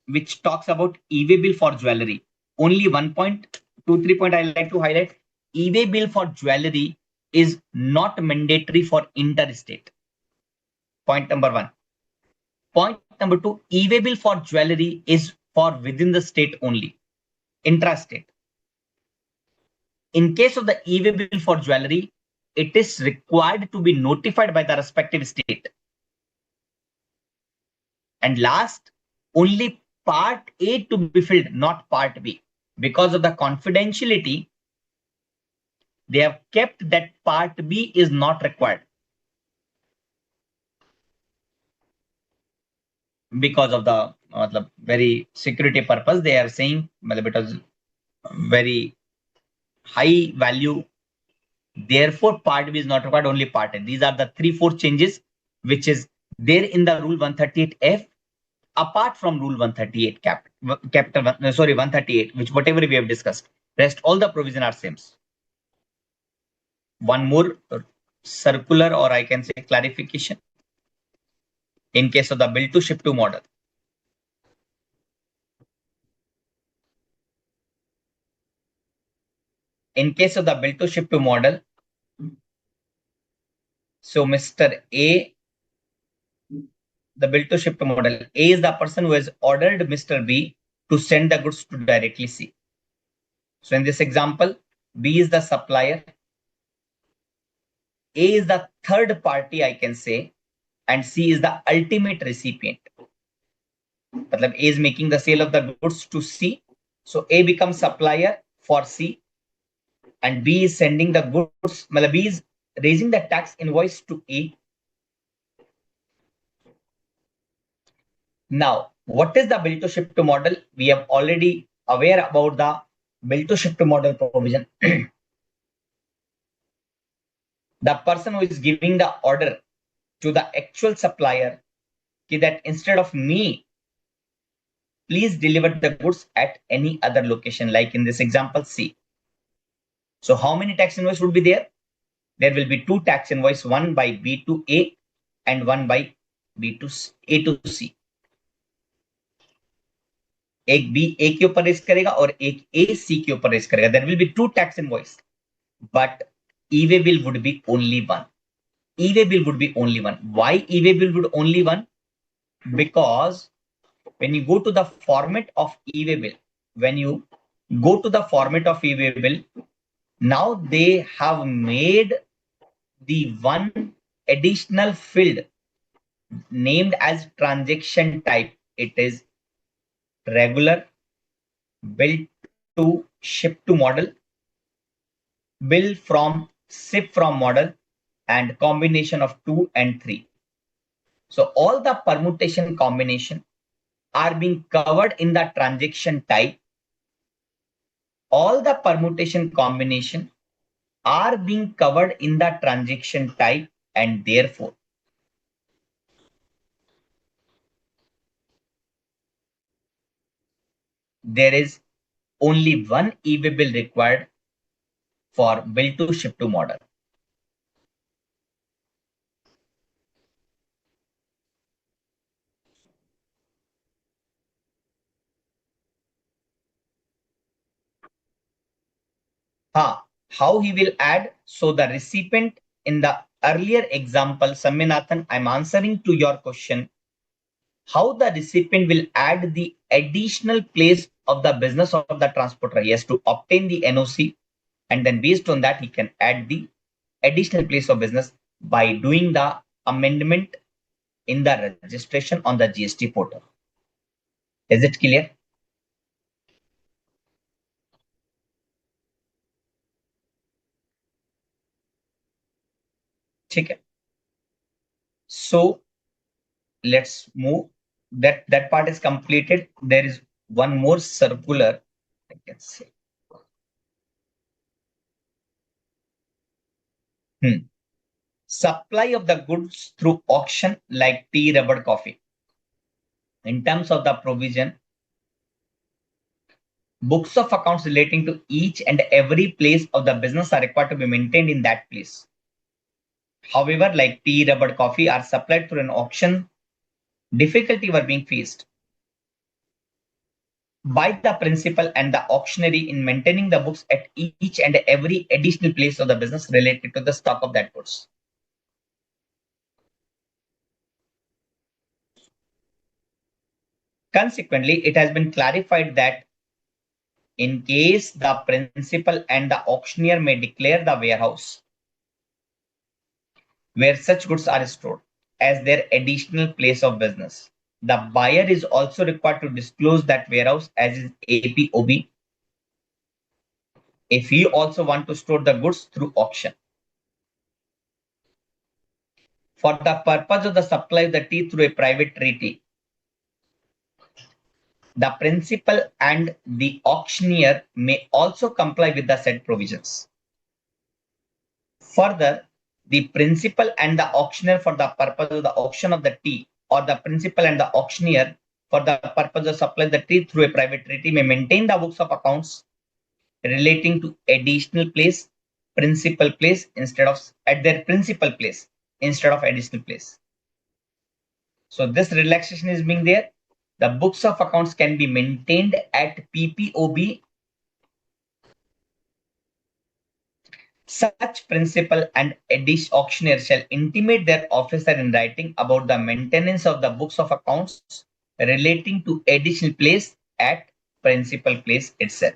which talks about e-way bill for jewelry. Only 1.23 point I like to highlight. E-way bill for jewelry is not mandatory for interstate. Point number 1. Point number 2, e-way bill for jewelry is for within the state only, intrastate. In case of the e-way bill for jewelry, it is required to be notified by the respective state. And last, only part A to be filled, not part B. Because of the confidentiality, they have kept that part B is not required. Because of the very security purpose, they are saying it is very high value. Therefore, part B is not required, only part A. These are the 3-4 changes which is there in the rule 138F. Apart from rule 138 138, which whatever we have discussed, rest all the provision are same. one more circular, or I can say clarification. In case of the bill to ship to model, in case of the bill to ship to model, so Mr. A, the bill to ship to model, A is the person who has ordered Mr. B to send the goods to directly C. So in this example, B is the supplier, A is the third party, I can say, and C is the ultimate recipient. Matlab A is making the sale of the goods to C. So A becomes supplier for C, and B is sending the goods, matlab B is raising the tax invoice to A. Now, what is the bill to ship to model? We have already aware about the bill to ship to model provision. The person who is giving the order to the actual supplier that instead of me, please deliver the goods at any other location, like in this example C. So how many tax invoice would be there? There will be two tax invoice, one by B to A and one by B to C, A to C. एक B A के ऊपर race करेगा और एक A C के ऊपर race करेगा. There will be two tax invoice, but e-way bill would be only one. E-way bill would be only one. Why e-way bill would only one? Because when you go to the format of e-way bill, now they have made the one additional field named as transaction type. It is regular, bill to ship to model, bill from ship from model, and combination of 2 and 3. So all the permutation combination are being covered in the transaction type. All the permutation combination are being covered in the transaction type, and therefore there is only one e-way bill required for bill to ship to model. How he will add? So the recipient in the earlier example, Saminathan, I'm answering to your question. How the recipient will add the additional place of the business of the transporter? He has to obtain the NOC, and then based on that, he can add the additional place of business by doing the amendment in the registration on the GST portal. Is it clear? Okay. So let's move. That part is completed. There is one more circular, I can say. Supply of the goods through auction, like tea, rubber, coffee. In terms of the provision, books of accounts relating to each and every place of the business are required to be maintained in that place. However, like tea, rubber, coffee are supplied through an auction, difficulty were being faced by the principal and the auctioneer in maintaining the books at each and every additional place of the business related to the stock of that goods. Consequently, it has been clarified that in case the principal and the auctioneer may declare the warehouse where such goods are stored as their additional place of business, the buyer is also required to disclose that warehouse as his APOB if he also want to store the goods through auction. For the purpose of the supply of the tea through a private treaty, the principal and the auctioneer may also comply with the said provisions. Further, the principal and the auctioneer for the purpose of the auction of the tea, or the principal and the auctioneer for the purpose of supply the tea through a private treaty may maintain the books of accounts relating to additional place principal place instead of at their principal place instead of additional place. So this relaxation is being there. The books of accounts can be maintained at PPOB. Such principal and auctioneer shall intimate their officer in writing about the maintenance of the books of accounts relating to additional place at principal place itself.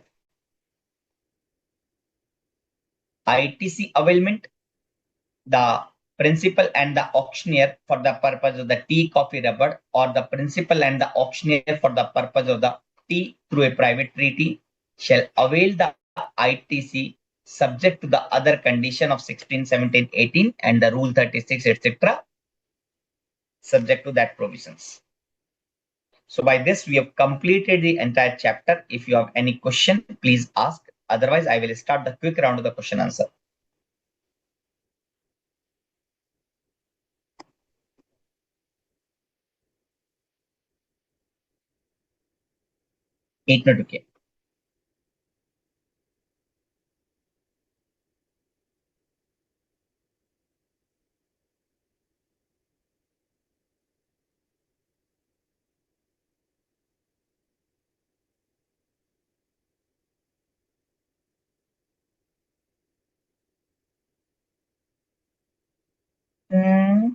ITC availment, the principal and the auctioneer for the purpose of the tea, coffee, rubber, or the principal and the auctioneer for the purpose of the tea through a private treaty shall avail the ITC subject to the other condition of 16, 17, 18 and the rule 36, etc. subject to that provisions. So by this, we have completed the entire chapter. If you have any question, please ask. Otherwise, I will start the quick round of the question answer. 8 minutes. Okay. Hmm.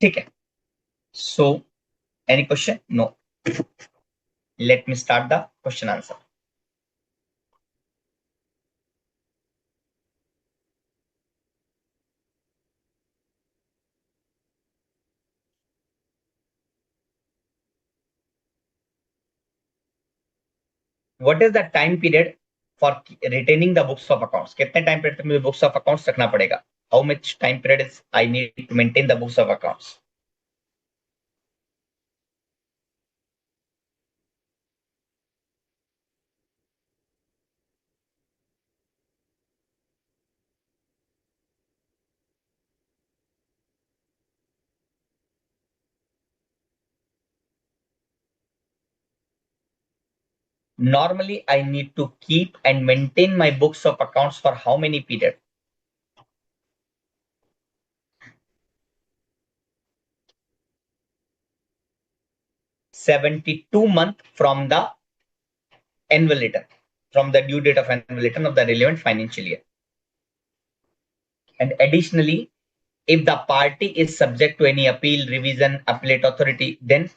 Okay. So, any question? No. Let me start the question answer. What is the time period for retaining the books of accounts? कितने time period तक मुझे books of accounts रखना पड़ेगा? How much time period is I need to maintain the books of accounts? Normally, I need to keep and maintain my books of accounts for how many period? 72 months from the annual return, from the due date of annual return of the relevant financial year. And additionally, if the party is subject to any appeal, revision, appellate authority, then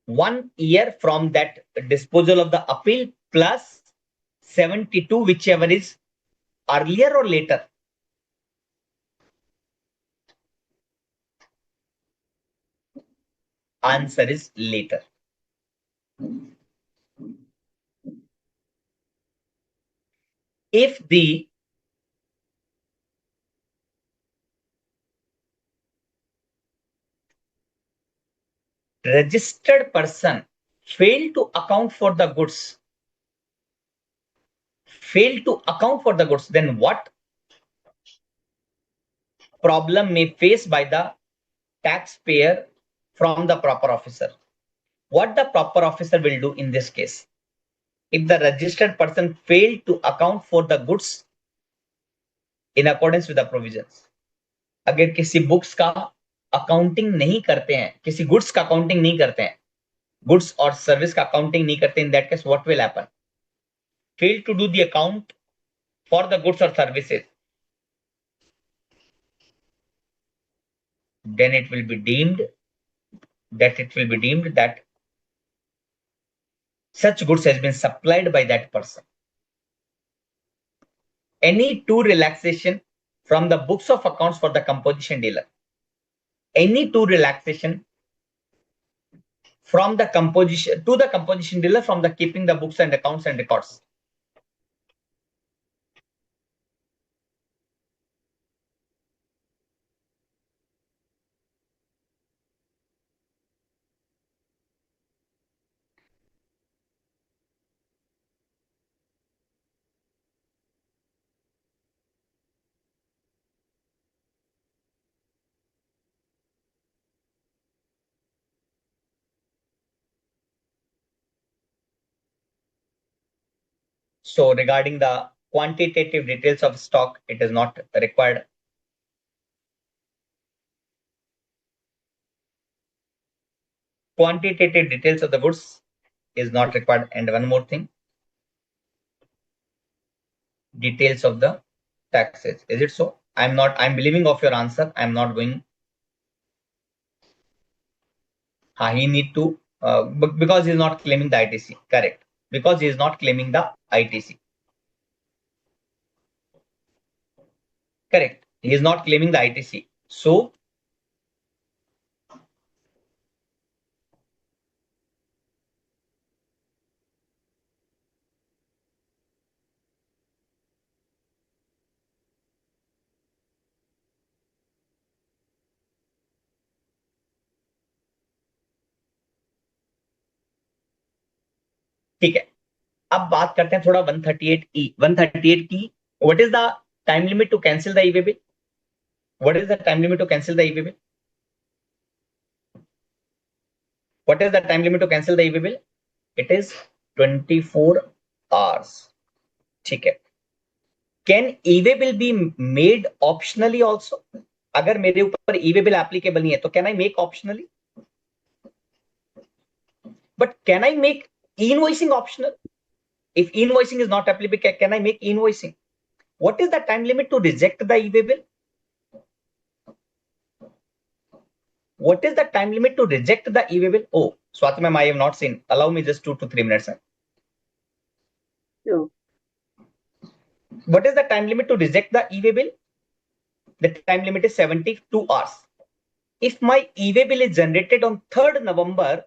1 year from that disposal of the appeal plus 72, whichever is earlier or later. Answer is later. If the registered person fail to account for the goods, then what problem may face by the taxpayer from the proper officer? What the proper officer will do in this case? If the registered person failed to account for the goods in accordance with the provisions, अगर किसी books का accounting नहीं करते हैं, किसी goods का accounting नहीं करते हैं, गुड्स और सर्विस का अकाउंटिंग नहीं करते, in that case what will happen? Fail to do the account for the goods or services, then it will be deemed that such goods has been supplied by that person. Any two relaxation from the books of accounts for the composition dealer, any two relaxation from the composition to the composition dealer from the keeping the books and accounts and records. So regarding the quantitative details of stock, it is not required. Quantitative details of the goods is not required. And one more thing, details of the taxes. Is it so? I'm believing of your answer. I'm not going. He need to, because he is not claiming the ITC. Correct. Because he is not claiming the ITC. Correct. He is not claiming the ITC. So ठीक है. अब बात करते हैं थोड़ा 138E. 138 की, what is the time limit to cancel the e-way bill? What is the time limit to cancel the e-way bill? What is the time limit to cancel the e-way bill? It is 24 hours. ठीक है. Can e-way bill be made optionally also? अगर मेरे ऊपर e-way bill applicable नहीं है तो can I make optionally? But can I make invoicing optional? If invoicing is not applicable, can I make invoicing? What is the time limit to reject the e-way bill? What is the time limit to reject the e-way bill? Oh, Swati ma'am, I have not seen. Allow me just 2 to 3 minutes. Sure. What is the time limit to reject the e-way bill? The time limit is 72 hours. If my e-way bill is generated on 3rd November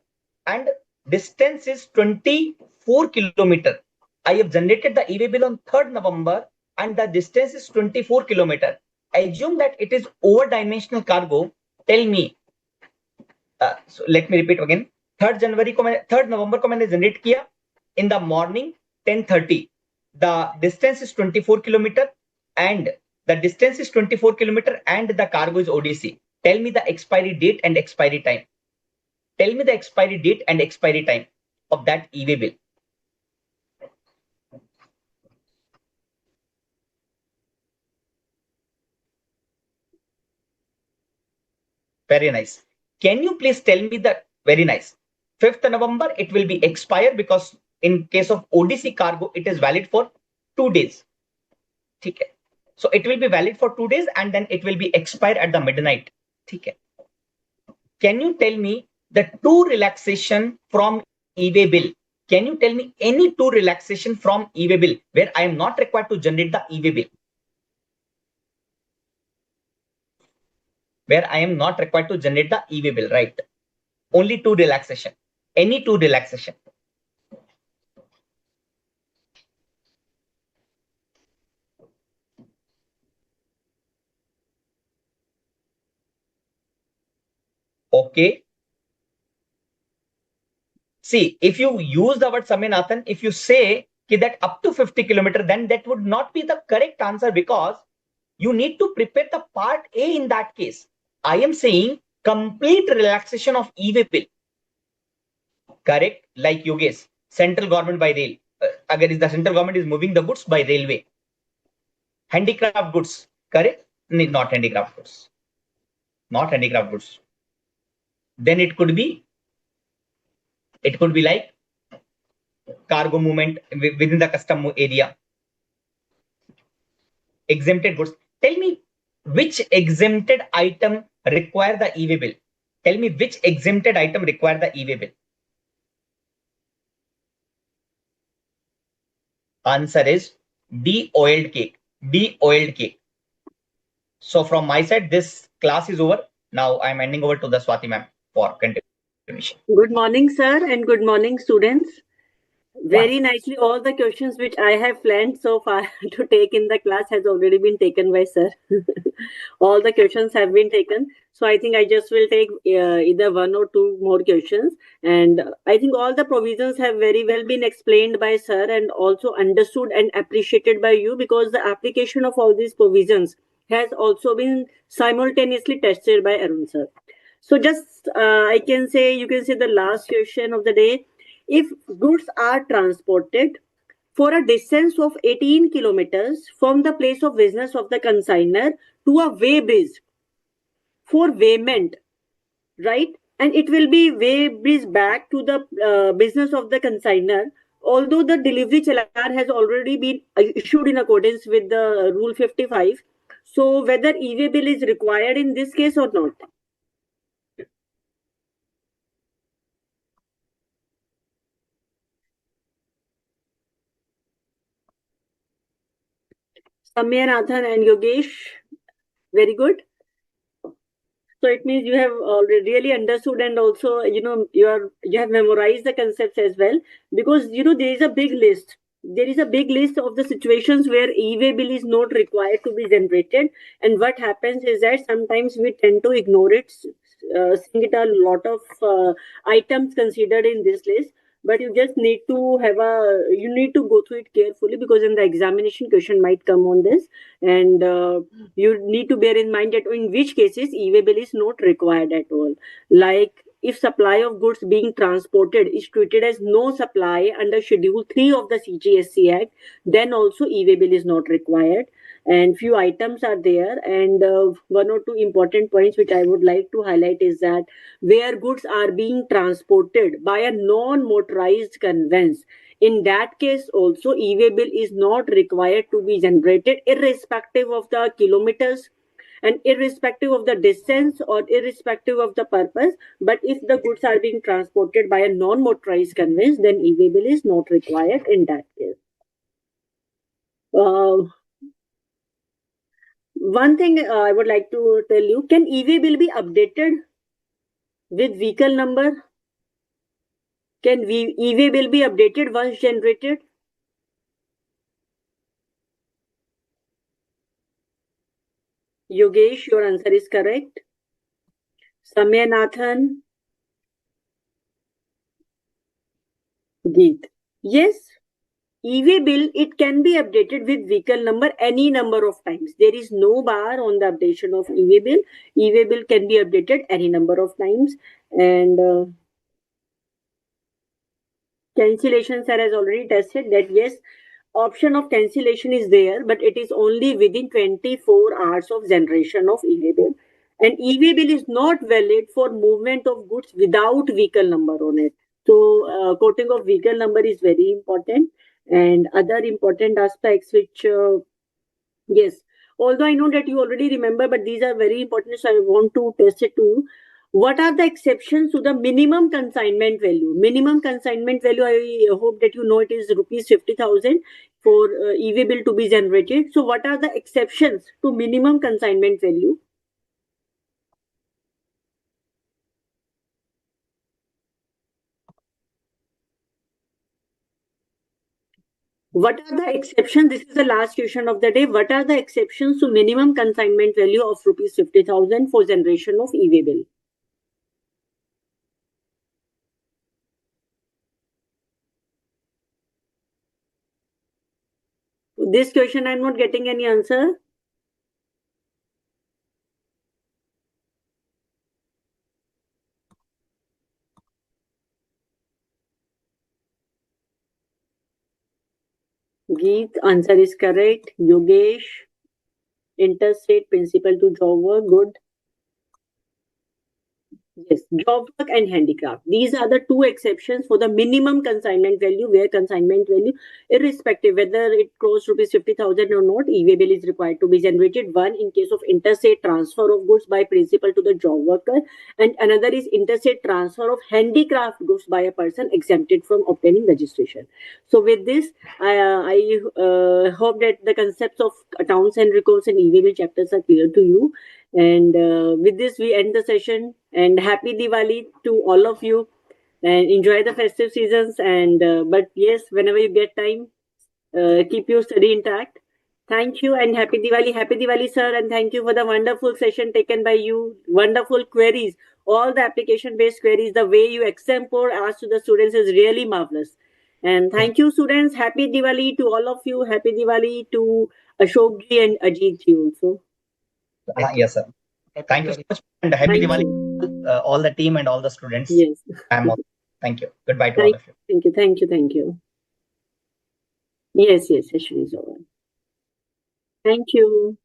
and distance is 24 kilometer, I have generated the e-way bill on 3rd November and the distance is 24 kilometer. Assume that it is over-dimensional cargo. Tell me. So let me repeat again. 3rd November को मैंने generate किया in the morning 10:30. The distance is 24 kilometer and the distance is 24 kilometer and the cargo is ODC. Tell me the expiry date and expiry time. Tell me the expiry date and expiry time of that e-way bill. Very nice. Can you please tell me that? Very nice. 5th November, it will be expired because in case of ODC cargo, it is valid for 2 days. Okay. So it will be valid for 2 days and then it will be expired at the midnight. Okay. Can you tell me the 2 relaxation from e-way bill? Can you tell me any 2 relaxation from e-way bill where I am not required to generate the e-way bill? Where I am not required to generate the e-way bill, right? Only 2 relaxation. Any 2 relaxation. Okay. See, if you use the word Saminathan, if you say that up to 50 kilometer, then that would not be the correct answer because you need to prepare the part A in that case. I am saying complete relaxation of e-way bill. Correct? Like Yogesh, central government by rail. Again, the central government is moving the goods by railway. Handicraft goods. Correct? Not handicraft goods. Not handicraft goods. Then it could be like cargo movement within the custom area. Exempted goods. Tell me which exempted item require the e-way bill. Tell me which exempted item require the e-way bill. Answer is de-oiled cake. De-oiled cake. So from my side, this class is over. Now I'm handing over to the Swati ma'am for continuation. Good morning, sir, and good morning, students. Very nicely, all the questions which I have planned so far to take in the class has already been taken by sir. All the questions have been taken. So I think I just will take either 1 or 2 more questions. And I think all the provisions have very well been explained by sir and also understood and appreciated by you because the application of all these provisions has also been simultaneously tested by Arun sir. So just you can say the last question of the day. If goods are transported for a distance of 18 kilometers from the place of business of the consigner to a way bridge for weighment, right? And it will be way bridge back to the business of the consigner, although the delivery challan has already been issued in accordance with the Rule 55. So whether e-way bill is required in this case or not? Samya, Nathan and Yogesh, very good. So it means you have already really understood, and also you have memorized the concepts as well, because there is a big list. There is a big list of the situations where e-way bill is not required to be generated, and what happens is that sometimes we tend to ignore it, seeing it a lot of items considered in this list. But you just need to you need to go through it carefully, because in the examination question might come on this, and you need to bear in mind that in which cases e-way bill is not required at all. Like if supply of goods being transported is treated as no supply under Schedule 3 of the CGST Act, then also e-way bill is not required. And few items are there, and one or two important points which I would like to highlight is that where goods are being transported by a non-motorized conveyance, in that case also e-way bill is not required to be generated, irrespective of the kilometers and irrespective of the distance or irrespective of the purpose. But if the goods are being transported by a non-motorized conveyance, then e-way bill is not required in that case. One thing I would like to tell you, can e-way bill be updated with vehicle number? Can e-way bill be updated once generated? Yogesh, your answer is correct. Samya, Nathan, Geet. Yes, e-way bill, it can be updated with vehicle number any number of times. There is no bar on the updation of e-way bill. E-way bill can be updated any number of times. And cancellation, sir has already tested that yes, option of cancellation is there, but it is only within 24 hours of generation of e-way bill. And e-way bill is not valid for movement of goods without vehicle number on it. So quoting of vehicle number is very important. And other important aspects which, yes, although I know that you already remember, but these are very important, so I want to test it to you. What are the exceptions to the minimum consignment value? Minimum consignment value, I hope that you know it is rupees 50,000 for e-way bill to be generated. So what are the exceptions to minimum consignment value? What are the exceptions? This is the last question of the day. What are the exceptions to minimum consignment value of rupees 50,000 for generation of e-way bill? This question I'm not getting any answer. Geet, answer is correct. Yogesh, interstate principal to job work, good. Yes, job work and handicraft. These are the two exceptions for the minimum consignment value, where consignment value, irrespective whether it costs rupees 50,000 or not, e-way bill is required to be generated. One, in case of interstate transfer of goods by principal to the job worker, and another is interstate transfer of handicraft goods by a person exempted from obtaining registration. So with this, I hope that the concepts of accounts and records and e-way bill chapters are clear to you. And with this, we end the session. And happy Diwali to all of you. And enjoy the festive seasons. And but yes, whenever you get time, keep your study intact. Thank you and happy Diwali, sir. And thank you for the wonderful session taken by you. Wonderful queries, all the application-based queries. The way you example asked to the students is really marvelous. And thank you, students. Happy Diwali to all of you. Happy Diwali to Ashokji and Ajitji also. Yes, sir. Thank you so much, and happy Diwali, all the team and all the students. Yes. Thank you. Goodbye to all of you. Thank you. Thank you. Thank you. Yes, yes, session is over. Thank you.